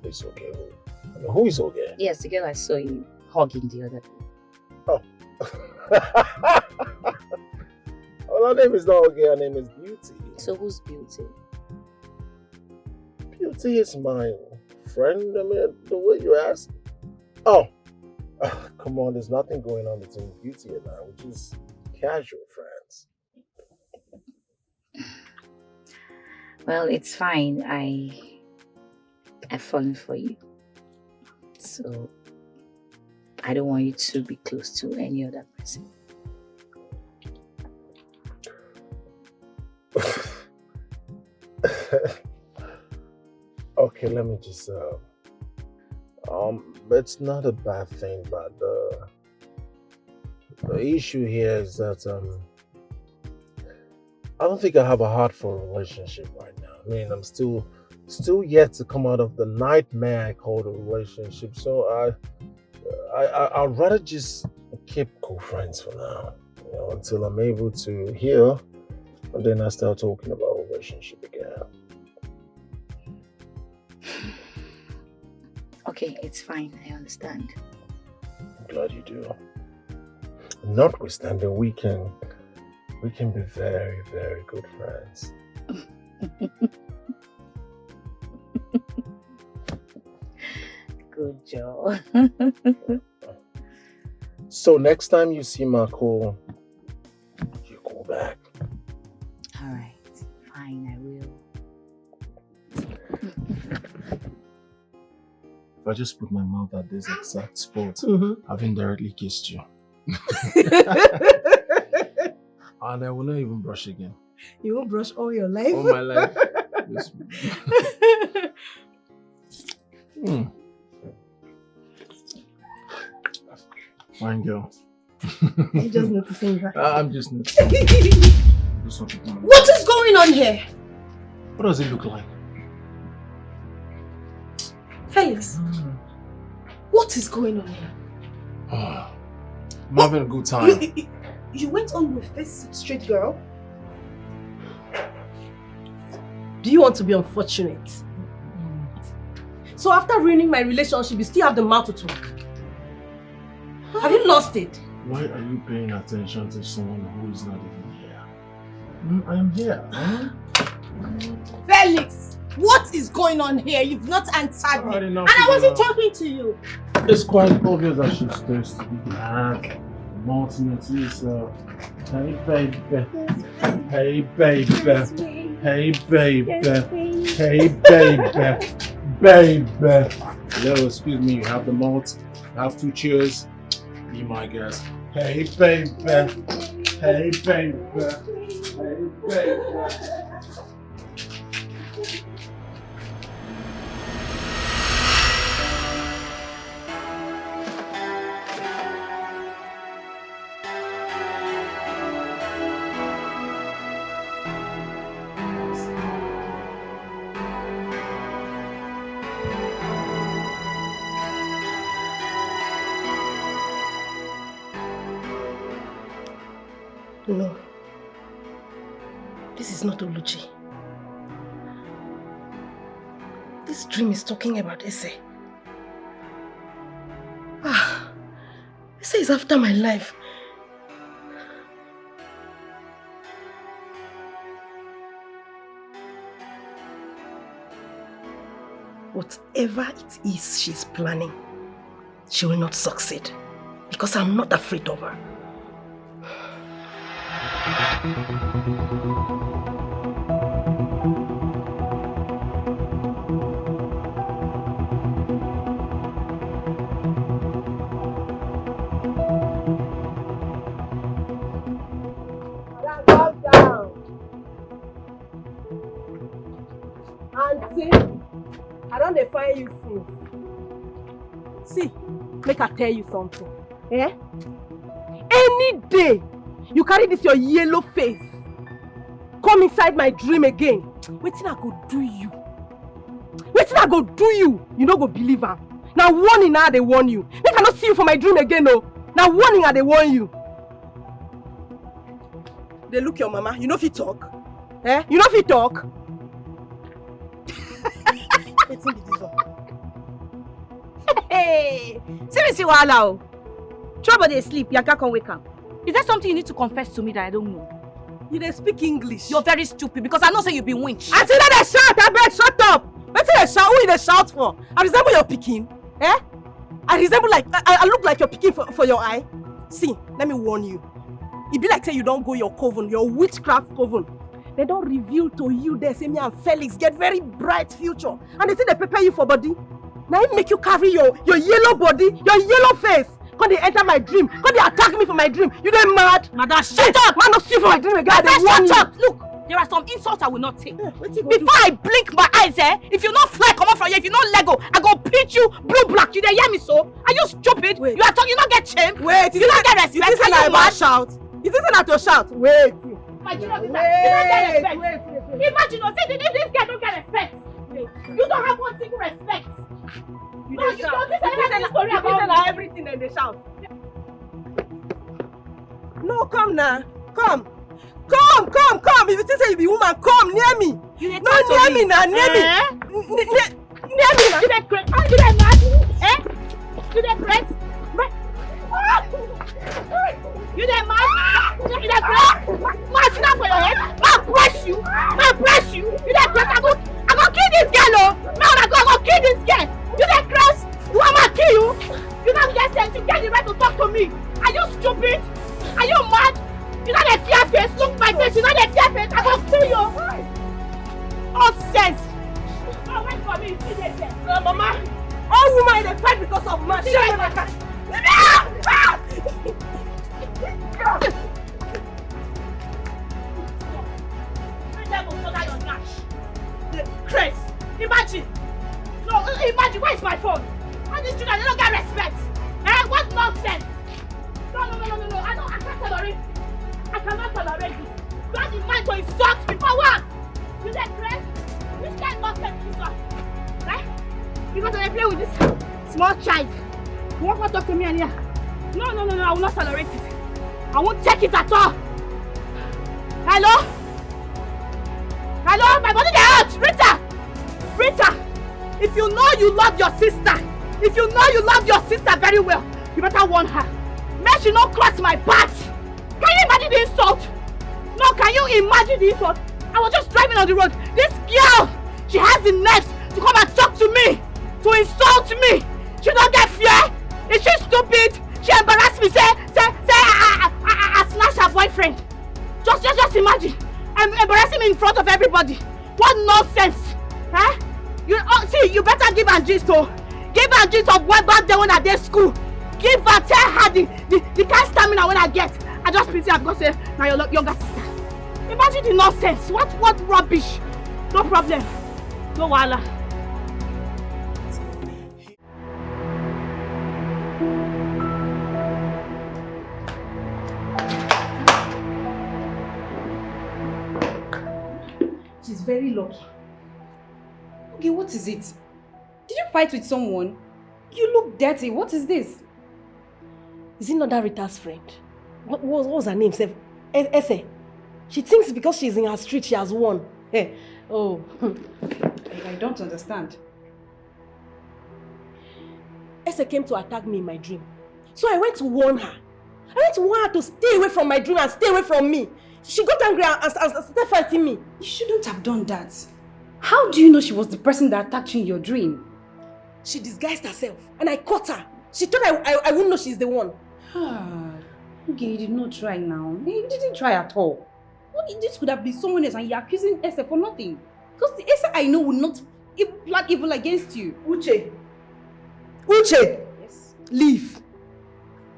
It's okay. I mean, who is okay? Yes, the girl I saw you hugging the other day. Oh. Well, her name is not okay. Her name is Beauty. So who's Beauty? Beauty is my friend. I mean, the way you ask. Oh. Come on, there's nothing going on between Beauty and I. We're just casual friends. Well, it's fine. I've fallen for you. So I don't want you to be close to any other person. Okay, let me just it's not a bad thing, but the issue here is that I don't think I have a heart for a relationship right now. I mean, I'm still yet to come out of the nightmare I call a relationship. So I'd rather just keep cool friends for now, until I'm able to heal, and then I start talking about a relationship again. Okay, it's fine. I understand. I'm glad you do. Notwithstanding, we can We can be very, very good friends. Good job. So next time you see Marco, you go back. All right, fine, I will. If I just put my mouth at this exact spot, I've indirectly kissed you. And I will not even brush again. You won't brush all your life? All my life. Fine girl. You're just noticing that. I'm just noticing. What is going on here? What does it look like? Felix, what is going on here? I'm having a good time. You went on with this street girl? Do you want to be unfortunate? So after ruining my relationship, you still have the mouth to talk? Have you lost it? Why are you paying attention to someone who is not even here? I am here. Felix, what is going on here? You've not answered me. And I wasn't talking to you. It's quite obvious that she's thirsty. Ultimately, so hey baby, hey baby, hey baby, hey baby, Hello, excuse me, you have the malt, you have 2 cheers. Be my guest. Hey baby, hey baby, hey baby. No. This is not Oluchi. This dream is talking about Ese. Ese is after my life. Whatever it is she's planning, she will not succeed. Because I'm not afraid of her. Calm down. Auntie, I don't define you fool. See, make I tell you something. Eh? Any day you carry this your yellow face, come inside my dream again. Wetin I go do you? Wetin I go do you? You no go believe am. Now warning I dey warn you. Make I not see you for my dream again, no. Now warning I dey warn you. They look your mama. You know if you talk, eh? You know if you talk. Wetin be this one? Hey, see wahala o. Trouble dey sleep, Yanka can wake up. Is there something you need to confess to me that I don't know? You dey speak English. You're very stupid because I know say you be winch. Auntie, let them shout, abeg, shut up. Wetin dey shout? Who you dey shout for? I resemble your pikin, eh? I resemble like I look like your pikin for your eye. See, let me warn you. It be like say you don't go your coven, your witchcraft coven. They don't reveal to you there say me and Felix get very bright future, and they say they prepare you for body. Now it make you carry your yellow body, your yellow face. When they enter my dream, when they attack me for my dream, you dey mad? Madam, shut up! Man, not see you for my dream again. Shut up! Look, there are some insults I will not take. Before I blink my eyes, if you not fly, come on from here. If you not Lego, I go pinch you blue black. You dey hear me so? Are you stupid? Wait. You are talking. You not get shame. Wait, you not get respect. You think I mad shout? You think I to shout? Wait. Imagine you don't get respect. Imagine you say this guy don't get respect. You don't have one single respect. You don't shout. This is story about everything and they shout. No, come now. Come. If you think say you be woman, come near me. No, near me now, near me. Near me now. You dey crazy? You dey mad? Eh? You dey crazy? You dey mad? You dey crazy? for your head. I'll press you. I'll press you. You that press? I go kill this girl, oh. Man, I go kill this girl. You that press? You want me to kill you? You don't get sense. You get the right to talk to me. Are you stupid? Are you mad? You know the fear face. Look my face. You know the fear face. I go kill you. All sense. Oh, wait for me. See this there. Mama, all women they fight because of man. Leave me Chris, imagine. No, imagine. Where is my phone? And these children, they don't get respect. What nonsense. No. I can't tolerate it. I cannot tolerate it. You have the mind to insult me for what? You said Chris? Which kind of nonsense is this? Because I play with this small child. You want to talk to me and here? No, I will not tolerate it. I won't take it at all. Hello, my body get hurt. Rita, if you know you love your sister, very well, you better warn her. Make she not cross my path. Can you imagine the insult? No, can you imagine the insult? I was just driving on the road. This girl, she has the nerve to come and talk to me, to insult me. She don't get fear. Is she stupid? She embarrassed me. Say, I snatched her boyfriend. Just imagine. I'm embarrassing me in front of everybody. What nonsense. Huh? You better give her gist, oh. Give her gist of what back there when I did school. Give her, tell her the kind of stamina when I get. I just pity her because now your younger sister. Imagine the nonsense. What rubbish. No problem. No wahala. She's very lucky. Okay, what is it? Did you fight with someone? You look dirty. What is this? Is it not that Rita's friend? What was her name? Ese. She thinks because she's in her street, she has won. Hey. Oh. I don't understand. Ese came to attack me in my dream. So I went to warn her. I went to warn her to stay away from my dream and stay away from me. She got angry and started fighting me. You shouldn't have done that. How do you know she was the person that attacked you in your dream? She disguised herself and I caught her. She thought I wouldn't know she's the one. Okay, you did not try now. You didn't try at all. This could have been someone else and you're accusing Ese for nothing. Because the Ese I know will not plan evil against you. Uche! Yes. Leave.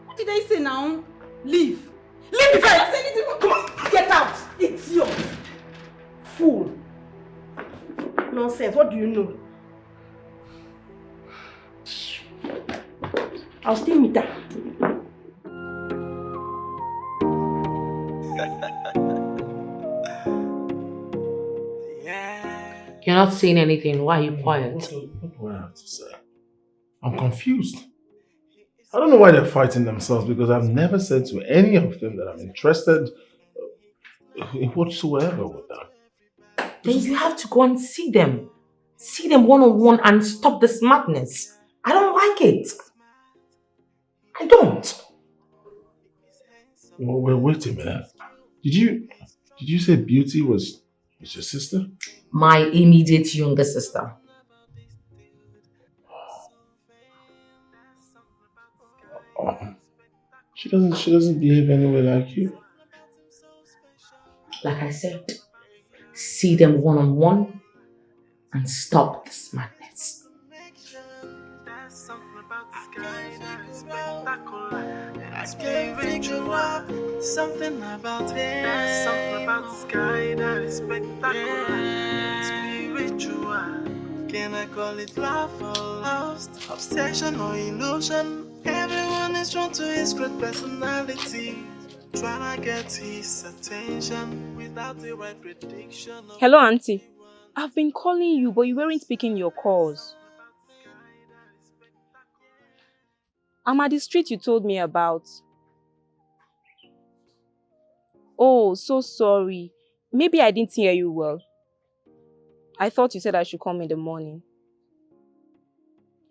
What did I say now? Leave. Leave before I say anything. Come on, get out. It's yours. Fool. Nonsense. What do you know? I'll still meet her. You're not saying anything. Why are you quiet? What do I have to say? I'm confused. I don't know why they're fighting themselves because I've never said to any of them that I'm interested in whatsoever with them. Then you have to go and see them. See them one-on-one and stop this madness. I don't like it. I don't. Well, wait a minute. Did you say Beauty was your sister? My immediate younger sister. She doesn't behave anyway like you. Like I said, see them one-on-one and stop this madness. I can't figure out something about it. Something about the sky that is spectacular, spiritual. Can I call it love or lust, obsession or illusion? Everyone is drawn to his great personality, trying to get his attention without the right prediction. Hello, Auntie. I've been calling you, but you weren't picking your calls. I'm at the street you told me about. Oh, so sorry. Maybe I didn't hear you well. I thought you said I should come in the morning.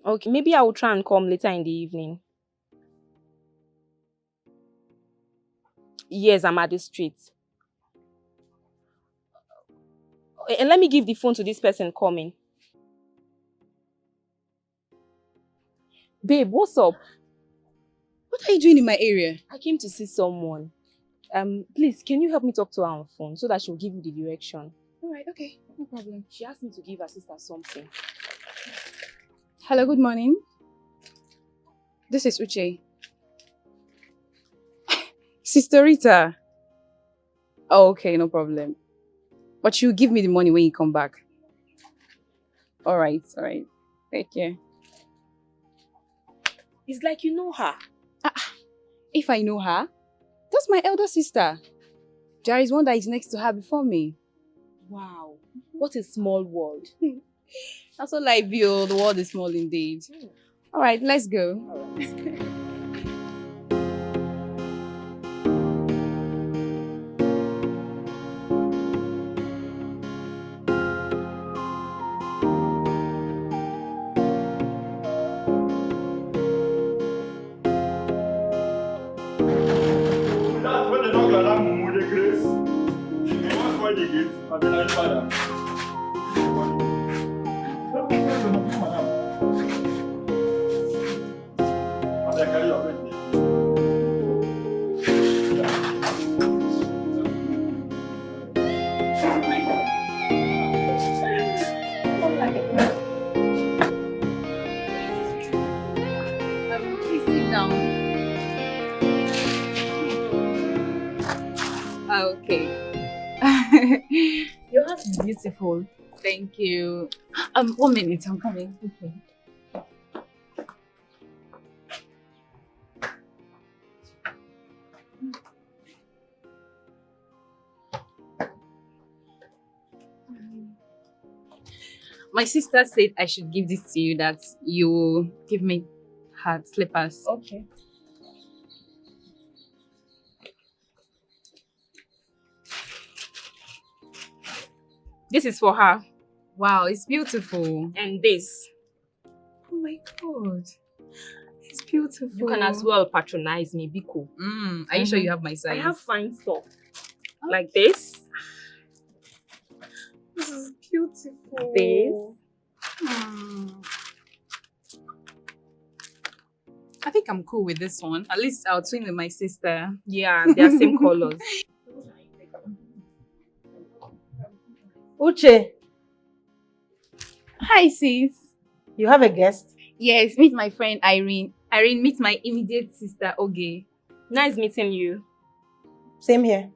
Okay, maybe I will try and come later in the evening. Yes, I'm at the street. And let me give the phone to this person coming. Babe, what's up? What are you doing in my area? I came to see someone. Please, can you help me talk to her on phone so that she'll give you the direction? Alright, okay. No problem. She asked me to give her sister something. Hello, good morning. This is Uche. Sister Rita. Oh, okay, no problem. But you give me the money when you come back. Alright. Take care. It's like you know her. If I know her, that's my elder sister. There is one that is next to her before me. Wow. What a small world. That's all I feel. The world is small indeed. Alright, let's go. Alright. Please sit down. Okay. Your house is beautiful. Thank you. 1 minute, I'm coming. Okay. My sister said I should give this to you, that you will give me her slippers. Okay. This is for her. Wow, it's beautiful. And this. Oh my god. It's beautiful. You can as well patronize me, Biko. Are you sure you have my size? I have fine stuff. Like this. This is beautiful. This. I think I'm cool with this one. At least I'll twin with my sister. Yeah, they are same colors. Uche, Hi, sis. you have a guest? Yes, meet my friend Irene. Irene, meet my immediate sister, Oge. Nice meeting you. Same here.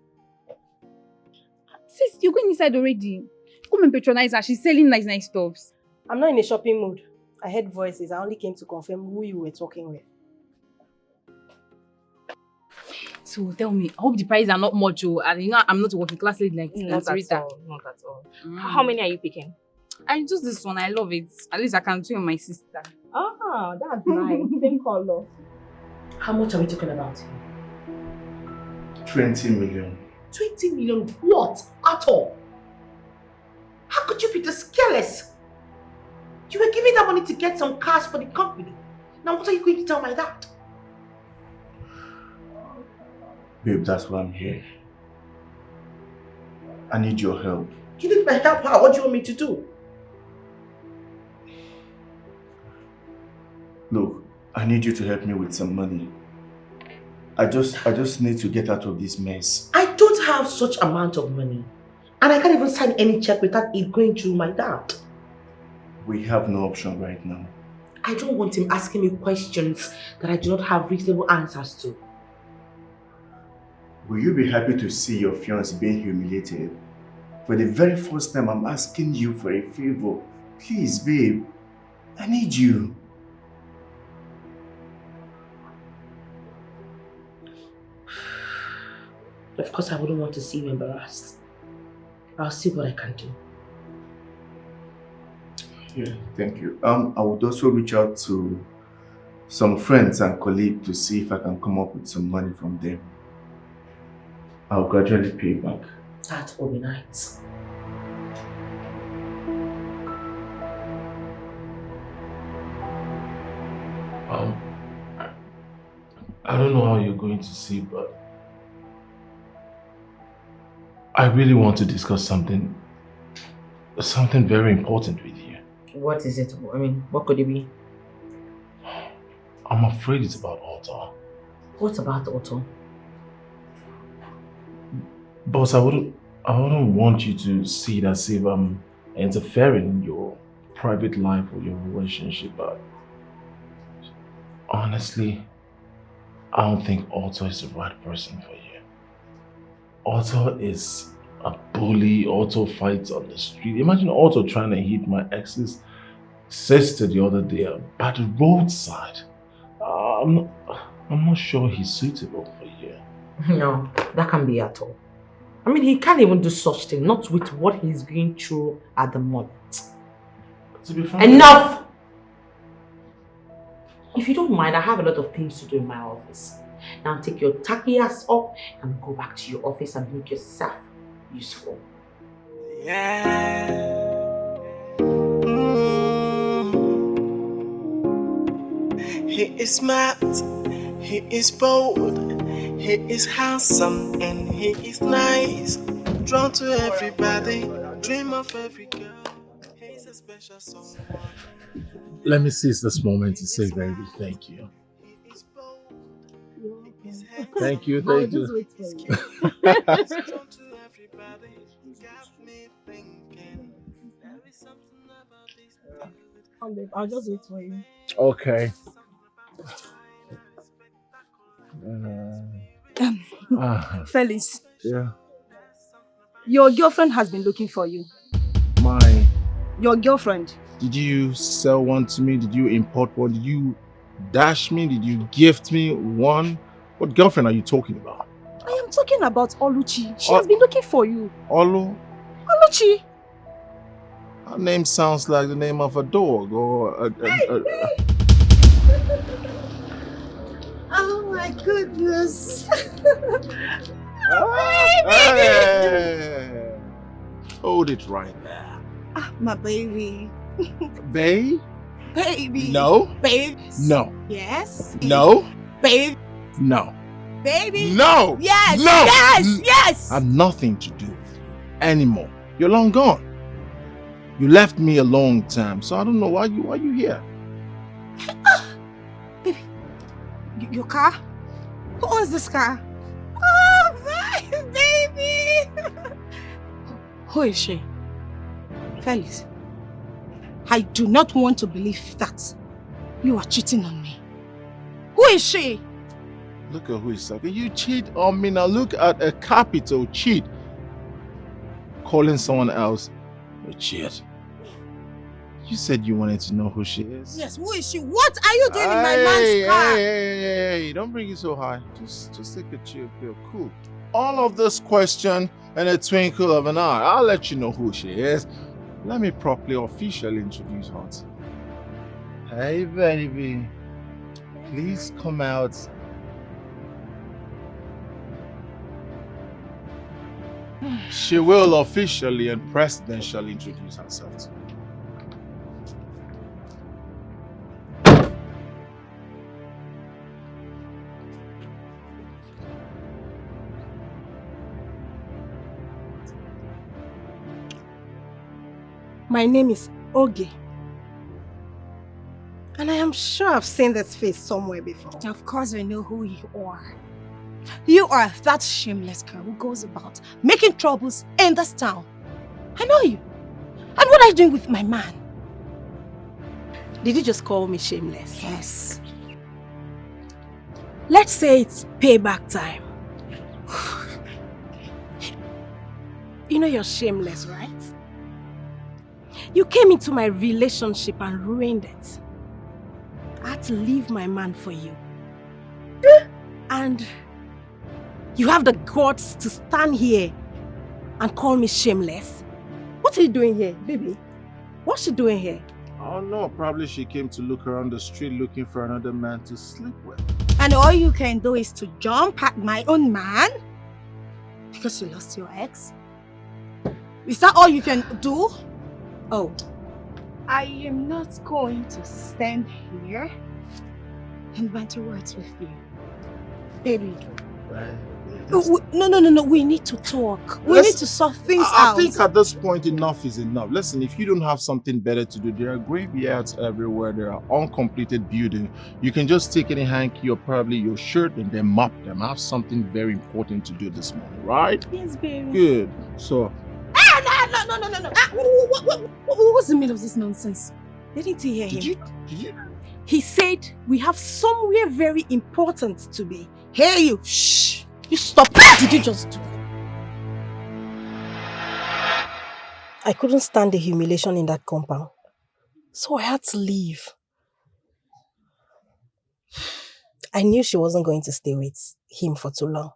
Sis, you're going inside already. Come and patronize her. She's selling nice stuffs. I'm not in a shopping mood. I heard voices. I only came to confirm who you were talking with. So tell me, I hope the prices are not much. And you know, I'm not a working class lady like Not at Rita. all. Not at all. How many are you picking? I just this one. I love it. At least I can twin with my sister. Ah, that's nice. Same color. How much are we talking about? 20 million. 20 million what? At all? How could you be this careless? You were giving that money to get some cars for the company. Now what are you going to tell my dad? Babe, that's why I'm here. I need your help. You need my help? How? What do you want me to do? Look, I need you to help me with some money. I just need to get out of this mess. I don't have such amount of money. And I can't even sign any check without it going through my dad. We have no option right now. I don't want him asking me questions that I do not have reasonable answers to. Will you be happy to see your fiancé being humiliated? For the very first time, I'm asking you for a favor. Please, babe. I need you. Of course, I wouldn't want to see you embarrassed. I'll see what I can do. Yeah, thank you. I would also reach out to some friends and colleagues to see if I can come up with some money from them. I'll gradually pay back. That will be nice. I don't know how you're going to see, but I really want to discuss something something very important with you. What is it? I mean, what could it be? I'm afraid it's about Otto. What about Otto? Boss, I wouldn't want you to see it as if I'm interfering in your private life or your relationship, but honestly, I don't think Otto is the right person for you. Otto is a bully. Otto fights on the street. Imagine Otto trying to hit my ex's sister the other day by the roadside. I'm not sure he's suitable for you. No, that can't be at all. I mean, he can't even do such thing, not with what he's going through at the moment. To be frank, enough! If you don't mind, I have a lot of things to do in my office. Now take your tacky ass up and go back to your office and make yourself useful. Yeah. He is smart, he is bold, he is handsome and he is nice. Drawn to everybody, dream of every girl. He's a special someone. Let me seize this moment to say, baby, thank you. Thank you, I'll thank just you. wait for you. Come, babe, I'll just wait for you. Okay. Felix, Yeah. your girlfriend has been looking for you. My, Your girlfriend. did you sell one to me? Did you import one? Did you dash me? Did you gift me one? What girlfriend are you talking about? I am talking about Oluchi. She has been looking for you. Olu? Oluchi! Her name sounds like the name of a dog or Oh my goodness. Hey! Hold it right there. Ah, my baby. Babe? Baby. No. Babe. No. Yes. No. Babe. No. Baby. No. Yes. No. Yes. Yes. I have nothing to do with you anymore. You're long gone. You left me a long time, so I don't know why you here. Baby. Your car? Who owns this car? Oh, my baby. Who is she? Felix, I do not want to believe that you are cheating on me. Who is she? Look at who is talking. You cheat on me now. Look at a capital cheat. Calling someone else a cheat. You said you wanted to know who she is. Yes, who is she? What are you doing in my man's car? Hey, don't bring it so high. Just take a chill pill. Cool. All of this question in a twinkle of an eye. I'll let you know who she is. Let me properly officially introduce her to you. Hey, baby. Please come out. She will officially and presidentially introduce herself to you. My name is Oge. And I am sure I've seen this face somewhere before. Of course I know who you are. You are that shameless girl who goes about making troubles in this town. I know you. And what are you doing with my man? Did you just call me shameless? Yes. Let's say it's payback time. You know you're shameless, right? You came into my relationship and ruined it. I had to leave my man for you. And you have the guts to stand here and call me shameless. What are you doing here, baby? What's she doing here? Oh no, probably she came to look around the street looking for another man to sleep with. And all you can do is to jump at my own man? Because you lost your ex? Is that all you can do? Oh, I am not going to stand here and banter words with you. Baby, No. We need to talk. We need to sort things out. I think at this point, enough is enough. Listen, if you don't have something better to do, there are graveyards everywhere. There are uncompleted buildings. You can just take any hanky or probably your shirt and then mop them. I have something very important to do this morning, right? Yes, baby. Good. So... No. What's the meaning of this nonsense? Didn't you hear him? Did you? He said we have somewhere very important to be. Hear you. Shh. You stop. What did you just do? I couldn't stand the humiliation in that compound. So I had to leave. I knew she wasn't going to stay with him for too long.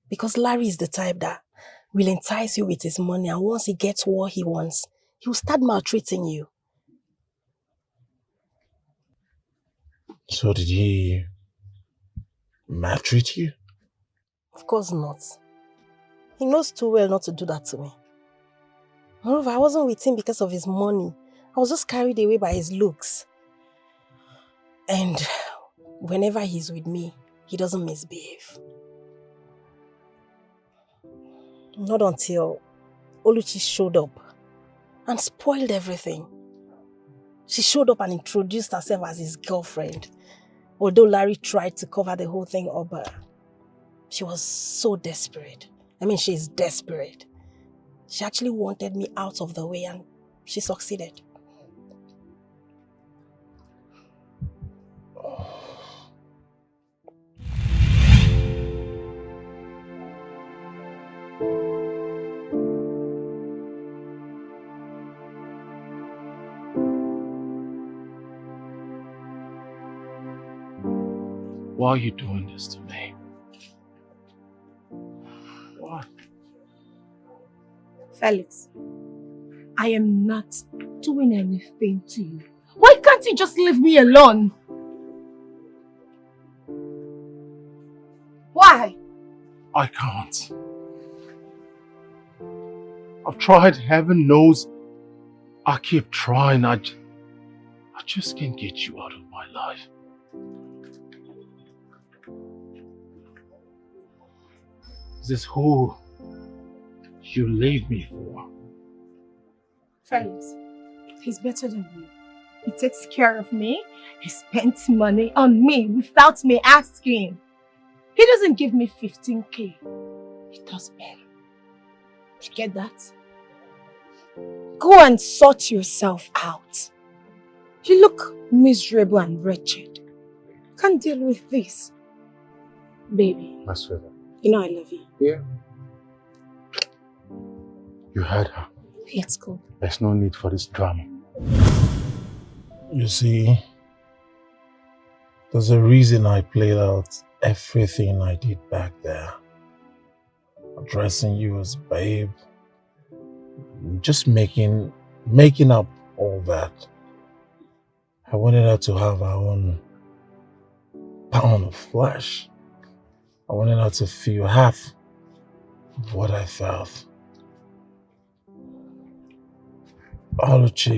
Because Larry is the type that will entice you with his money, and once he gets what he wants, he will start maltreating you. So did he maltreat you? Of course not. He knows too well not to do that to me. Moreover, I wasn't with him because of his money. I was just carried away by his looks. And whenever he's with me, he doesn't misbehave. Not until Oluchi showed up and spoiled everything. She showed up and introduced herself as his girlfriend. Although Larry tried to cover the whole thing up, she was so desperate. I mean, she's desperate. She actually wanted me out of the way and she succeeded. Why are you doing this to me? Why? Felix, I am not doing anything to you. Why can't you just leave me alone? Why? I can't. I've tried, heaven knows. I keep trying. I just can't get you out of my life. This is who you leave me for. Felix, he's better than you. He takes care of me. He spends money on me without me asking. He doesn't give me 15K. He does better. You get that? Go and sort yourself out. You look miserable and wretched. Can't deal with this. Baby. My sweetheart. You know I love you. Yeah. You heard her. Let's go. There's no need for this drama. You see, there's a reason I played out everything I did back there. Addressing you as babe. Just making up all that. I wanted her to have her own pound of flesh. I wanted her to feel half of what I felt. Oluchi.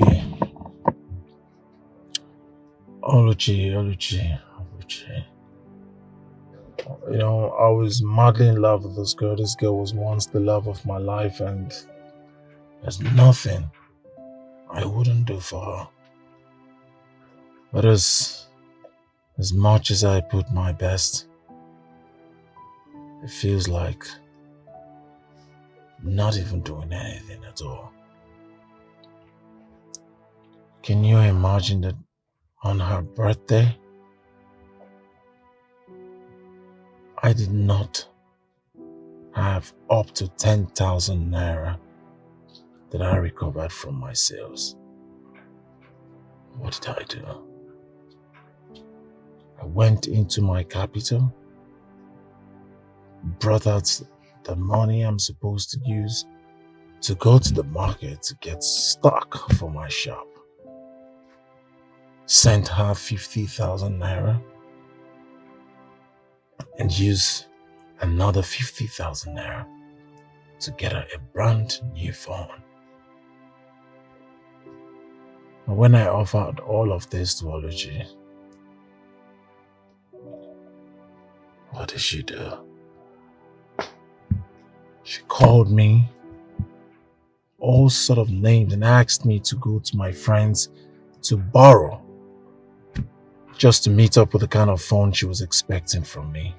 You know, I was madly in love with this girl. This girl was once the love of my life, and there's nothing I wouldn't do for her. But as much as I put my best, it feels like not even doing anything at all. Can you imagine that on her birthday, I did not have up to 10,000 naira that I recovered from my sales? What did I do? I went into my capital, brought out the money I'm supposed to use to go to the market to get stock for my shop. Sent her 50,000 naira and used another 50,000 naira to get her a brand new phone. And when I offered all of this to Oluchi, what did she do? She called me all sort of names and asked me to go to my friends to borrow just to meet up with the kind of phone she was expecting from me.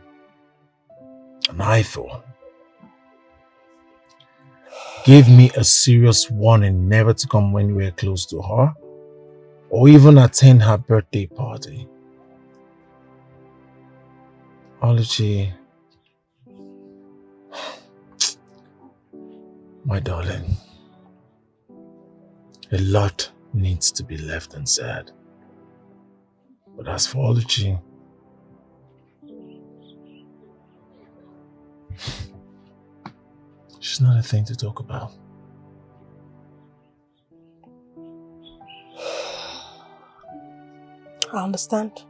And I thought, gave me a serious warning never to come anywhere close to her or even attend her birthday party. Oluchi, my darling, a lot needs to be left unsaid. But as for Oluchi, she's not a thing to talk about. I understand.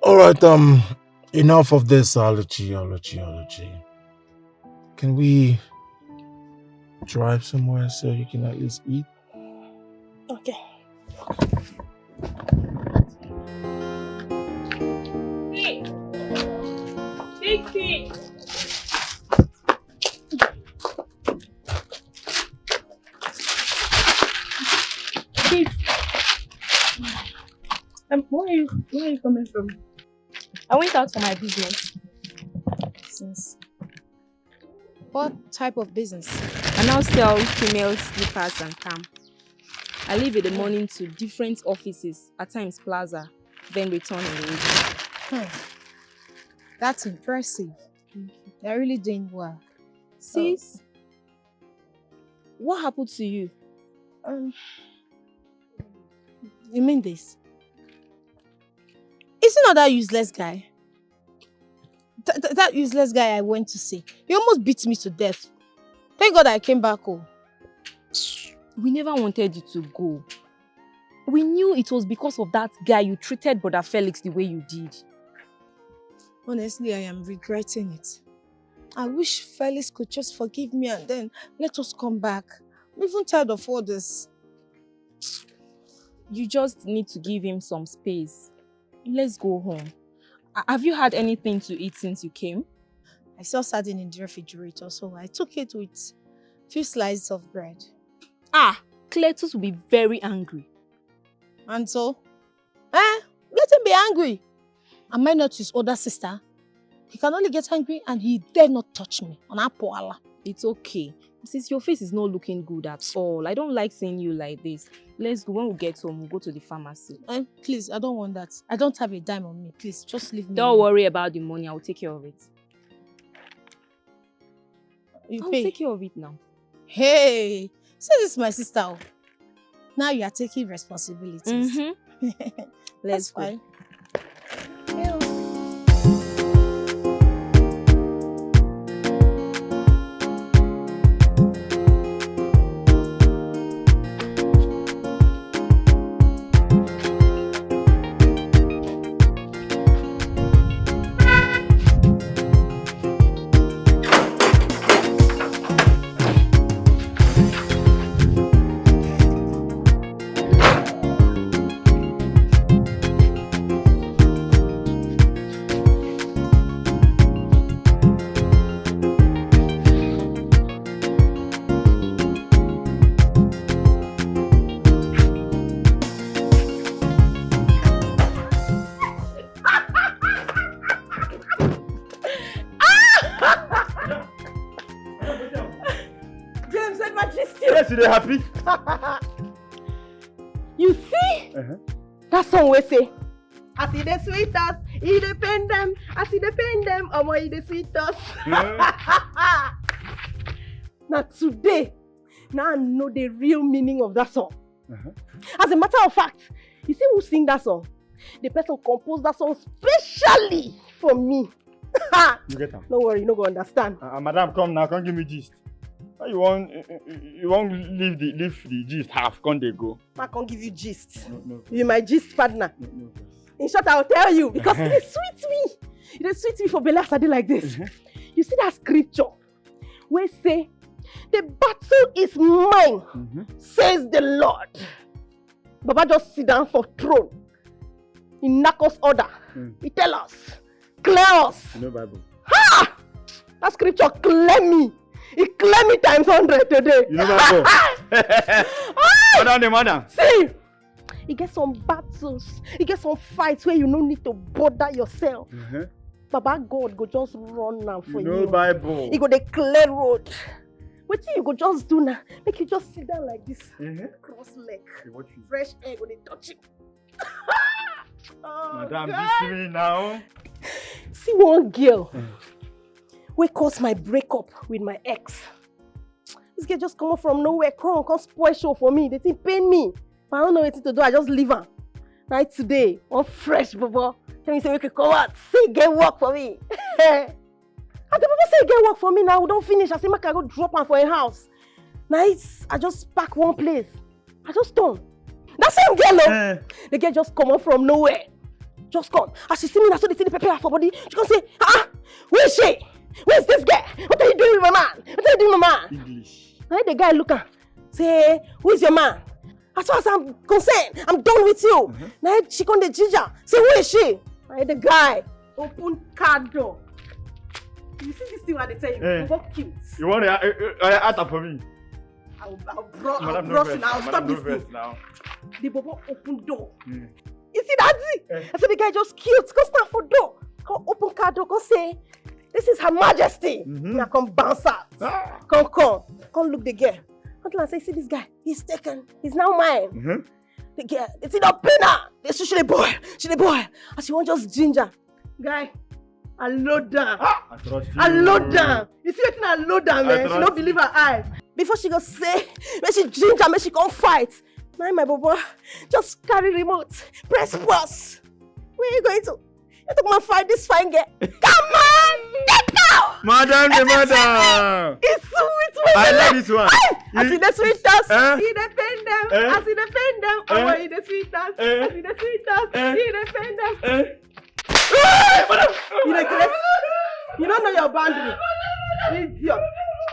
Alright, enough of this Oluchi. Can we drive somewhere so you can at least eat? Okay. Dixie! Where are you coming from? I went out for my business. Business? What type of business? I now sell female slippers and cam. I leave in the morning to different offices, at times plaza, then return in the evening. That's impressive. They're really doing well. Sis, what happened to you? You mean this? Is it not that useless guy? That useless guy I went to see. He almost beat me to death. Thank God I came back home. We never wanted you to go. We knew it was because of that guy you treated Brother Felix the way you did. Honestly, I am regretting it. I wish Felix could just forgive me and then let us come back. I'm even tired of all this. You just need to give him some space. Let's go home. Have you had anything to eat since you came? I saw sardine in the refrigerator, so I took it with a few slices of bread. Cletus will be very angry. And so? Let him be angry. Am I not his older sister? He can only get angry and he dare not touch me. It's okay. Since your face is not looking good at all. I don't like seeing you like this. Let's go. When we get home, we'll go to the pharmacy. Please, I don't want that. I don't have a dime on me. Please, just leave me. Don't worry about the money. I will take care of it. I'll take care of it now. Hey, so this is my sister. Now you are taking responsibilities. Let's go. Fine. Happy? You see? That song we say, as he dey sweet us, he dey pain them. As he dey pain them, omo he dey sweet us. Now today, now I know the real meaning of that song. As a matter of fact, you see who sing that song? The person composed that song specially for me. You get them? Don't worry, you no go understand. Madam, come now, come give me gist. You won't leave the gist half, can't they go? I can't give you gist. No. You're my gist partner. No. In short, I'll tell you because it sweets me. It sweets me for Bella Sadi like this. You see that scripture where say, the battle is mine, says the Lord. Baba just sit down for throne. He knock us order. He tell us, clear us. No Bible. That scripture claim me. It claim me times 100 today. You know that go. Madam. See, you get some battles, you get some fights where you no need to bother yourself. Baba God go just run now for you. You know Bible. He go dey clear road. Wetin you go just do now? Make you just sit down like this, cross leg, fresh air go dey touch you. Madam, you see me now? See one girl wey cause my breakup with my ex. This girl just come up from nowhere, come spoil show for me. The thing pain me. But I don't know what to do. I just leave her. Right today, one fresh bobo. Tell me say we could come out. Say get work for me. And the bobo say get work for me now. We don't finish. I say make I go drop her for a house. Nice. I just pack one place. I just done. That same girl, the girl just come up from nowhere. Just come. As she see me, I saw the thing prepare her for body. She gonna say, where is she? Where's this girl? What are you doing with my man? What are you doing with my man? English. Now the guy look at say, who is your man? As far as I'm concerned, I'm done with you. Now she come the ginger. Say, where is she? Now the guy open car door. You see this thing where they tell you, you go cute. You want to act for me? I'll brush it now. I'll stop this thing. The bobo open door. You see that thing? I said the guy just cute. Go stand for door. Come open car door. Go say, this is Her Majesty. Now come bounce out. Come look the girl. Until I say, see this guy, he's taken. He's now mine. The girl, it's in a pinner. She the boy. She the boy. And she want just ginger. Guy, I load down. I trust you. I load down. You see what I load down, man? She don't believe her eyes. Before she go say, when she ginger, when she come fight. Now my bobo, just carry remote. Press pause. Where are you going to? You to come and fight this fine girl. Come on! Get down! Madam, the madam! It's sweet. I love this one. I see the sweetest. See the pen them. I see the pen them. I want you the sweetest. I see the sweetest. See the pen them. You the crazy? You don't know your boundary. Idiot.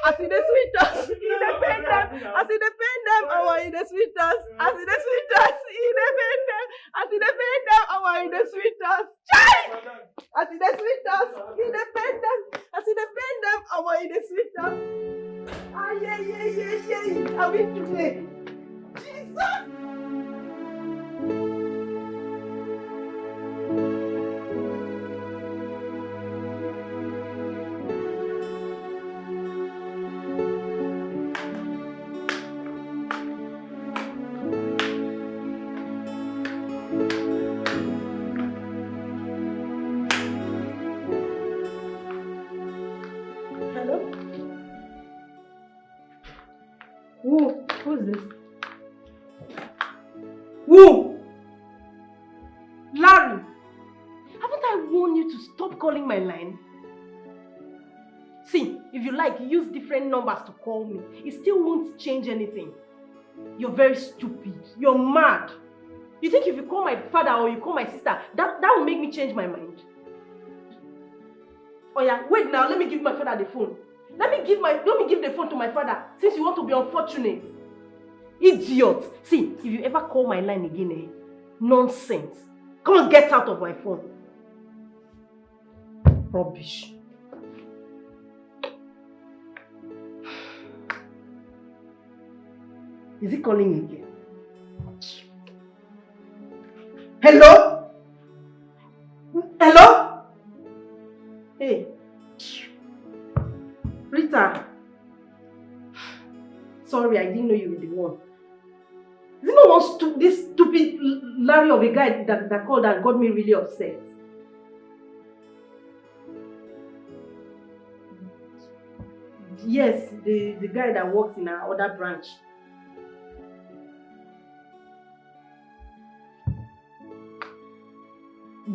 I see the sweetest. See the pen them. I see the pen them. I want you the sweetest. I see the sweetest. See the pen them. I see the pen them. I want you the sweetest. I see the sweetest. See the pen them. I see the pen them. I want you the sweetest. Ah, yeah. I will today. Jesus! Who's this? Who? Larry! Haven't I warned you to stop calling my line? See, if you like, use different numbers to call me. It still won't change anything. You're very stupid. You're mad. You think if you call my father or you call my sister, that will make me change my mind? Oh yeah, wait now, let me give my father the phone. Let me give the phone to my father, since you want to be unfortunate. Idiot! See, if you ever call my line again, nonsense. Come on, get out of my phone. Rubbish. Is he calling again? Hello? Hello? Hey. Rita. Sorry, I didn't know you were the one. Is it not this stupid Larry of a guy that called and got me really upset? Yes, the guy that works in our other branch.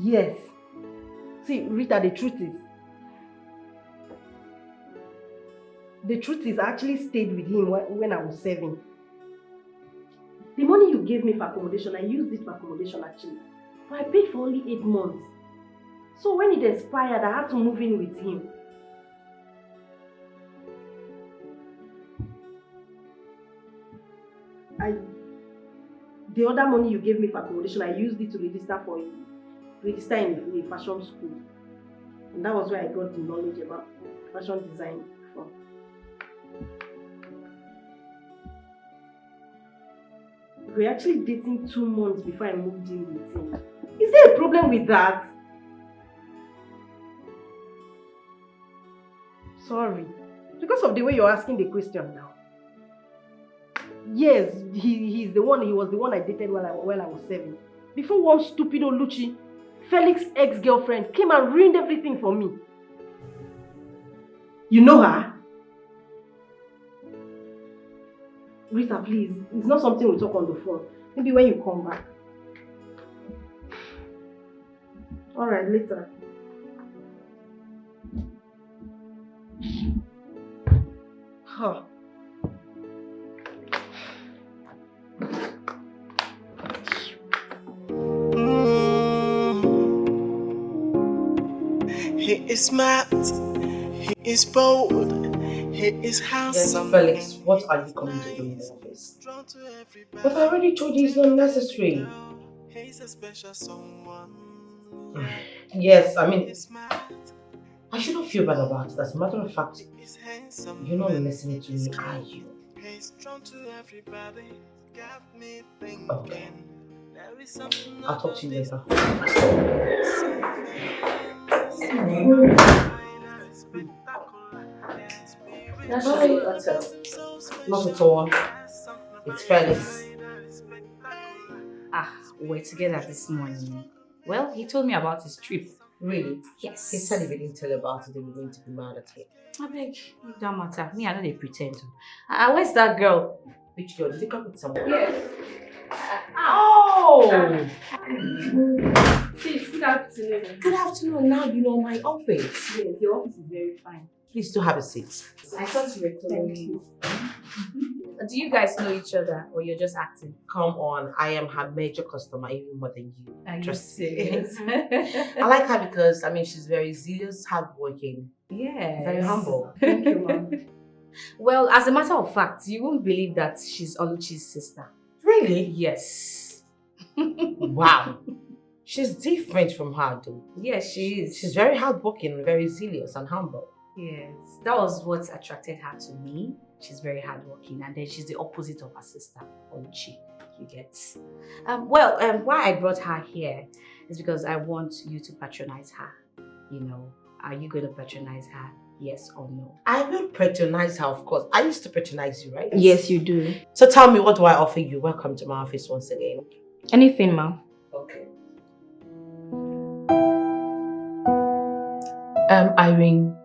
Yes. See, Rita, the truth is I actually stayed with him when I was serving. The money you gave me for accommodation, I used it for accommodation actually. But I paid for only 8 months. So when it expired, I had to move in with him. The other money you gave me for accommodation, I used it to register in a fashion school. And that was where I got the knowledge about fashion design from. We were actually dating 2 months before I moved in with him. Is there a problem with that? Sorry. Because of the way you're asking the question now. Yes, he was the one I dated while I was 7. Before one stupid Oluchi, Felix' ex-girlfriend, came and ruined everything for me. You know her? Rita, please. It's not something we talk on the phone. Maybe when you come back. Alright, later. Huh. He is smart, he is bold, he is handsome. Yes, Felix, what are you coming to do in the office? But I already told you it's not necessary. Yes, I mean, I shouldn't feel bad about it. As a matter of fact, you're not listening to me, are you? Okay. I'll talk to you later. That's not at all. It's Felix. We were together this morning. Well, he told me about his trip. Really? Yes. He said if he didn't tell you about it, they were going to be mad at him. I beg, it don't matter. Me, I know they pretend to. Where's that girl? Which girl? Did you come with someone? Yes. Oh! Sis, good afternoon. Good afternoon. Now you know my office. Yes, your office is very fine. Please do have a seat. I thought you were following me. Do you guys know each other or you're just acting? Come on, I am her major customer, even more than you. Are you Trust serious? me. I like her because, I mean, she's very serious, hardworking. Yes. Very humble. Thank you, Mom. Well, as a matter of fact, you won't believe that she's Oluchi's sister. Really? Yes. Wow. She's different from her, though. Yes, she is. She's very hardworking, very zealous and humble. Yes. That was what attracted her to me. She's very hardworking, and then she's the opposite of her sister, Oluchi. You get. Why I brought her here is because I want you to patronize her. You know, are you going to patronize her? Yes or no? I will patronize her, of course. I used to patronize you, right? Yes, you do. So tell me, what do I offer you? Welcome to my office once again. Anything, Mom. Okay. Irene,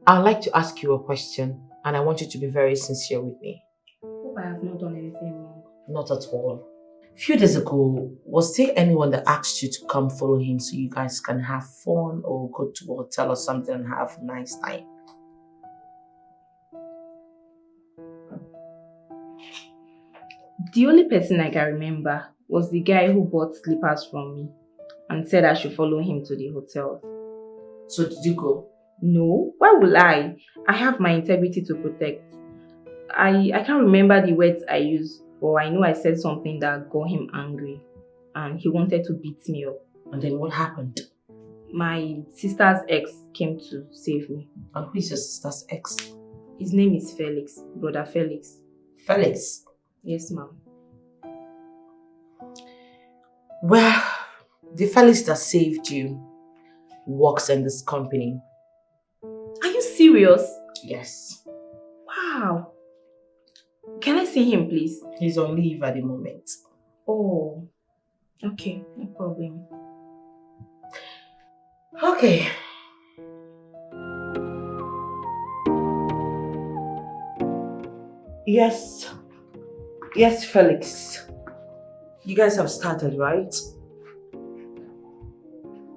I'd like to ask you a question, and I want you to be very sincere with me. Hope I have not done anything wrong. Not at all. A few days ago, was there anyone that asked you to come follow him so you guys can have fun or go to a hotel or something and have a nice time? The only person I can remember was the guy who bought slippers from me and said I should follow him to the hotel. So did you go? No, why would I? I have my integrity to protect. I can't remember the words I used, but I know I said something that got him angry and he wanted to beat me up. And then what happened? My sister's ex came to save me. And who is your sister's ex? His name is Felix, brother Felix. Felix? Yes, ma'am. Well, the Felix that saved you works in this company. Are you serious? Yes. Wow. Can I see him, please? He's on leave at the moment. Oh, okay, no problem. Okay. Yes. Yes, Felix. You guys have started, right?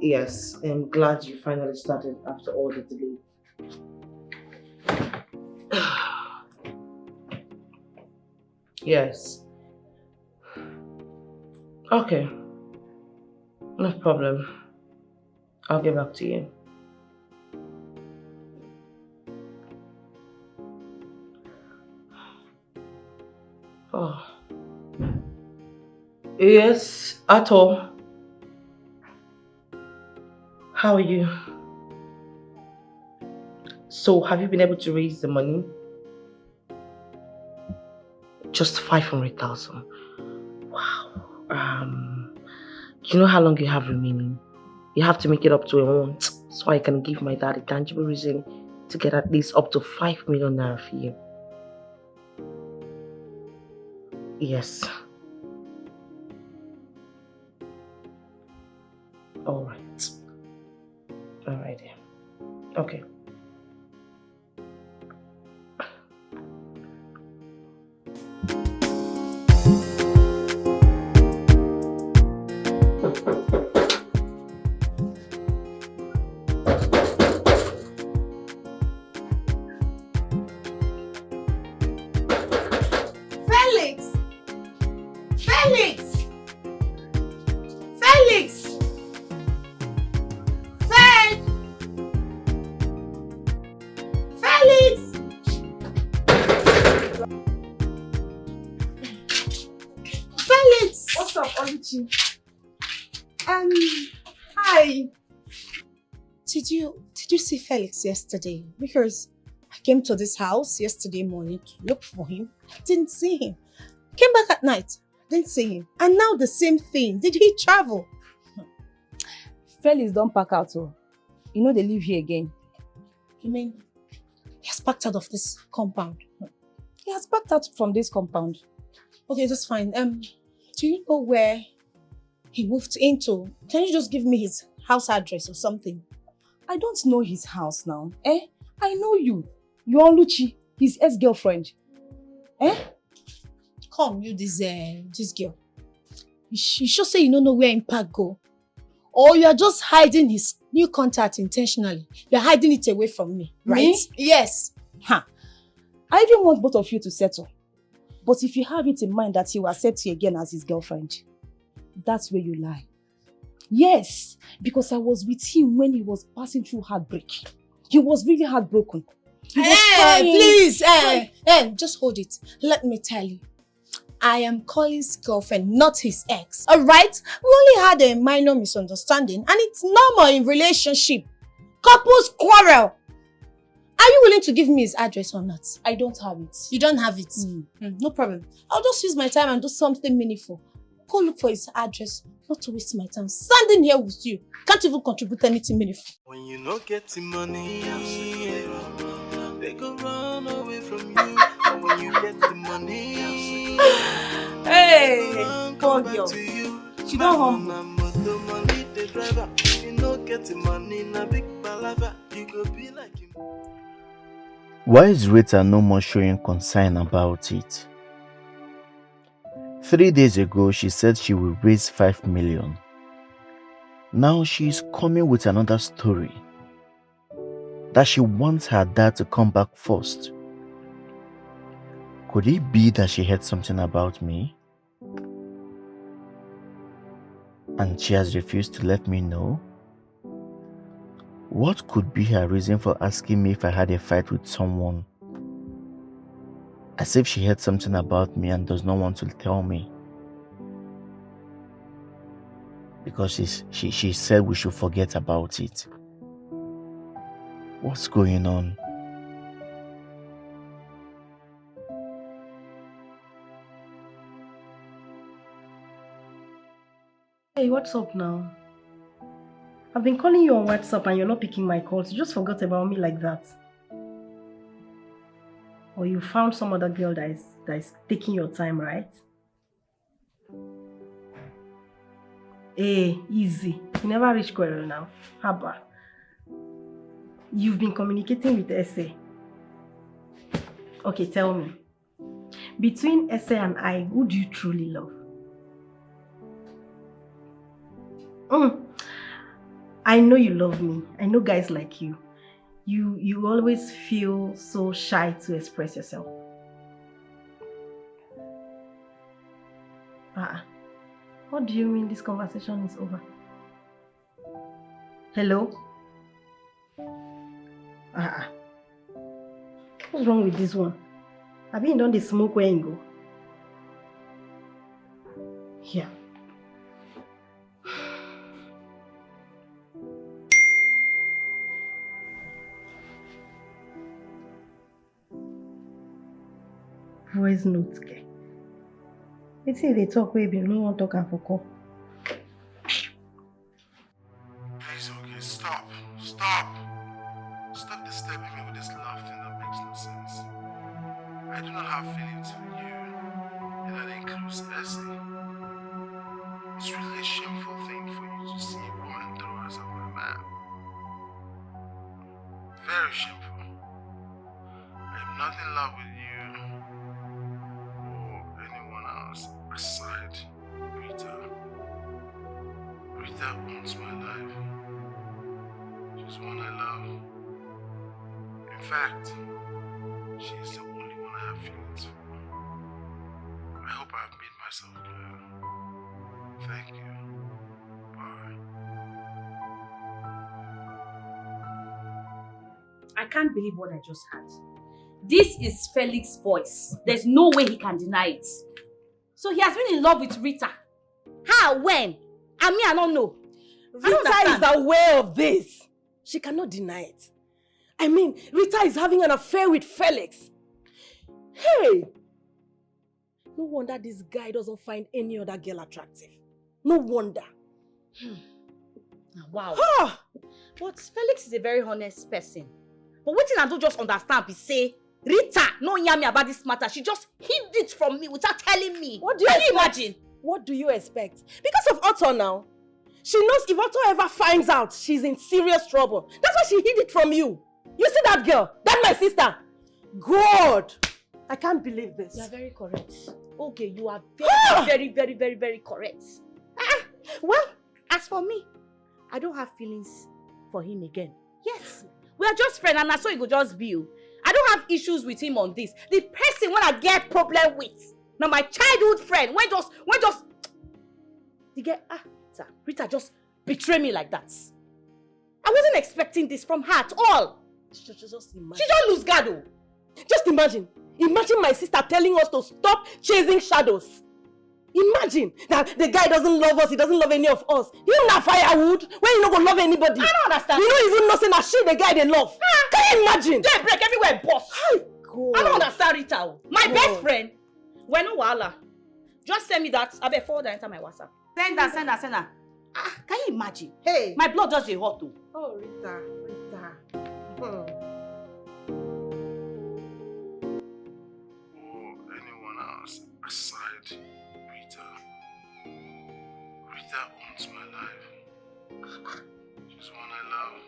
Yes, I'm glad you finally started after all the delay. Yes. Okay. No problem. I'll get back to you. Oh. Yes, Ato. How are you? So have you been able to raise the money? Just 500,000. Wow. You know how long you have remaining? You have to make it up to a month so I can give my dad a tangible reason to get at least up to 5 million naira for you. Yes. Alright. Alright. Okay. Felix! Felix! Felix! Felix! Felix! What's up, Oluchi? Hi. Did you see Felix yesterday? Because I came to this house yesterday morning to look for him. I didn't see him. Came back at night. Didn't see him. And now the same thing. Did he travel? Felix don't pack out. Oh. You know they live here again. You mean he has packed out of this compound? He has packed out from this compound. Okay, that's fine. Do you know where he moved into? Can you just give me his house address or something? I don't know his house now. I know you. You're Oluchi, his ex-girlfriend. Come, you this girl. You sure say you don't know where Impact go? Or you are just hiding his new contact intentionally? You're hiding it away from me, right? Me? Yes. I even want both of you to settle. But if you have it in mind that he will accept you again as his girlfriend, that's where you lie. Yes, because I was with him when he was passing through heartbreak. He was really heartbroken. He was crying. Please, just hold it. Let me tell you. I am Colin's girlfriend, not his ex. Alright? We only had a minor misunderstanding and it's normal in relationship. Couples quarrel. Are you willing to give me his address or not? I don't have it. You don't have it? No problem. I'll just use my time and do something meaningful. Go look for his address. Not to waste my time. Standing here with you. Can't even contribute anything meaningful. When you not get the money, they go run away from you. And when you get the money, hey, poor girl. She don't humble. The money, the driver. You not get the money, na big palava. You go be like him. Why is Rita no more showing concern about it? 3 days ago, she said she will raise 5 million. Now she is coming with another story. That she wants her dad to come back first. Could it be that she heard something about me? And she has refused to let me know? What could be her reason for asking me if I had a fight with someone? As if she heard something about me and does not want to tell me. Because she said we should forget about it. What's going on? Hey, what's up now? I've been calling you on WhatsApp and you're not picking my calls. You just forgot about me like that. Or you found some other girl that is taking your time, right? Hey, easy. You never reach quarrel now. Haba. You've been communicating with Ese. Okay, tell me. Between Ese and I, who do you truly love? I know you love me. I know guys like you. You always feel so shy to express yourself. What do you mean this conversation is over? Hello? What's wrong with this one? Have you done the smoke where you go? Here. voice note. It's say they talk wey no one talk and for call. Please, okay, stop. Stop. Stop disturbing me with this laughing that makes no sense. I do not have feelings for you, and that includes Essie. It's really a shameful thing for you to see a woman throw herself on a man. Very shameful. I am not in love with you or anyone else aside Rita. Rita owns my life. She's one I love. In fact, she's the only one I have feelings for. I hope I have made myself clear. Thank you. Bye. I can't believe what I just heard. This is Felix's voice. There's no way he can deny it. So he has been in love with Rita. How? When? I mean, I don't know. Rita is aware of this. She cannot deny it. I mean, Rita is having an affair with Felix. Hey! No wonder this guy doesn't find any other girl attractive. No wonder. Wow. But Felix is a very honest person. But what I don't just understand is say, Rita no hear me about this matter. She just hid it from me without telling me. What do you Can you imagine? What do you expect? Because of Otto now. She knows if Otto ever finds out, she's in serious trouble. That's why she hid it from you. You see that girl? That's my sister. God! I can't believe this. You are very correct. Okay, you are very correct. Well, as for me, I don't have feelings for him again. Yes, we are just friends and that's so it will just be you. I don't have issues with him on this. The person when I get problem with, now my childhood friend, when just, Rita just betray me like that. I wasn't expecting this from her at all. Just imagine. She don't lose guard though. Just imagine. Imagine my sister telling us to stop chasing shadows. Imagine that the guy doesn't love us, he doesn't love any of us. You not firewood when you not gonna love anybody. I don't understand. You don't even know saying that she the guy they love. Can you imagine? They break everywhere, boss. God. I don't understand Rita. My best friend. When no wahala. Just send me that. I bet forward that enter my WhatsApp. Send her. Can you imagine? Hey. My blood just a hot too. Oh, Rita. Or anyone else aside Rita. Rita owns my life. She's one I love.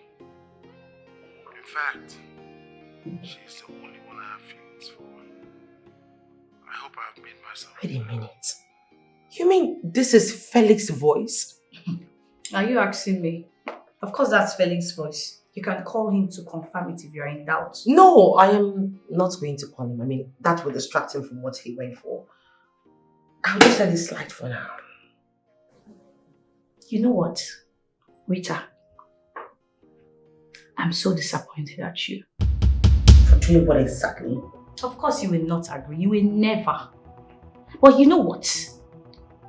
In fact, she's the only one I have feelings for. I hope I have made myself Wait a minute. You mean this is Felix's voice? Are you asking me? Of course that's Felix's voice. You can call him to confirm it if you're in doubt. No, I am not going to call him. I mean, that will distract him from what he went for. I'll just let it slide for now. You know what, Rita? I'm so disappointed at you. For doing what exactly? Of course you will not agree. You will never. But you know what?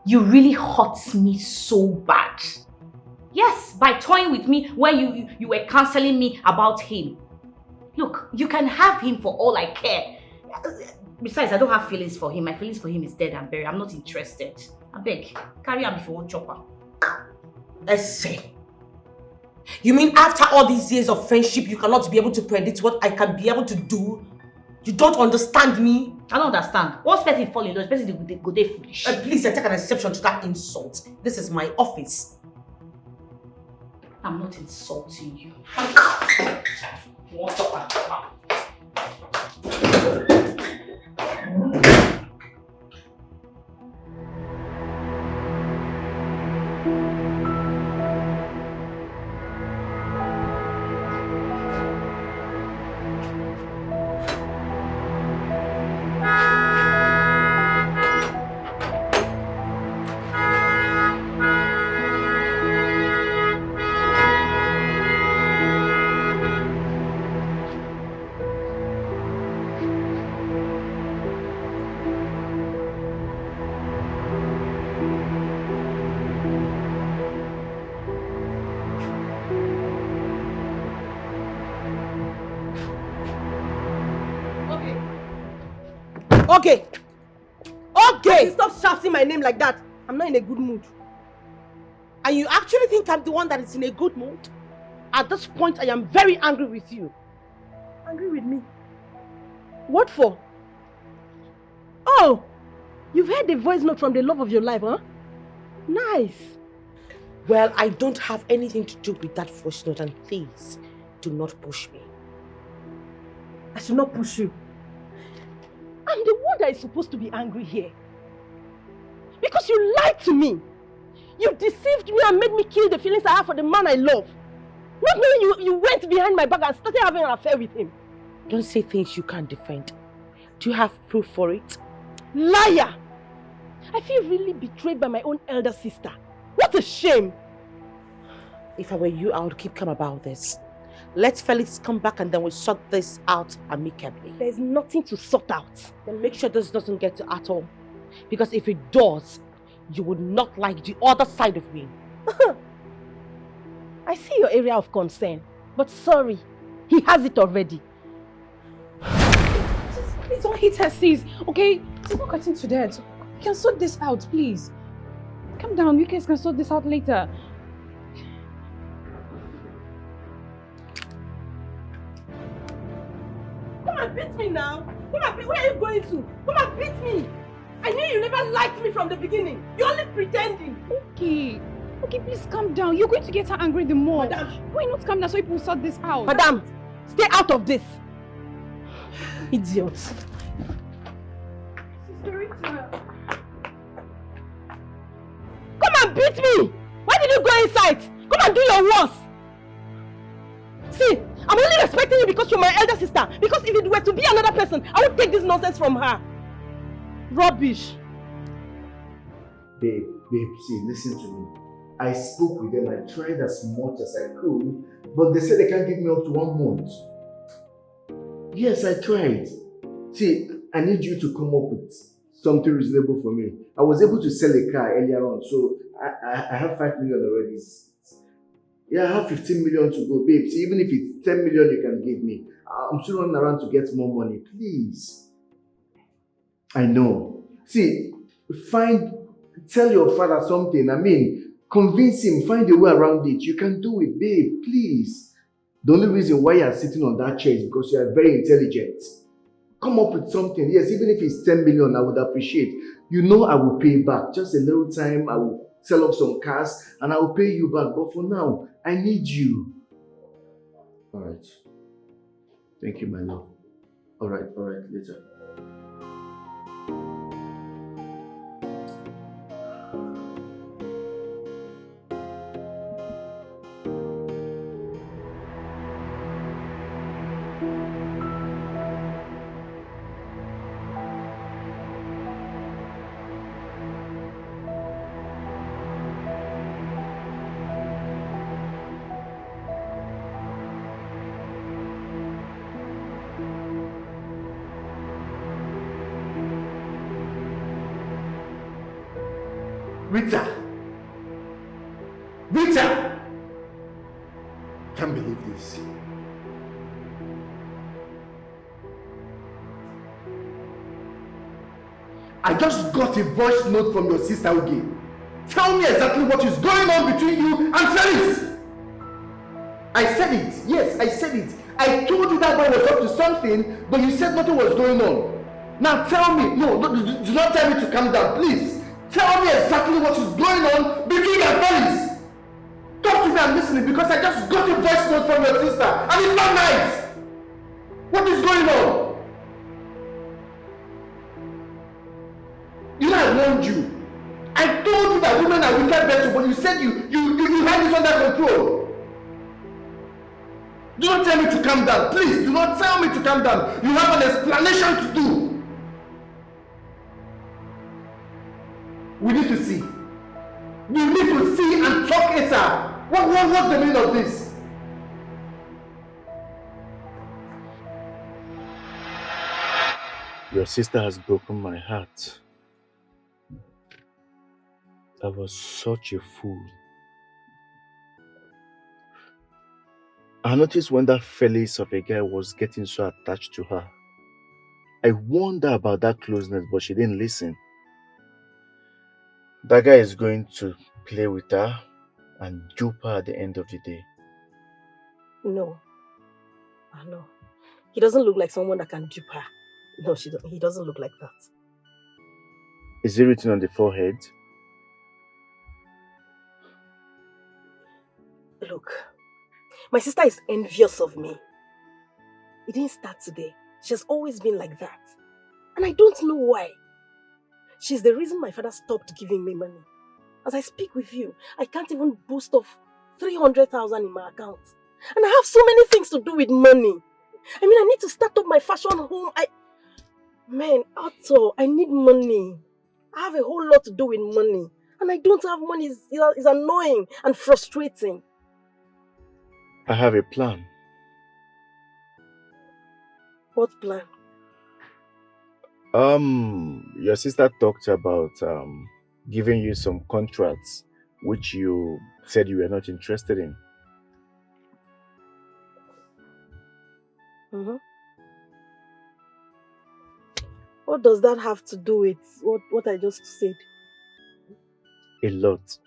You really hurt me so bad. Yes, by toying with me when you were counseling me about him. Look, you can have him for all I care. Besides, I don't have feelings for him. My feelings for him is dead and buried. I'm not interested. I beg, carry him if you want chopper. Let's say. You mean after all these years of friendship, you cannot be able to predict what I can be able to do? You don't understand me? I don't understand. Once person fall in love, person go dey foolish. Please, I take an exception to that insult. This is my office. I'm not insulting you. You want to talk? Okay. Okay! Stop shouting my name like that. I'm not in a good mood. And you actually think I'm the one that is in a good mood? At this point, I am very angry with you. Angry with me? What for? Oh! You've heard the voice note from the love of your life, huh? Nice. Well, I don't have anything to do with that voice note, and please, do not push me. I should not push you. I'm the one that is supposed to be angry here. Because you lied to me. You deceived me and made me kill the feelings I have for the man I love. Not knowing you went behind my back and started having an affair with him. Don't say things you can't defend. Do you have proof for it? Liar! I feel really betrayed by my own elder sister. What a shame! If I were you, I would keep calm about this. Let Felix come back and then we'll sort this out amicably. There's nothing to sort out. Then make sure this doesn't get to at all. Because if it does, you would not like the other side of me. I see your area of concern, but sorry, he has it already. Please don't hit her, sis. Okay, it's not cutting to that. We can sort this out, please. Calm down, you guys can sort this out later. Come and beat me now. Come and beat. Where are you going to? Come and beat me. I knew you never liked me from the beginning. You're only pretending. Okay, please calm down. You're going to get her angry the more. Madam. Why not calm down so people will sort this out? Madam, stay out of this. Idiot. Come and beat me! Why did you go inside? Come and do your worst! See, I'm only respecting you because you're my elder sister. Because if it were to be another person, I would take this nonsense from her. Rubbish. Babe, see, listen to me. I spoke with them, I tried as much as I could, but they said they can't give me up to 1 month. Yes, I tried. See, I need you to come up with something reasonable for me. I was able to sell a car earlier on, so I have 5 million already. Yeah, I have 15 million to go, babe. See, even if it's 10 million you can give me, I'm still running around to get more money, please. I know. See, tell your father something. I mean, convince him, find a way around it. You can do it, babe, please. The only reason why you're sitting on that chair is because you are very intelligent. Come up with something. Yes, even if it's 10 million, I would appreciate. You know I will pay back. Just a little time, I will sell off some cars and I will pay you back. But for now, I need you. All right. Thank you, my love. All right, later. Rita! Can't believe this. I just got a voice note from your sister again. Tell me exactly what is going on between you and Felix. I said it. Yes, I said it. I told you that boy was up to something, but you said nothing was going on. Now tell me. No, do not tell me to calm down, please. Tell me exactly what is going on between you and Felix. Talk to me, I'm listening, because I just got a voice note from your sister and it's not nice. What is going on? You know I warned you. I told you that women are wicked vessels, but you said you had this under control. Do not tell me to calm down. Please, do not tell me to calm down. You have an explanation to do. We need to see. We need to see and talk ASAP. What's the meaning of this? Your sister has broken my heart. I was such a fool. I noticed when that Felix of a guy was getting so attached to her. I warned her about that closeness, but she didn't listen. That guy is going to play with her and dupe her at the end of the day. No. No. He doesn't look like someone that can dupe her. No, he doesn't look like that. Is it written on the forehead? Look, my sister is envious of me. It didn't start today. She has always been like that. And I don't know why. She's the reason my father stopped giving me money. As I speak with you, I can't even boast of 300,000 in my account. And I have so many things to do with money. I mean, I need to start up my fashion home. Man, Otto, I need money. I have a whole lot to do with money. And I don't have money. It's annoying and frustrating. I have a plan. What plan? Your sister talked about giving you some contracts which you said you were not interested in. Mm-hmm. What does that have to do with what I just said? A lot.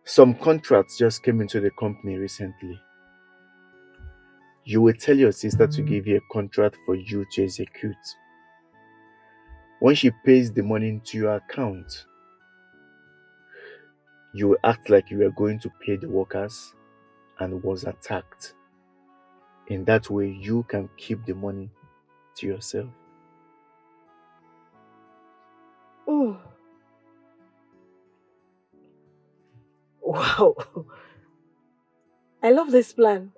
Some contracts just came into the company recently. You will tell your sister to give you a contract for you to execute. When she pays the money into your account, you will act like you were going to pay the workers and was attacked. In that way, you can keep the money to yourself. Mm. Wow. I love this plan.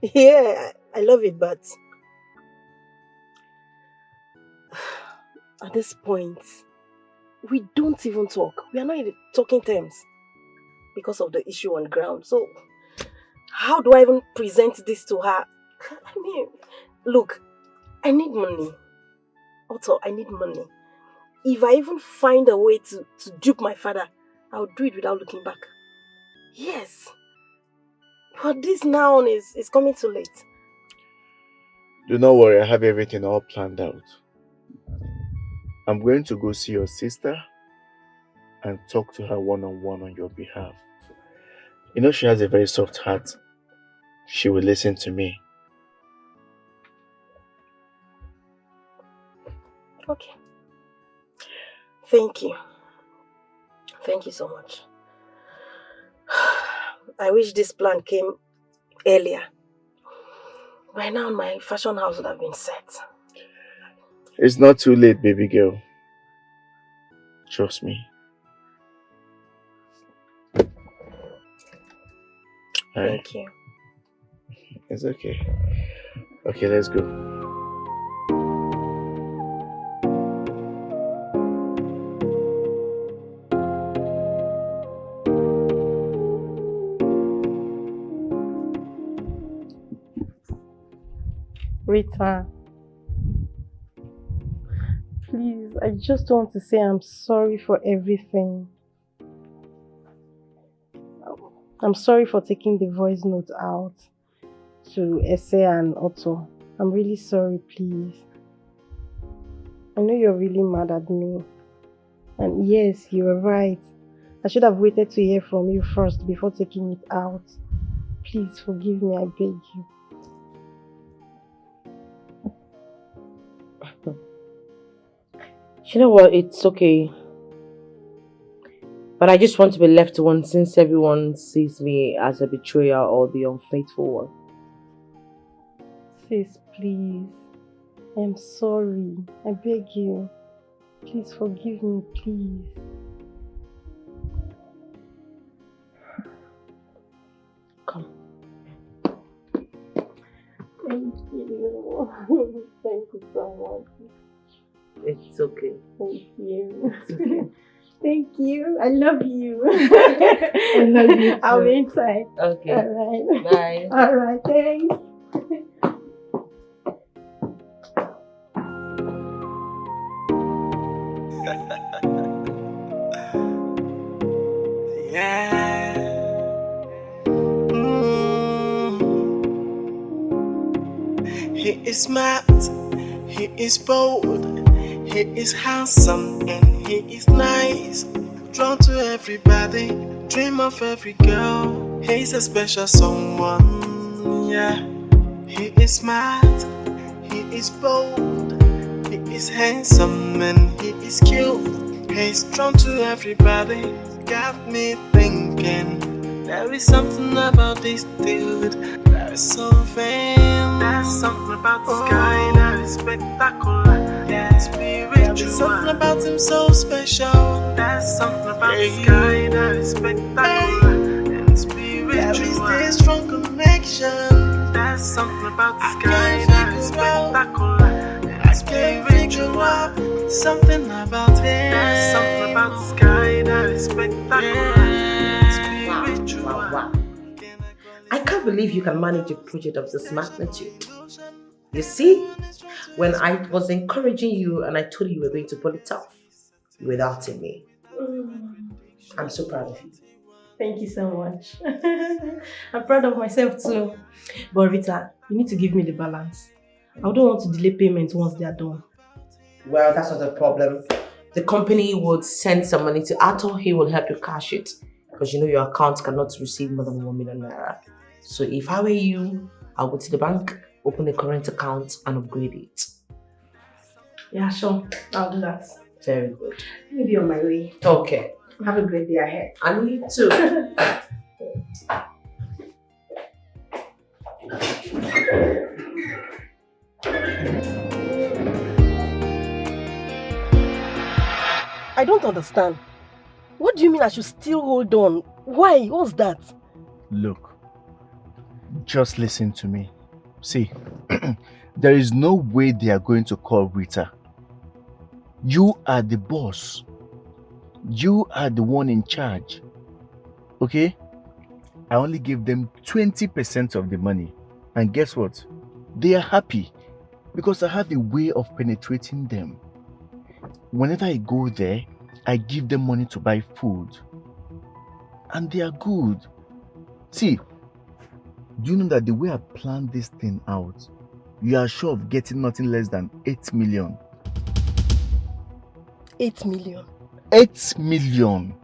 Yeah, I love it, but at this point, we don't even talk. We are not in talking terms because of the issue on ground. So, how do I even present this to her? I mean, look, I need money. Also, I need money. If I even find a way to dupe my father, I'll do it without looking back. Yes. But this now is coming too late. Do not worry, I have everything all planned out. I'm going to go see your sister and talk to her one-on-one on your behalf. You know she has a very soft heart. She will listen to me. Okay. Thank you. Thank you so much. I wish this plan came earlier. By now my fashion house would have been set. It's not too late, baby girl. Trust me. Thank you. It's okay. Okay, let's go. Rita, please, I just want to say I'm sorry for everything. I'm sorry for taking the voice note out to Ese and Otto. I'm really sorry, please. I know you're really mad at me. And yes, you were right. I should have waited to hear from you first before taking it out. Please forgive me, I beg you. You know what? It's okay. But I just want to be left alone since everyone sees me as a betrayer or the unfaithful one. Sis, please. I'm sorry. I beg you. Please forgive me, please. Come. Thank you. Thank you so much. It's okay. Thank you. It's okay. Thank you. I love you. I love you too. I'll be inside. Okay. All right. Bye. All right. Thanks. Yeah. He is smart, He is bold, he is handsome, and he is nice. Drawn to everybody, dream of every girl. He's a special someone, yeah. He is smart, he is bold, he is handsome, and he is cute. He's drawn to everybody, got me thinking. There is something about this dude that is so vain. There's something about this guy that is spectacular, yeah, spiritual. There's something about him so special. There's something about this guy that is spectacular and spiritual. There is this strong connection. There's something about this guy that is spectacular and spiritual. Something about him. There's something about this guy that is spectacular and spiritual. Wow. I can't believe you can manage a project of this magnitude. You see, when I was encouraging you and I told you were going to pull it off, you were doubting me. I'm so proud of you. Thank you so much. I'm proud of myself too. But Rita, you need to give me the balance. I don't want to delay payments once they are done. Well, that's not a problem. The company would send some money to Ato. He will help you cash it. Because you know your account cannot receive more than 1 million naira. So if I were you, I'll go to the bank, open a current account and upgrade it. Yeah, sure. I'll do that. Very good. Let me be on my way. Okay. Have a great day ahead. And you too. I don't understand. What do you mean I should still hold on? Why? What's that? Look, just listen to me. See, there is no way they are going to call Rita. You are the boss. You are the one in charge. Okay? I only give them 20% of the money. And guess what? They are happy because I have a way of penetrating them. Whenever I go there, I give them money to buy food. And they are good. See, do you know that the way I planned this thing out, you are sure of getting nothing less than 8 million. 8 million? 8 million.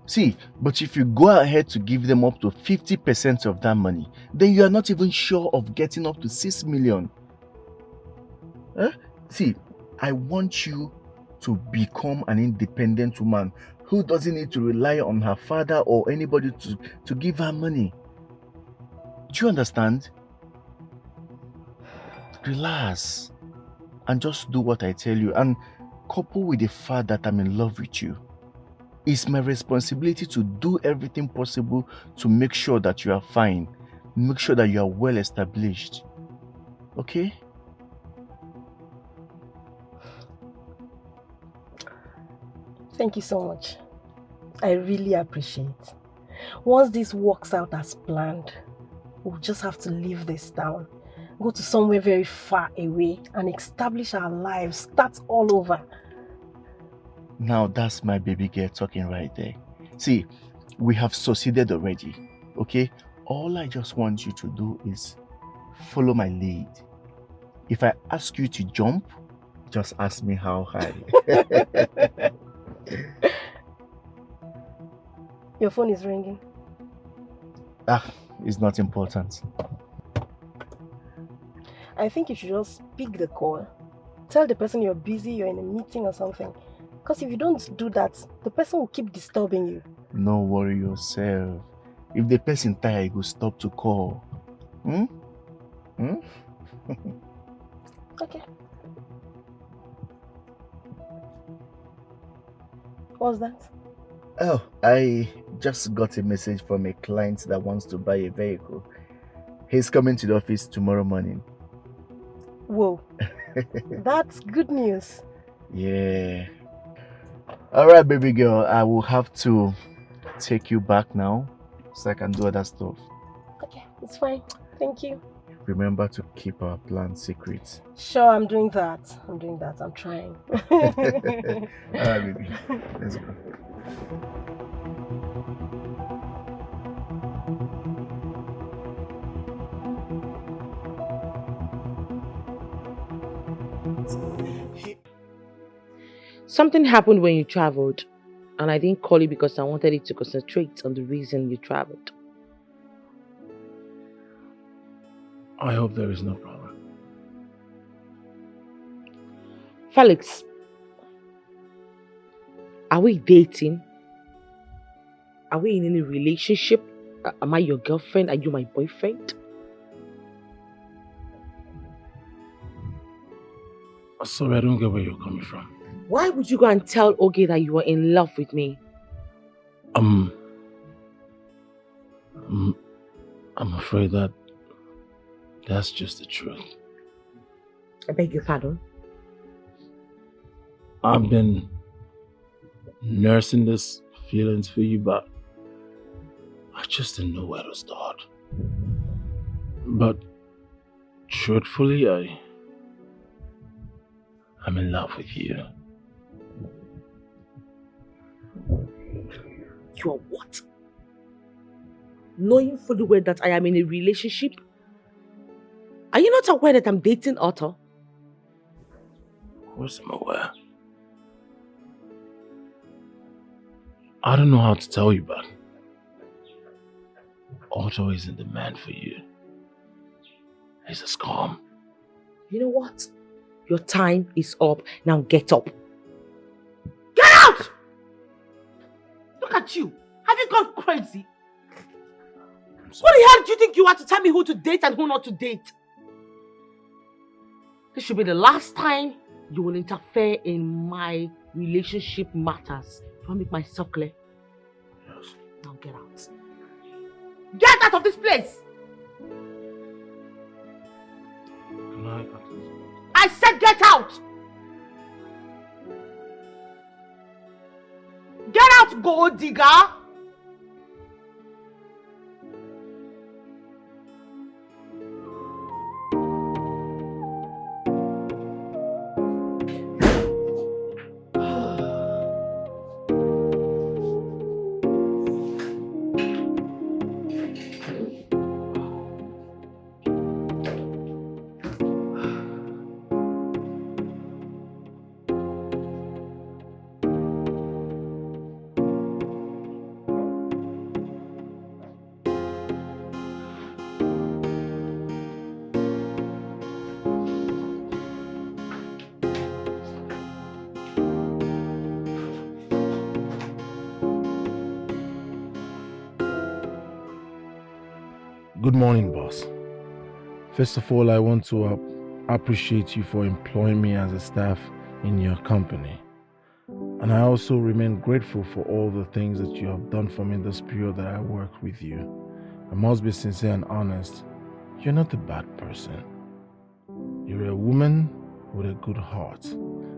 See, but if you go ahead to give them up to 50% of that money, then you are not even sure of getting up to 6 million. See, I want you to become an independent woman who doesn't need to rely on her father or anybody to give her money. Do you understand? Relax and just do what I tell you, and couple with the fact that I'm in love with you. It's my responsibility to do everything possible to make sure that you are fine, make sure that you are well established. Okay? Thank you so much. I really appreciate it. Once this works out as planned, we'll just have to leave this town, go to somewhere very far away and establish our lives, start all over. Now that's my baby girl talking right there. See, we have succeeded already, okay? All I just want you to do is follow my lead. If I ask you to jump, just ask me how high. Your phone is ringing. It's not important. I think you should just pick the call. Tell the person you're busy, you're in a meeting or something. Because if you don't do that, the person will keep disturbing you. No worry yourself. If the person tired, he will stop to call. Okay. What's that? Oh, I just got a message from a client that wants to buy a vehicle. He's coming to the office tomorrow morning. Whoa. That's good news. Yeah. Alright, baby girl, I will have to take you back now so I can do other stuff. Okay, it's fine. Thank you. Remember to keep our plan secret. Sure, I'm doing that. I'm trying. Alright, baby. Let's go. Something happened when you traveled, and I didn't call you because I wanted you to concentrate on the reason you traveled. I hope there is no problem. Felix, are we dating? Are we in any relationship? Am I your girlfriend? Are you my boyfriend? Sorry, I don't get where you're coming from. Why would you go and tell Oge that you were in love with me? I'm afraid that that's just the truth. I beg your pardon? I've been nursing this feelings for you, but I just didn't know where to start. But truthfully, I'm in love with you. You are what? Knowing fully well that I am in a relationship? Are you not aware that I'm dating Otto? Of course I'm aware. I don't know how to tell you, but Otto isn't the man for you. He's a scum. You know what? Your time is up. Now get up. Get out! Look at you. Have you gone crazy? What the hell do you think you are to tell me who to date and who not to date? This should be the last time you will interfere in my relationship matters. Do I make myself clear? Yes. Now get out. Get out of this place! Can I? I said get out! Get out, gold digger! Good morning, boss. First of all, I want to appreciate you for employing me as a staff in your company. And I also remain grateful for all the things that you have done for me this period that I worked with you. I must be sincere and honest. You're not a bad person. You're a woman with a good heart,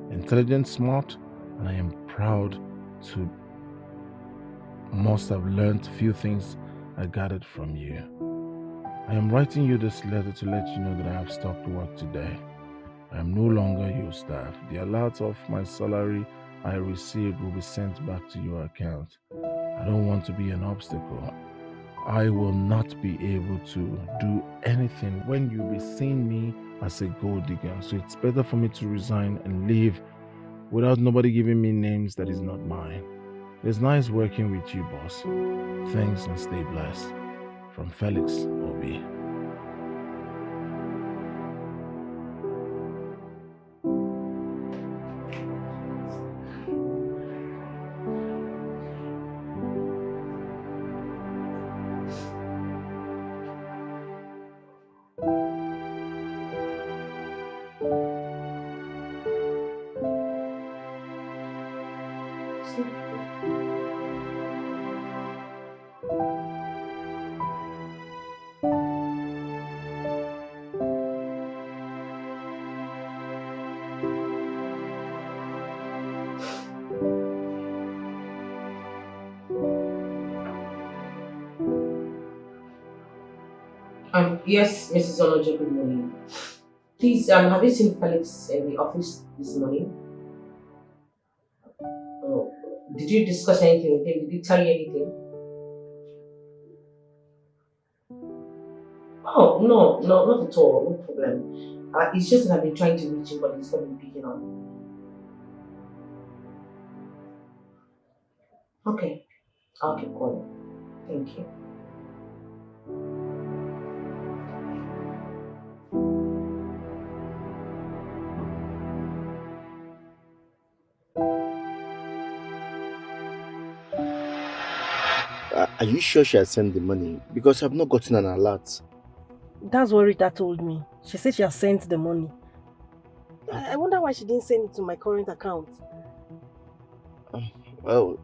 intelligent, smart, and I am proud to must have learned a few things I gathered from you. I am writing you this letter to let you know that I have stopped work today. I am no longer your staff. The allowance of my salary I received will be sent back to your account. I don't want to be an obstacle. I will not be able to do anything when you'll be seeing me as a gold digger. So it's better for me to resign and leave without nobody giving me names that is not mine. It's nice working with you, boss. Thanks and stay blessed. From Felix, Obi. Yes, Mrs. Olojo, good morning. Please, have you seen Felix in the office this morning? Oh, did you discuss anything with him? Did he tell you anything? Oh, no, not at all. No problem. It's just that I've been trying to reach him, but he's not been picking up. Okay, I'll keep calling. Thank you. Are you sure she has sent the money? Because I've not gotten an alert. That's what Rita told me. She said she has sent the money. I wonder why she didn't send it to my current account. Well,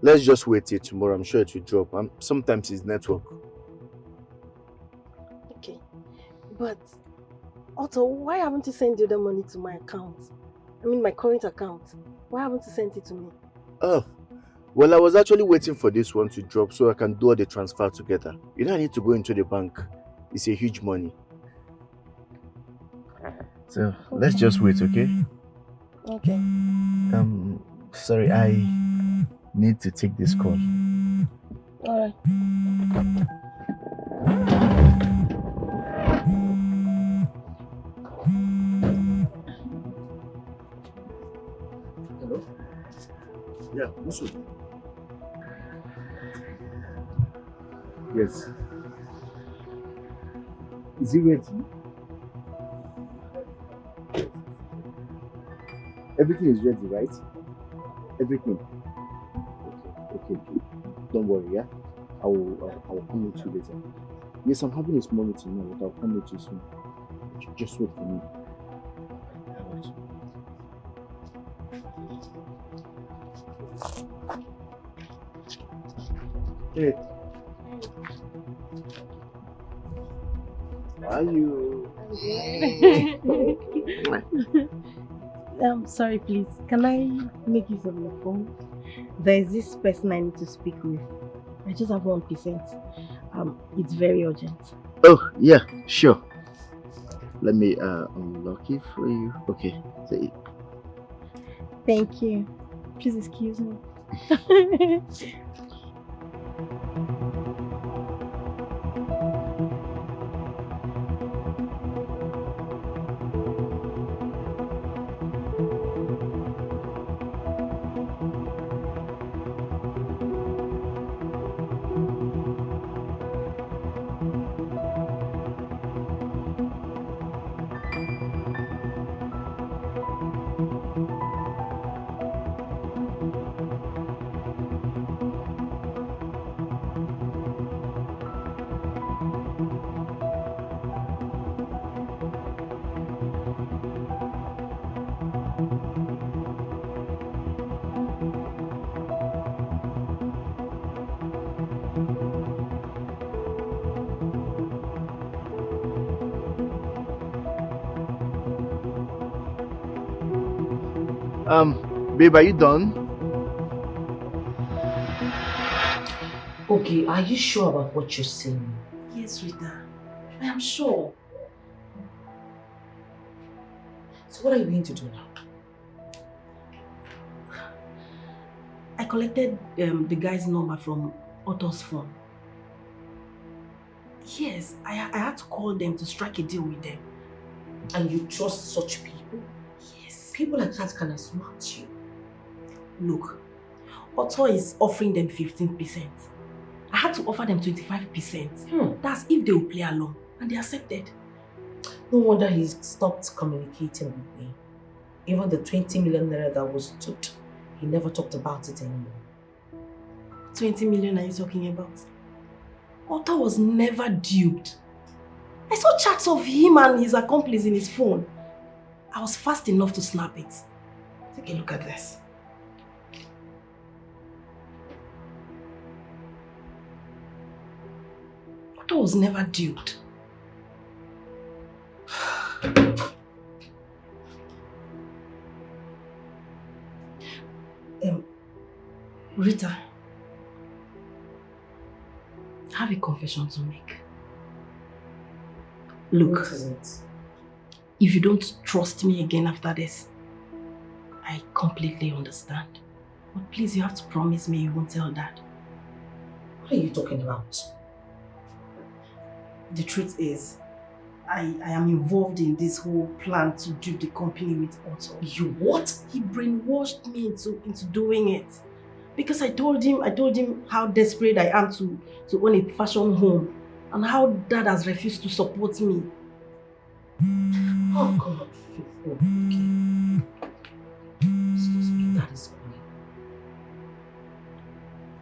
let's just wait till tomorrow. I'm sure it will drop. Sometimes it's network. Okay. But, Otto, why haven't you sent the other money to my account? I mean my current account. Why haven't you sent it to me? Oh, well, I was actually waiting for this one to drop so I can do all the transfer together. You don't need to go into the bank. It's a huge money. So, let's just wait, okay? Okay. Sorry, I need to take this call. Alright. Hello? Yeah, Musu. Yes. Is he ready? Everything is ready, right? Everything. Okay. Don't worry, yeah? I will come with you later. Yes, I'm having a small meeting now, but I'll come with you soon. Just wait for me. Hey. How are you? Sorry, please. Can I make use of your phone? There is this person I need to speak with. I just have 1%. It's very urgent. Oh, yeah, sure. Let me unlock it for you. Okay, say it. Thank you. Please excuse me. Babe, are you done? Okay, are you sure about what you're saying? Yes, Rita. I am sure. So what are you going to do now? I collected the guy's number from Otto's phone. Yes, I had to call them to strike a deal with them. And you trust such people? Yes. People like that can outsmart you. Look, Otto is offering them 15%. I had to offer them 25%. That's if they will play along. And they accepted. No wonder he stopped communicating with me. Even the 20 million naira that was duped, he never talked about it anymore. 20 million are you talking about? Otto was never duped. I saw chats of him and his accomplice in his phone. I was fast enough to snap it. Take a look at this. Otto was never duped. Rita, I have a confession to make. Look, What is it? if you don't trust me again after this, I completely understand. But please, you have to promise me you won't tell Dad. What are you talking about? The truth is, I am involved in this whole plan to do the company with Otto. You what? He brainwashed me into doing it. Because I told him how desperate I am to own a fashion home and how Dad has refused to support me. Oh God. Okay. Excuse me, Dad is calling.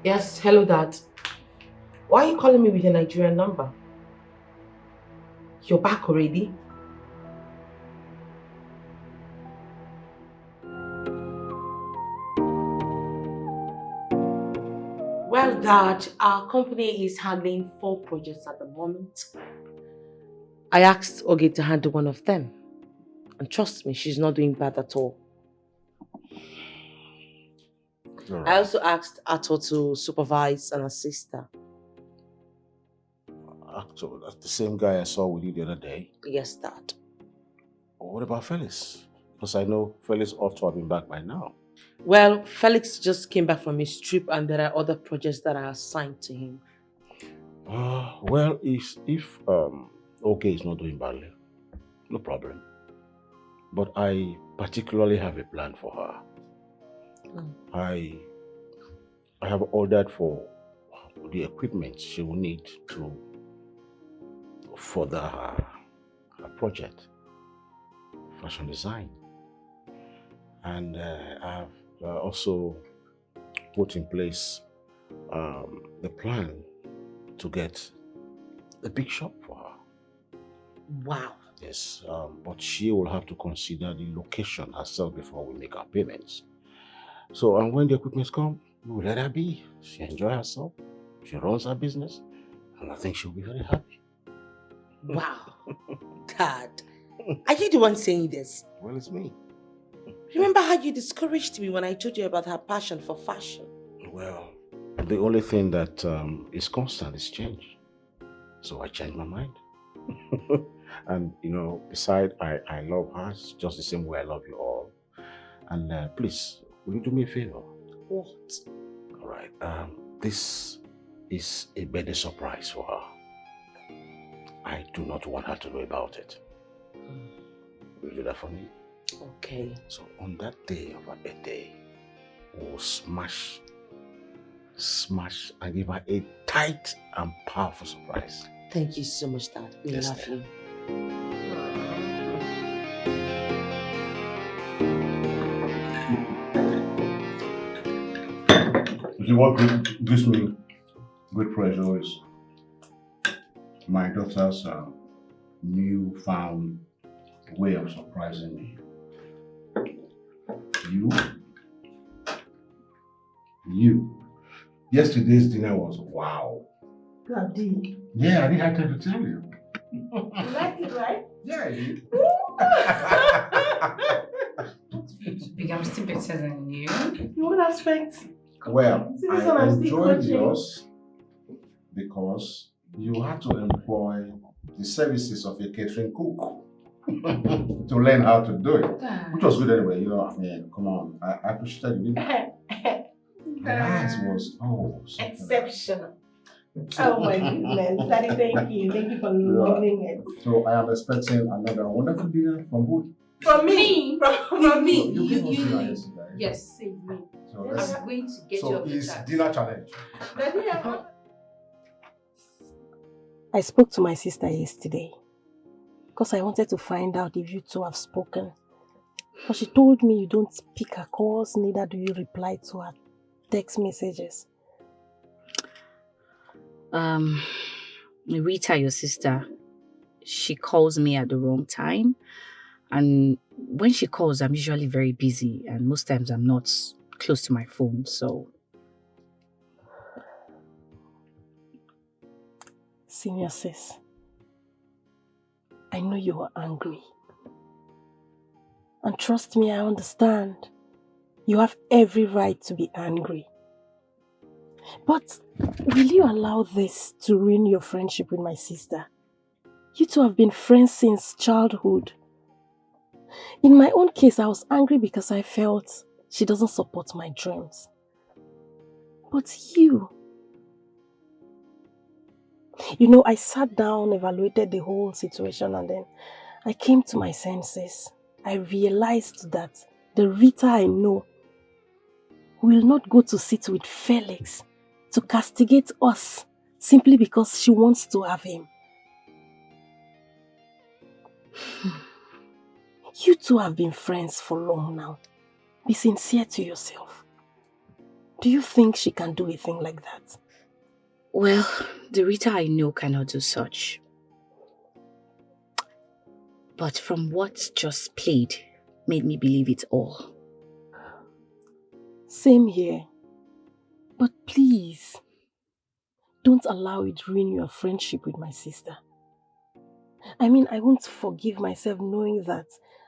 Yes, hello Dad. Why are you calling me with a Nigerian number? You're back already? Well, Dad, our company is handling 4 projects at the moment. I asked Oge to handle one of them. And trust me, she's not doing bad at all. Right. I also asked Ato to supervise and assist her. Actually, that's the same guy I saw with you the other day. Yes, Dad. What about Felix? Because I know Felix ought to have been back by now. Well, Felix just came back from his trip and there are other projects that are assigned to him. Well, if OK is not doing badly, no problem. But I particularly have a plan for her. I have ordered for the equipment she will need to further her project, fashion design. And I've also put in place the plan to get a big shop for her. Wow. Yes, but she will have to consider the location herself before we make our payments. So, and when the equipment come, we will let her be. She enjoy herself. She runs her business, and I think she'll be very happy. Wow. Dad, are you the one saying this? Well, it's me. Remember how you discouraged me when I told you about her passion for fashion? Well, the only thing that is constant is change. So I changed my mind. And, you know, besides, I love her just the same way I love you all. And please, will you do me a favor? What? All right. This is a birthday surprise for her. I do not want her to know about it. Will you do that for me? Okay. So on that day of her birthday, we'll smash and give her a tight and powerful surprise. Thank you so much, Dad. We Yes, love you. You see, what gives me great pleasure is my daughter's newfound way of surprising me. You. Yesterday's dinner was wow. Daddy. Yeah, I didn't have time to tell you. You liked it, right? Yeah, I did. Big, I'm still better than you. In what aspect? Well, See, this one I I'm still enjoyed coaching. yours because you had to employ the services of a catering cook to learn how to do it. Which was good anyway, you know, I mean, come on. I appreciated you. That was, so exceptional. Oh my goodness. Daddy, thank you. Thank you for loving it. So I am expecting another wonderful dinner from who? From me. From me. You gave us dinner yesterday. Yes, save me. So I'm let's- going to get you So off the it's chat. dinner challenge. I spoke to my sister yesterday because I wanted to find out if you two have spoken. But she told me you don't pick her calls, neither do you reply to her text messages. Rita, your sister, she calls me at the wrong time. And when she calls, I'm usually very busy. And most times I'm not close to my phone, so... Senior sis, I know you are angry. And trust me, I understand. You have every right to be angry. But will you allow this to ruin your friendship with my sister? You two have been friends since childhood. In my own case, I was angry because I felt she doesn't support my dreams. But you You know, I sat down, evaluated the whole situation, and then I came to my senses. I realized that the Rita I know will not go to sit with Felix to castigate us simply because she wants to have him. You two have been friends for long now. Be sincere to yourself. Do you think she can do a thing like that? Well, the Rita I know cannot do such. But from what just played made me believe it all. Same here. But please, don't allow it ruin your friendship with my sister. I mean, I won't forgive myself knowing that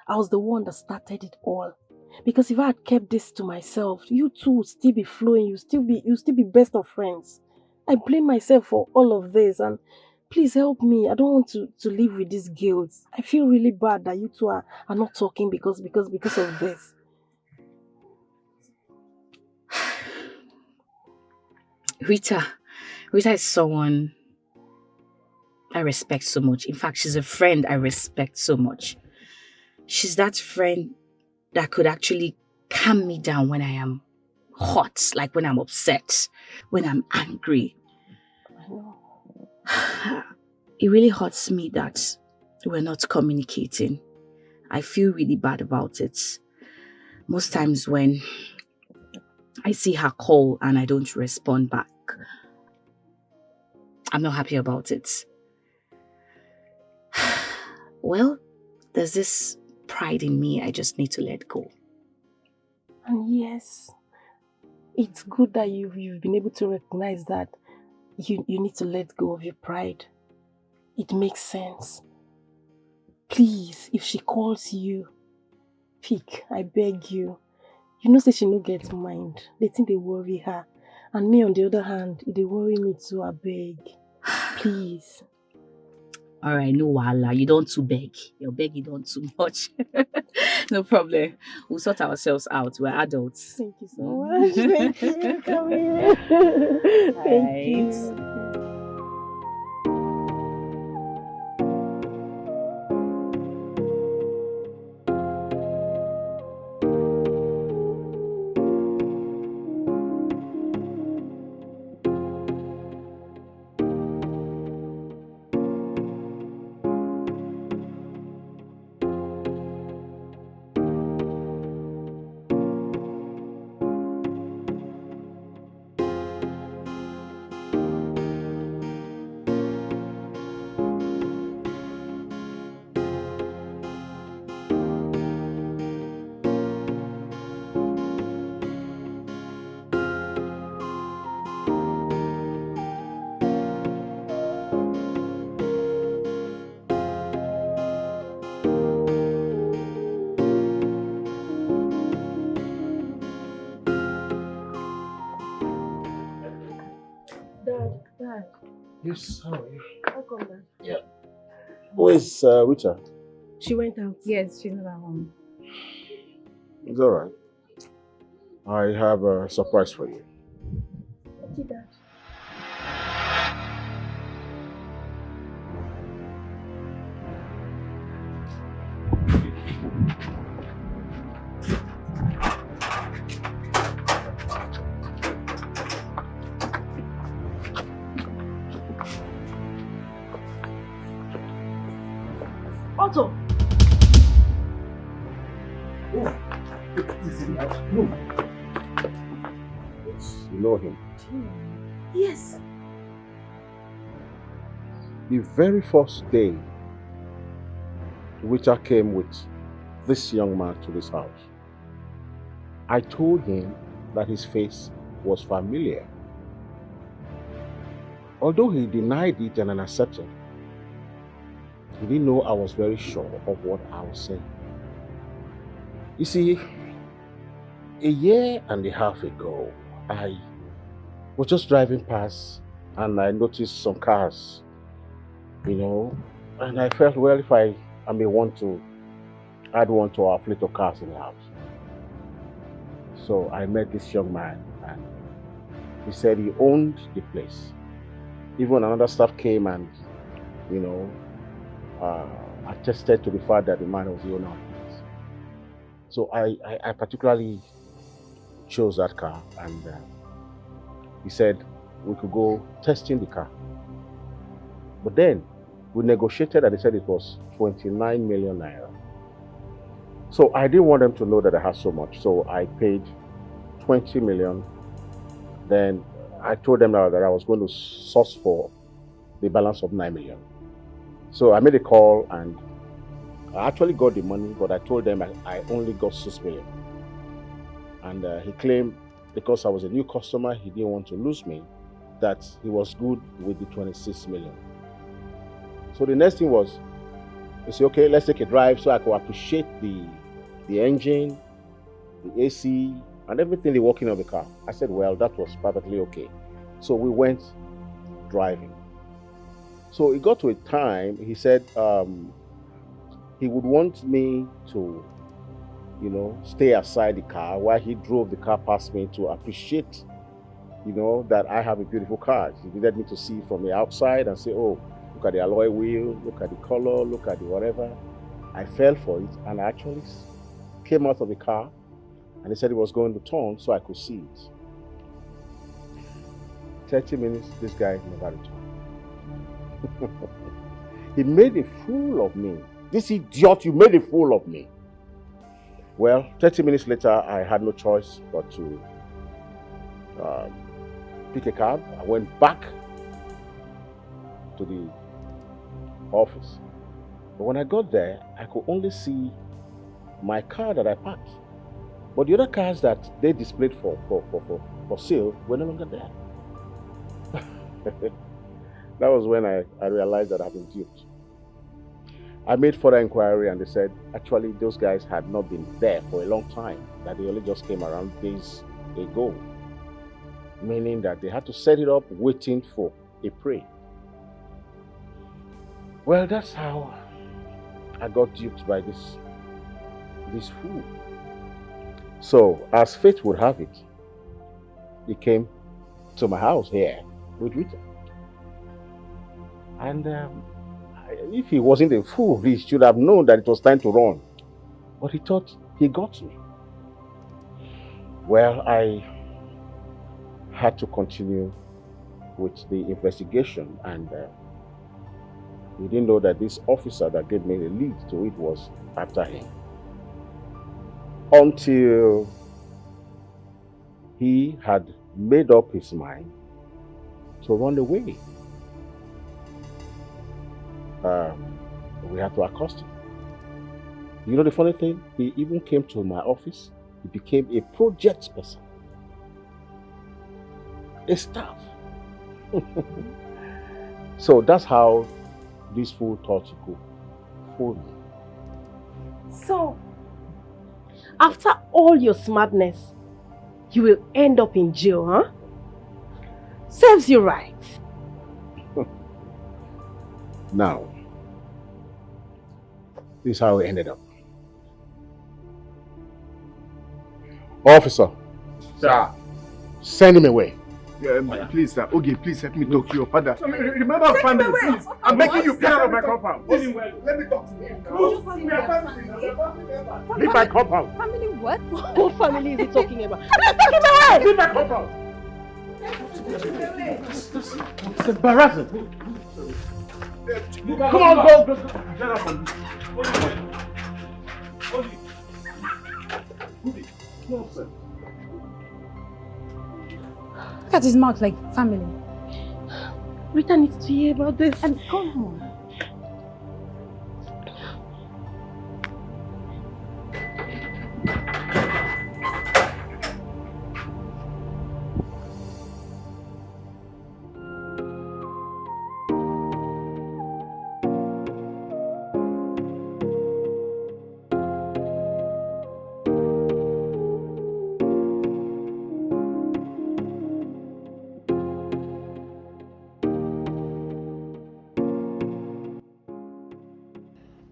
I was the one that started it all. Because if I had kept this to myself, you two would still be flowing, you still be best of friends. I blame myself for all of this, and please help me. I don't want to live with this guilt. I feel really bad that you two are not talking because of this. Rita is someone I respect so much. In fact, she's a friend I respect so much. She's that friend that could actually calm me down when I am hot, like when I'm upset, when I'm angry. It really hurts me that we're not communicating. I feel really bad about it. Most times when I see her call and I don't respond back, I'm not happy about it. Well, there's this pride in me I just need to let go. And yes, it's good that you've been able to recognize that you need to let go of your pride. It makes sense. Please, if she calls you, pick, I beg you. You know say she no get mind. They think they worry her. And me on the other hand, they worry me too, I beg. Please. Alright, no wahala. You don't too beg. You're begging don't too much. No problem. We'll sort ourselves out. We're adults. Thank you so much. Thank you. Come here. Thank you. Dad. Yes, how are you? How come, Dad? Yeah. Where's Rita? She went out. Yes, she's not at home. It's alright. I have a surprise for you. Thank you, Dad. Otto! You know him. Yes. The very first day Rita came with this young man to this house, I told him that his face was familiar. Although he denied it and accepted, he didn't know I was very sure of what I was saying. You see, a year and a half ago, I was just driving past and I noticed some cars, and I felt, well, if I may want to add one to our fleet of cars in the house. So I met this young man and he said he owned the place. Even another staff came and, attested to the fact that the man was the owner of the place. So I particularly chose that car, and he said we could go testing the car. But then we negotiated and they said it was 29 million naira. So I didn't want them to know that I had so much. So I paid 20 million. Then I told them that I was going to source for the balance of 9 million. So I made a call and I actually got the money, but I told them I only got 6 million. And he claimed because I was a new customer, he didn't want to lose me, that he was good with the 26 million. So the next thing was, he said, okay, let's take a drive so I could appreciate the engine, the AC, and everything, the working of the car. I said, well, that was perfectly okay. So we went driving. So it got to a time, he said he would want me to, stay aside the car while he drove the car past me to appreciate, that I have a beautiful car. He needed me to see from the outside and say, oh, look at the alloy wheel, look at the color, look at the whatever. I fell for it and I actually came out of the car and he said he was going to turn so I could see it. 30 minutes, this guy never returned. He made a fool of me. This idiot, you made a fool of me. Well, 30 minutes later, I had no choice but to pick a cab. I went back to the office. But when I got there, I could only see my car that I parked. But the other cars that they displayed for sale were no longer there. That was when I realized that I'd been duped. I made further inquiry and they said, actually, those guys had not been there for a long time, that they only just came around days ago. Meaning that they had to set it up waiting for a prey. Well, that's how I got duped by this fool. So, as fate would have it, he came to my house here with Rita. And if he wasn't a fool, he should have known that it was time to run. But he thought he got me. Well, I had to continue with the investigation, and we didn't know that this officer that gave me the lead to it was after him. Until he had made up his mind to run away. We had to accost him. You know the funny thing? He even came to my office. He became a project person. A staff. So that's how this fool thought he could fool me. So, after all your smartness, you will end up in jail, huh? Serves you right. Now, this is how it ended up. Officer. Sir. Send him away. Please, sir. Okay, please help me talk to your father. Remember our family, please. I'm making you get out of my compound. Let me talk to him. Leave my compound. Family what? What family is he talking about? Take him away! Leave my compound. It's embarrassing. Come on, go. Get up on this. Look at his mouth like family. Rita needs to hear about this. And come on.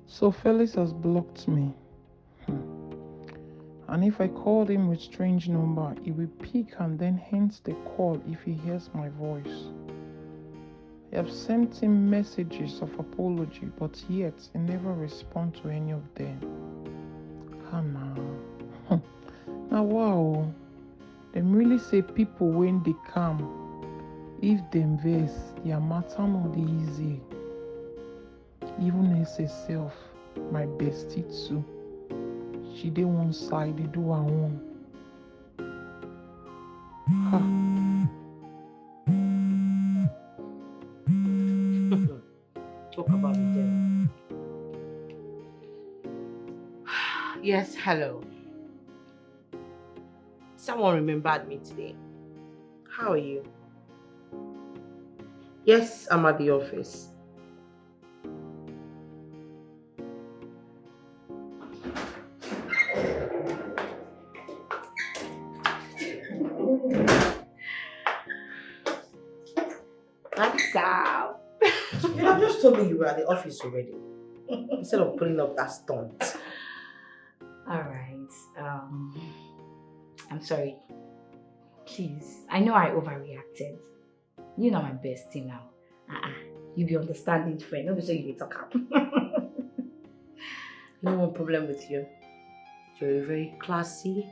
So Felix has blocked me. And if I call him with strange number, he will pick and then hint the call if he hears my voice. They have sent him messages of apology, but yet he never responds to any of them. Hannah. Now wow. Them really say people when they come, if them vex, their matter no dey easy. Even as herself, my bestie too. She dey one side, they do her own. Talk about the devil. Yes, hello. Someone remembered me today. How are you? Yes, I'm at the office. What's up? You have just told me you were at the office already. Instead of pulling up that stunt. Alright. I'm sorry. Please. I know I overreacted. You know my bestie now. You be understanding friend. Nobody say you need to come. No one problem with you. You're a very classy,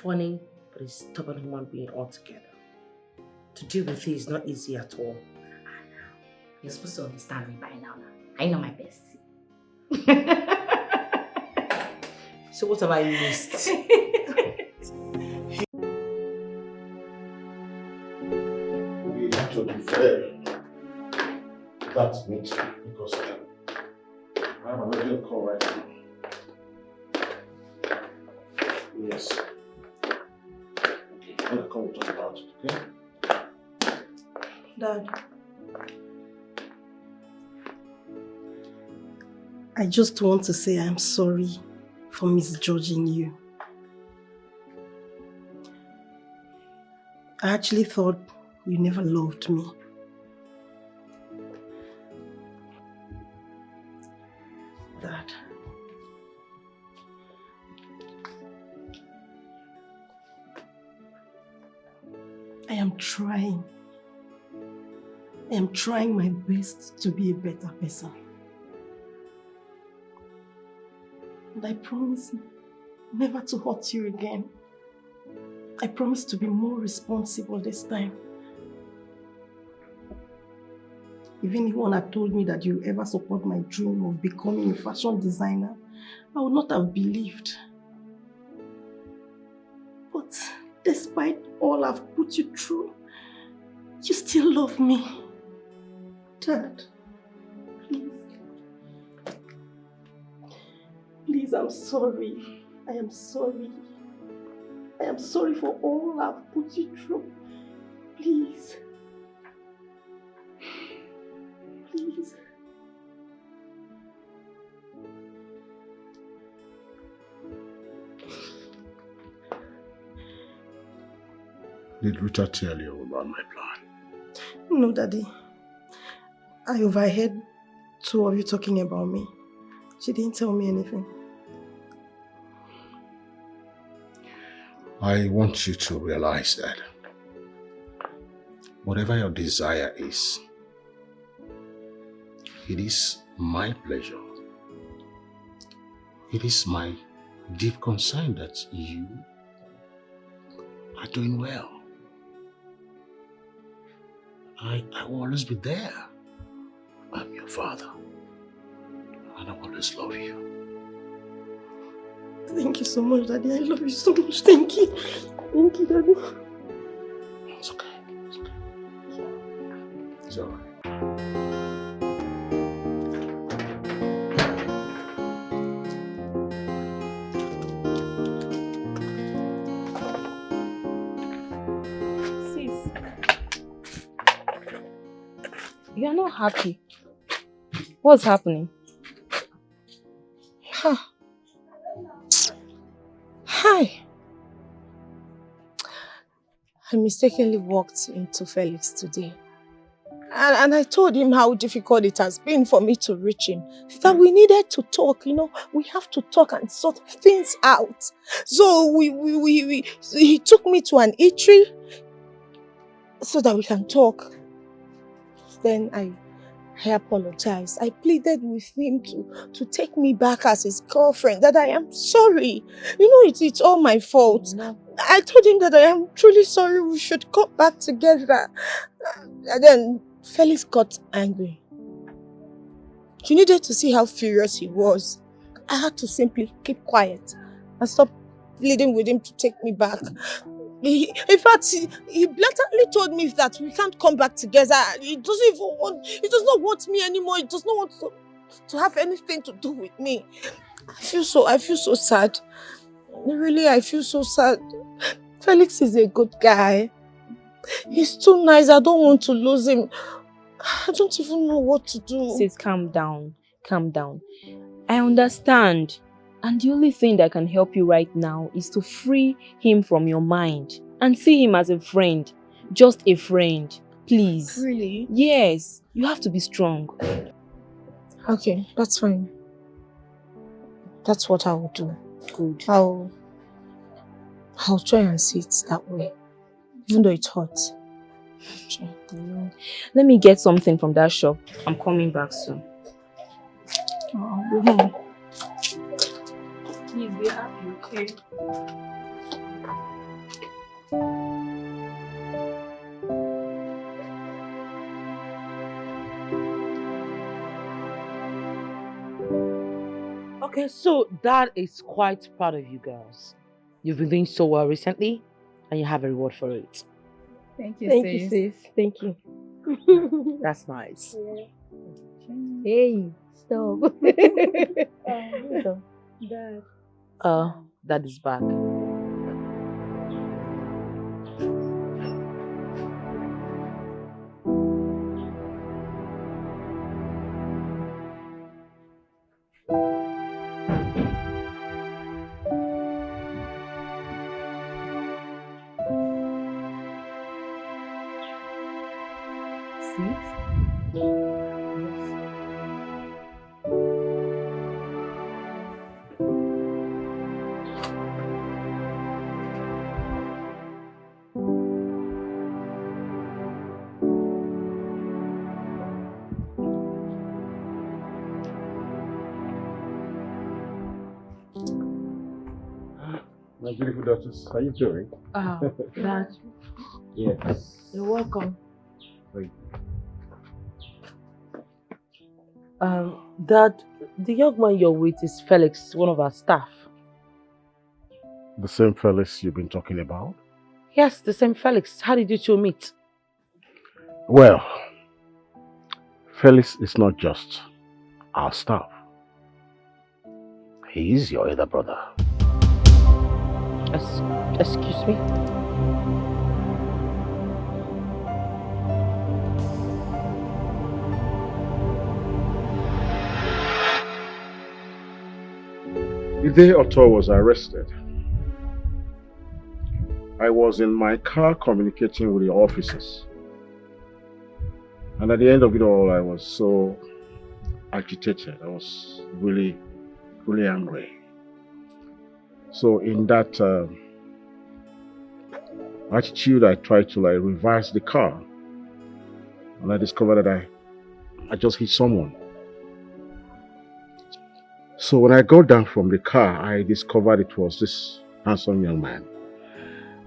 funny, but a stubborn human being altogether. To deal with you is not easy at all. You're supposed to understand me by now. I know my bestie. So what have I missed? We have to be fair. That's me too, because I have an urgent call right now. Yes. Okay, I'm gonna call and talk about it, okay? Dad, I just want to say I'm sorry for misjudging you. I actually thought you never loved me. Dad. I am trying. I am trying my best to be a better person. And I promise never to hurt you again. I promise to be more responsible this time. If anyone had told me that you ever support my dream of becoming a fashion designer, I would not have believed. But despite all I've put you through, you still love me. Dad, please. Please, I'm sorry. I am sorry. I am sorry for all I've put you through. Please. Please. Did Richard tell you about my plan? No, Daddy. I overheard two of you talking about me. She didn't tell me anything. I want you to realize that whatever your desire is, it is my pleasure. It is my deep concern that you are doing well. I will always be there. I'm your father. And I will always love you. Thank you so much, Daddy. I love you so much. Thank you. Thank you, Daddy. It's okay. It's okay. It's all right. Sis, you're not happy. What's happening? Hi. I mistakenly walked into Felix today. And I told him how difficult it has been for me to reach him. That we needed to talk, we have to talk and sort things out. So he took me to an eatery so that we can talk. Then I apologized. I pleaded with him to take me back as his girlfriend, that I am sorry. You know, it's all my fault. I told him that I am truly sorry, we should come back together. And then Felix got angry. You needed to see how furious he was. I had to simply keep quiet and stop pleading with him to take me back. In fact, he blatantly told me that we can't come back together. He does not want me anymore. He does not want to have anything to do with me. I feel so sad. Really, I feel so sad. Felix is a good guy. He's too nice. I don't want to lose him. I don't even know what to do. Sis, calm down. Calm down. I understand. And the only thing that can help you right now is to free him from your mind and see him as a friend. Just a friend. Please. Really? Yes. You have to be strong. Okay, that's fine. That's what I will do. Good. I'll try and see it that way. Even though it hurts. Let me get something from that shop. I'm coming back soon. I'll be home. Please be happy, okay? Okay, so Dad is quite proud of you girls. You've been doing so well recently, and you have a reward for it. Thank you, Thank you, sis. Thank you. That's nice. Hey, stop. Dad. Dad is back. My beautiful daughters, how you doing? Dad. Yes. You're welcome. Wait. Dad, the young man you're with is Felix, one of our staff. The same Felix you've been talking about? Yes, the same Felix. How did you two meet? Well, Felix is not just our staff. He is your elder brother. Excuse me? The day Otto was arrested, I was in my car communicating with the officers. And at the end of it all, I was so agitated. I was really, really angry. So in that attitude, I tried to reverse the car. And I discovered that I just hit someone. So when I got down from the car, I discovered it was this handsome young man.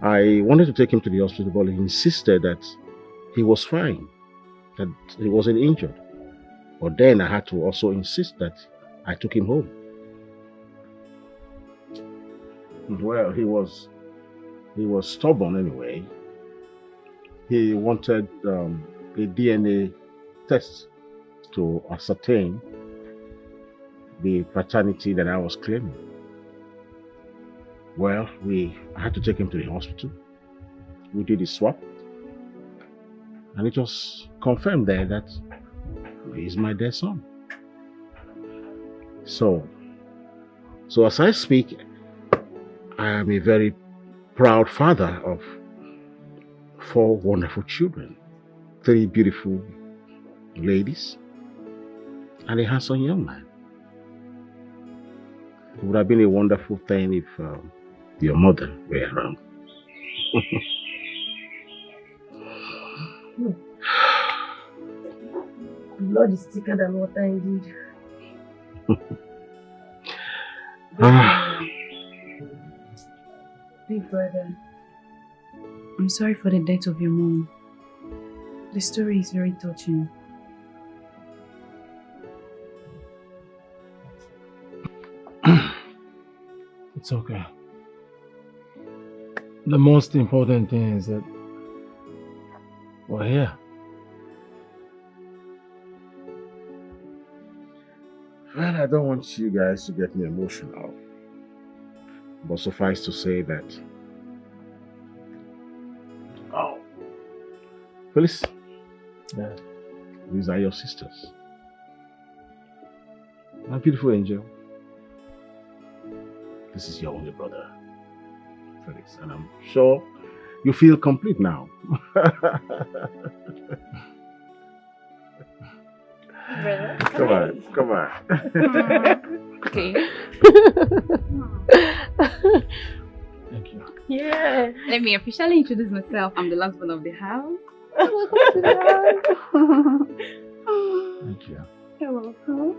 I wanted to take him to the hospital, but he insisted that he was fine, that he wasn't injured. But then I had to also insist that I took him home. Well, he was stubborn anyway. He wanted a DNA test to ascertain the paternity that I was claiming. Well, I had to take him to the hospital. We did a swap. And it was confirmed there that he's my dear son. So as I speak, I am a very proud father of 4 wonderful children, 3 beautiful ladies, and a handsome young man. It would have been a wonderful thing if your mother were around. blood is thicker than water indeed. Big brother, I'm sorry for the death of your mom. The story is very touching. It's okay. The most important thing is that we're here. Well, I don't want you guys to get me emotional. But suffice to say that... Oh. Felix? Yeah. These are your sisters. My beautiful angel. This is your only brother, Felix. And I'm sure you feel complete now. Brother? Come on. Okay. Thank you. Yeah. Let me officially introduce myself. I'm the last one of the house. Thank you. You're welcome.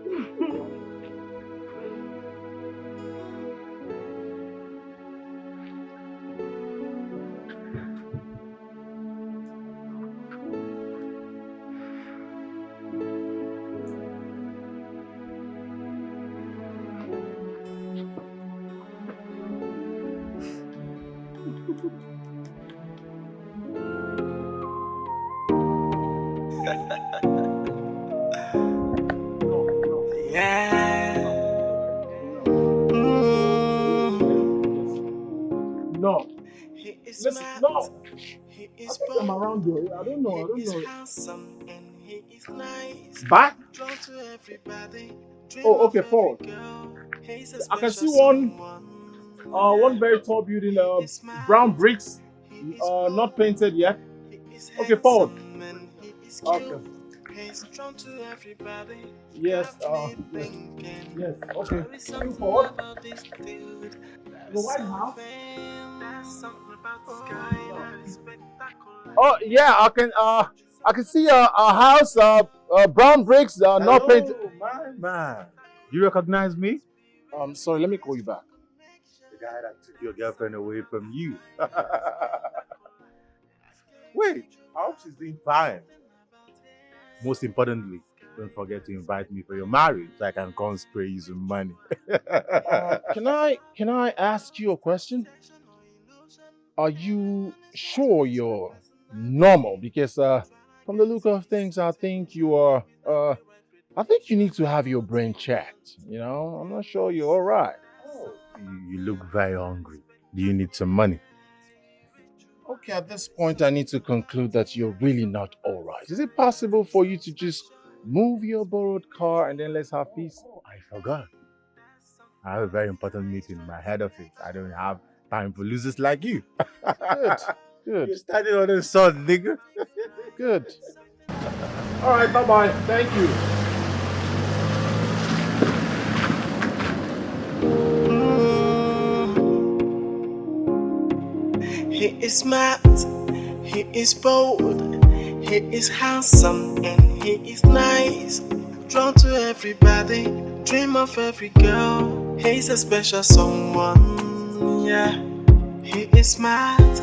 Yeah. No. He is Listen, smart. no. He is I think I'm around you. I don't know. He is handsome and he is nice. Back? Drawn to everybody. Oh, okay, forward. I can see one very tall building, brown bricks, not painted yet. Okay, forward. Okay. Yes, yes, okay. Move forward. The White House. Oh yeah, I can see a house, brown bricks, not painted. Man, you recognize me? Sorry, let me call you back. The guy that took your girlfriend away from you. Wait, I hope she's doing fine. Most importantly, don't forget to invite me for your marriage so I can come spray you some money. Can I ask you a question? Are you sure you're normal? Because from the look of things, I think you are. I think you need to have your brain checked. You know, I'm not sure you're all right. You look very hungry. Do you need some money? Okay, at this point, I need to conclude that you're really not all right. Is it possible for you to just move your borrowed car and then let's have peace? I forgot. I have a very important meeting ahead of it. I don't have time for losers like you. Good, good. You're standing on the sun, nigga. Good. All right, bye-bye. Thank you. He is smart, he is bold, he is handsome and he is nice. Drawn to everybody, dream of every girl. He's a special someone, yeah. He is smart,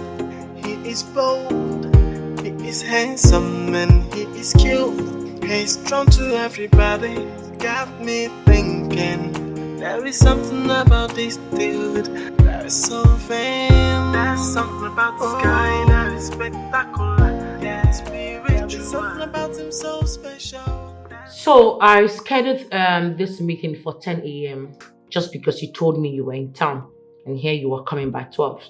he is bold, he is handsome and he is cute. He's drawn to everybody, got me thinking. There is something about this dude that is so vain. There's something about this guy that is spectacular. Yeah, spiritual. There's something about him so special. So I scheduled this meeting for 10 a.m. just because you told me you were in town and here you were coming by 12.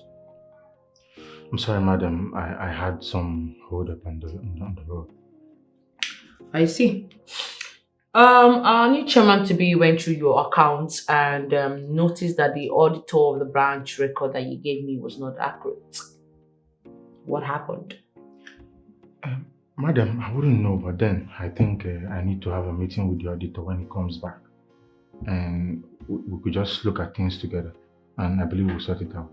I'm sorry, madam. I had some hold up on the road. I see. Our new chairman to be went through your accounts and noticed that the auditor of the branch record that you gave me was not accurate. What happened? Madam, I wouldn't know, but then I think I need to have a meeting with the auditor when he comes back. And we could just look at things together. And I believe we'll sort it out.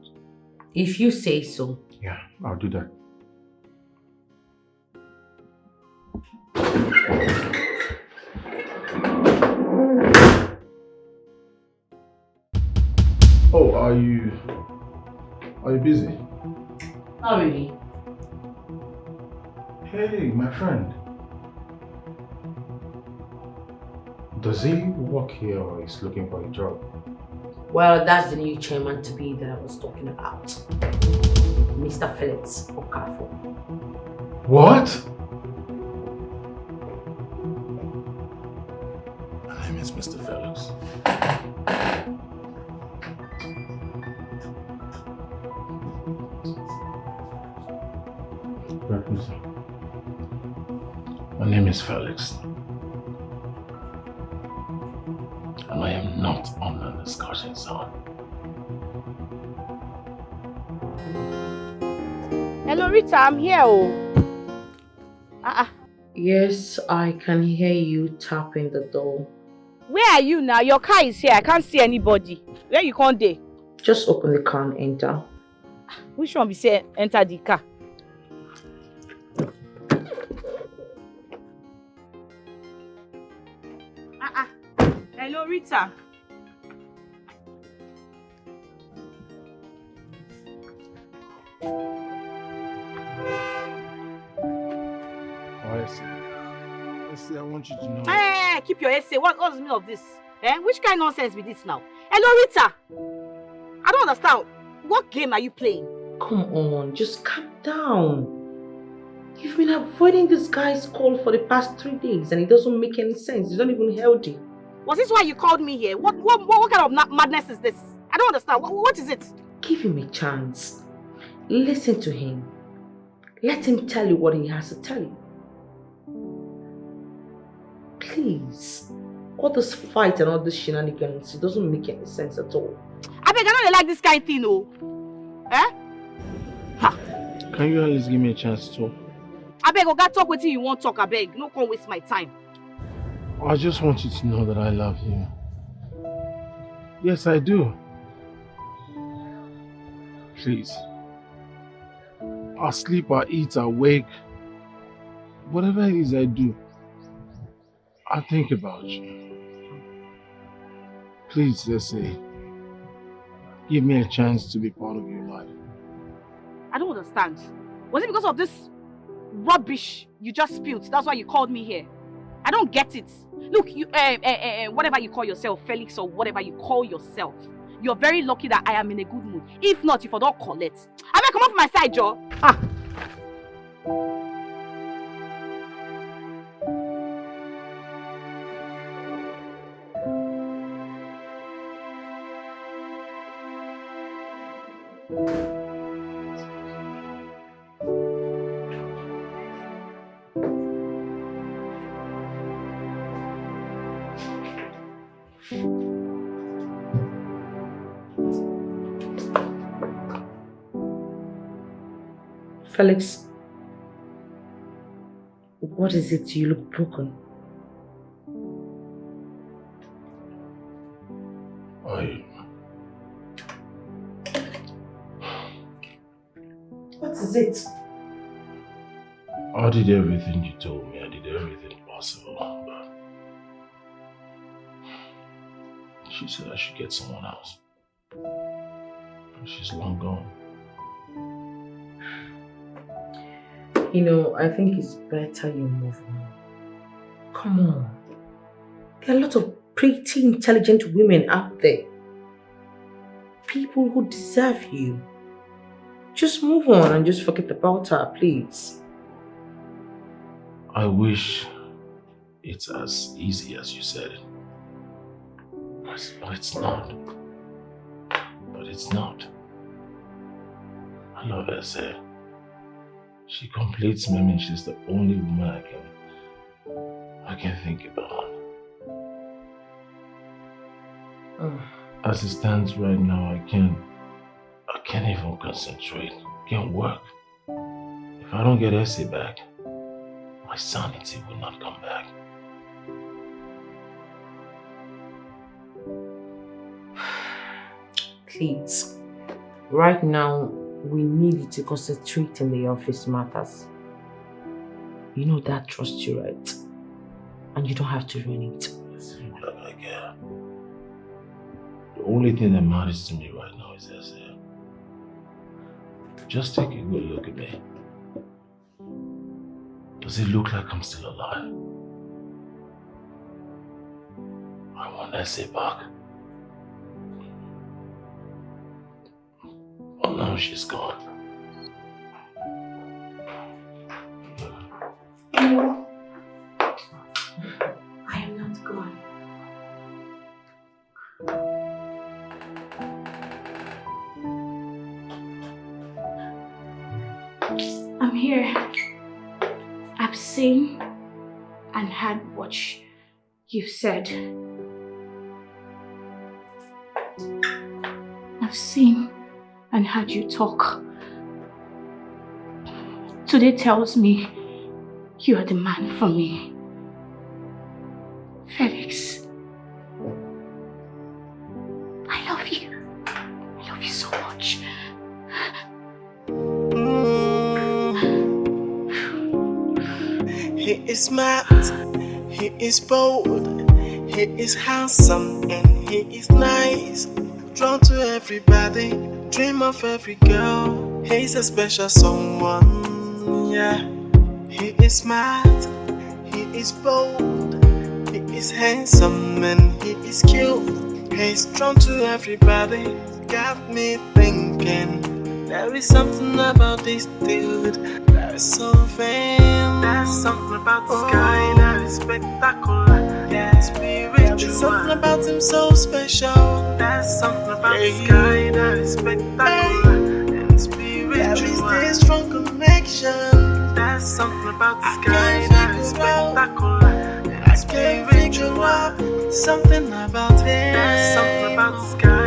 If you say so. Yeah, I'll do that. Oh, are you busy? Not really. Hey, my friend. Does he work here or is looking for a job? Well, that's the new chairman to be that I was talking about. Mr. Felix Okafo. What? My name is Mr. Felix. My name is Felix. And I am not on an discussion zone. Hello, Rita, I'm here. Oh. Yes, I can hear you tapping the door. Where are you now? Your car is here. I can't see anybody. Where you can't dey? Just open the car and enter. Which one be say enter the car? Hello, Rita. I want you to know. Hey, keep your essay. What's the meaning of this? Which kind of nonsense be this now? Hello, Rita. I don't understand. What game are you playing? Come on, just calm down. You've been avoiding this guy's call for the past 3 days and it doesn't make any sense. It's not even healthy. Was this why you called me here? What kind of madness is this? I don't understand. What is it? Give him a chance. Listen to him. Let him tell you what he has to tell you. Please. All this fight and all this shenanigans, it doesn't make any sense at all. I beg, I don't like this kind of thing, oh. Can you at least give me a chance to talk? I beg, Oga, talk with you won't talk, I beg. No, can't waste my time. I just want you to know that I love you. Yes, I do. Please. I sleep, I eat, I wake. Whatever it is I do, I think about you. Please, let's say, give me a chance to be part of your life. I don't understand. Was it because of this rubbish you just spilled? That's why you called me here. I don't get it. Look, you, whatever you call yourself, Felix or whatever you call yourself, you're very lucky that I am in a good mood. If not, if I don't call it, I may come off my side, Joe. Felix, what is it? You look broken. What is it? I did everything you told me. I did everything possible. But she said I should get someone else. She's long gone. You know, I think it's better you move on. Come on. There are a lot of pretty intelligent women out there. People who deserve you. Just move on and just forget about her, please. I wish it's as easy as you said it. But it's not. But it's not. I love her, sir. She completes me. I mean, she's the only woman I can think about. As it stands right now, I can't even concentrate. Can't work. If I don't get Essie back, my sanity will not come back. Please. Right now, we need you to concentrate in the office matters. You know Dad trusts you, right? And you don't have to ruin it. Listen, I care. The only thing that matters to me right voices here. Just take a good look at me. Does it look like I'm still alive? I want Essie back. Oh no, she's gone. No, I am not gone. I'm here. I've seen and heard what you've said. I've seen and heard you talk. Today tells me you are the man for me. Felix. I love you. I love you so much. He is smart, he is bold, he is handsome and he is nice. Drawn to everybody, dream of every girl. He's a special someone, yeah. He is smart, he is bold, he is handsome and he is cute. He's drawn to everybody, got me thinking. There is something about this dude that is so vain. There's something about this guy that is spectacular, yeah, spiritual. There's something about him so special. There's something about this guy that is spectacular and spiritual. There is this strong connection. There's something about this guy that is spectacular and spiritual. Something about him. There's something about this guy.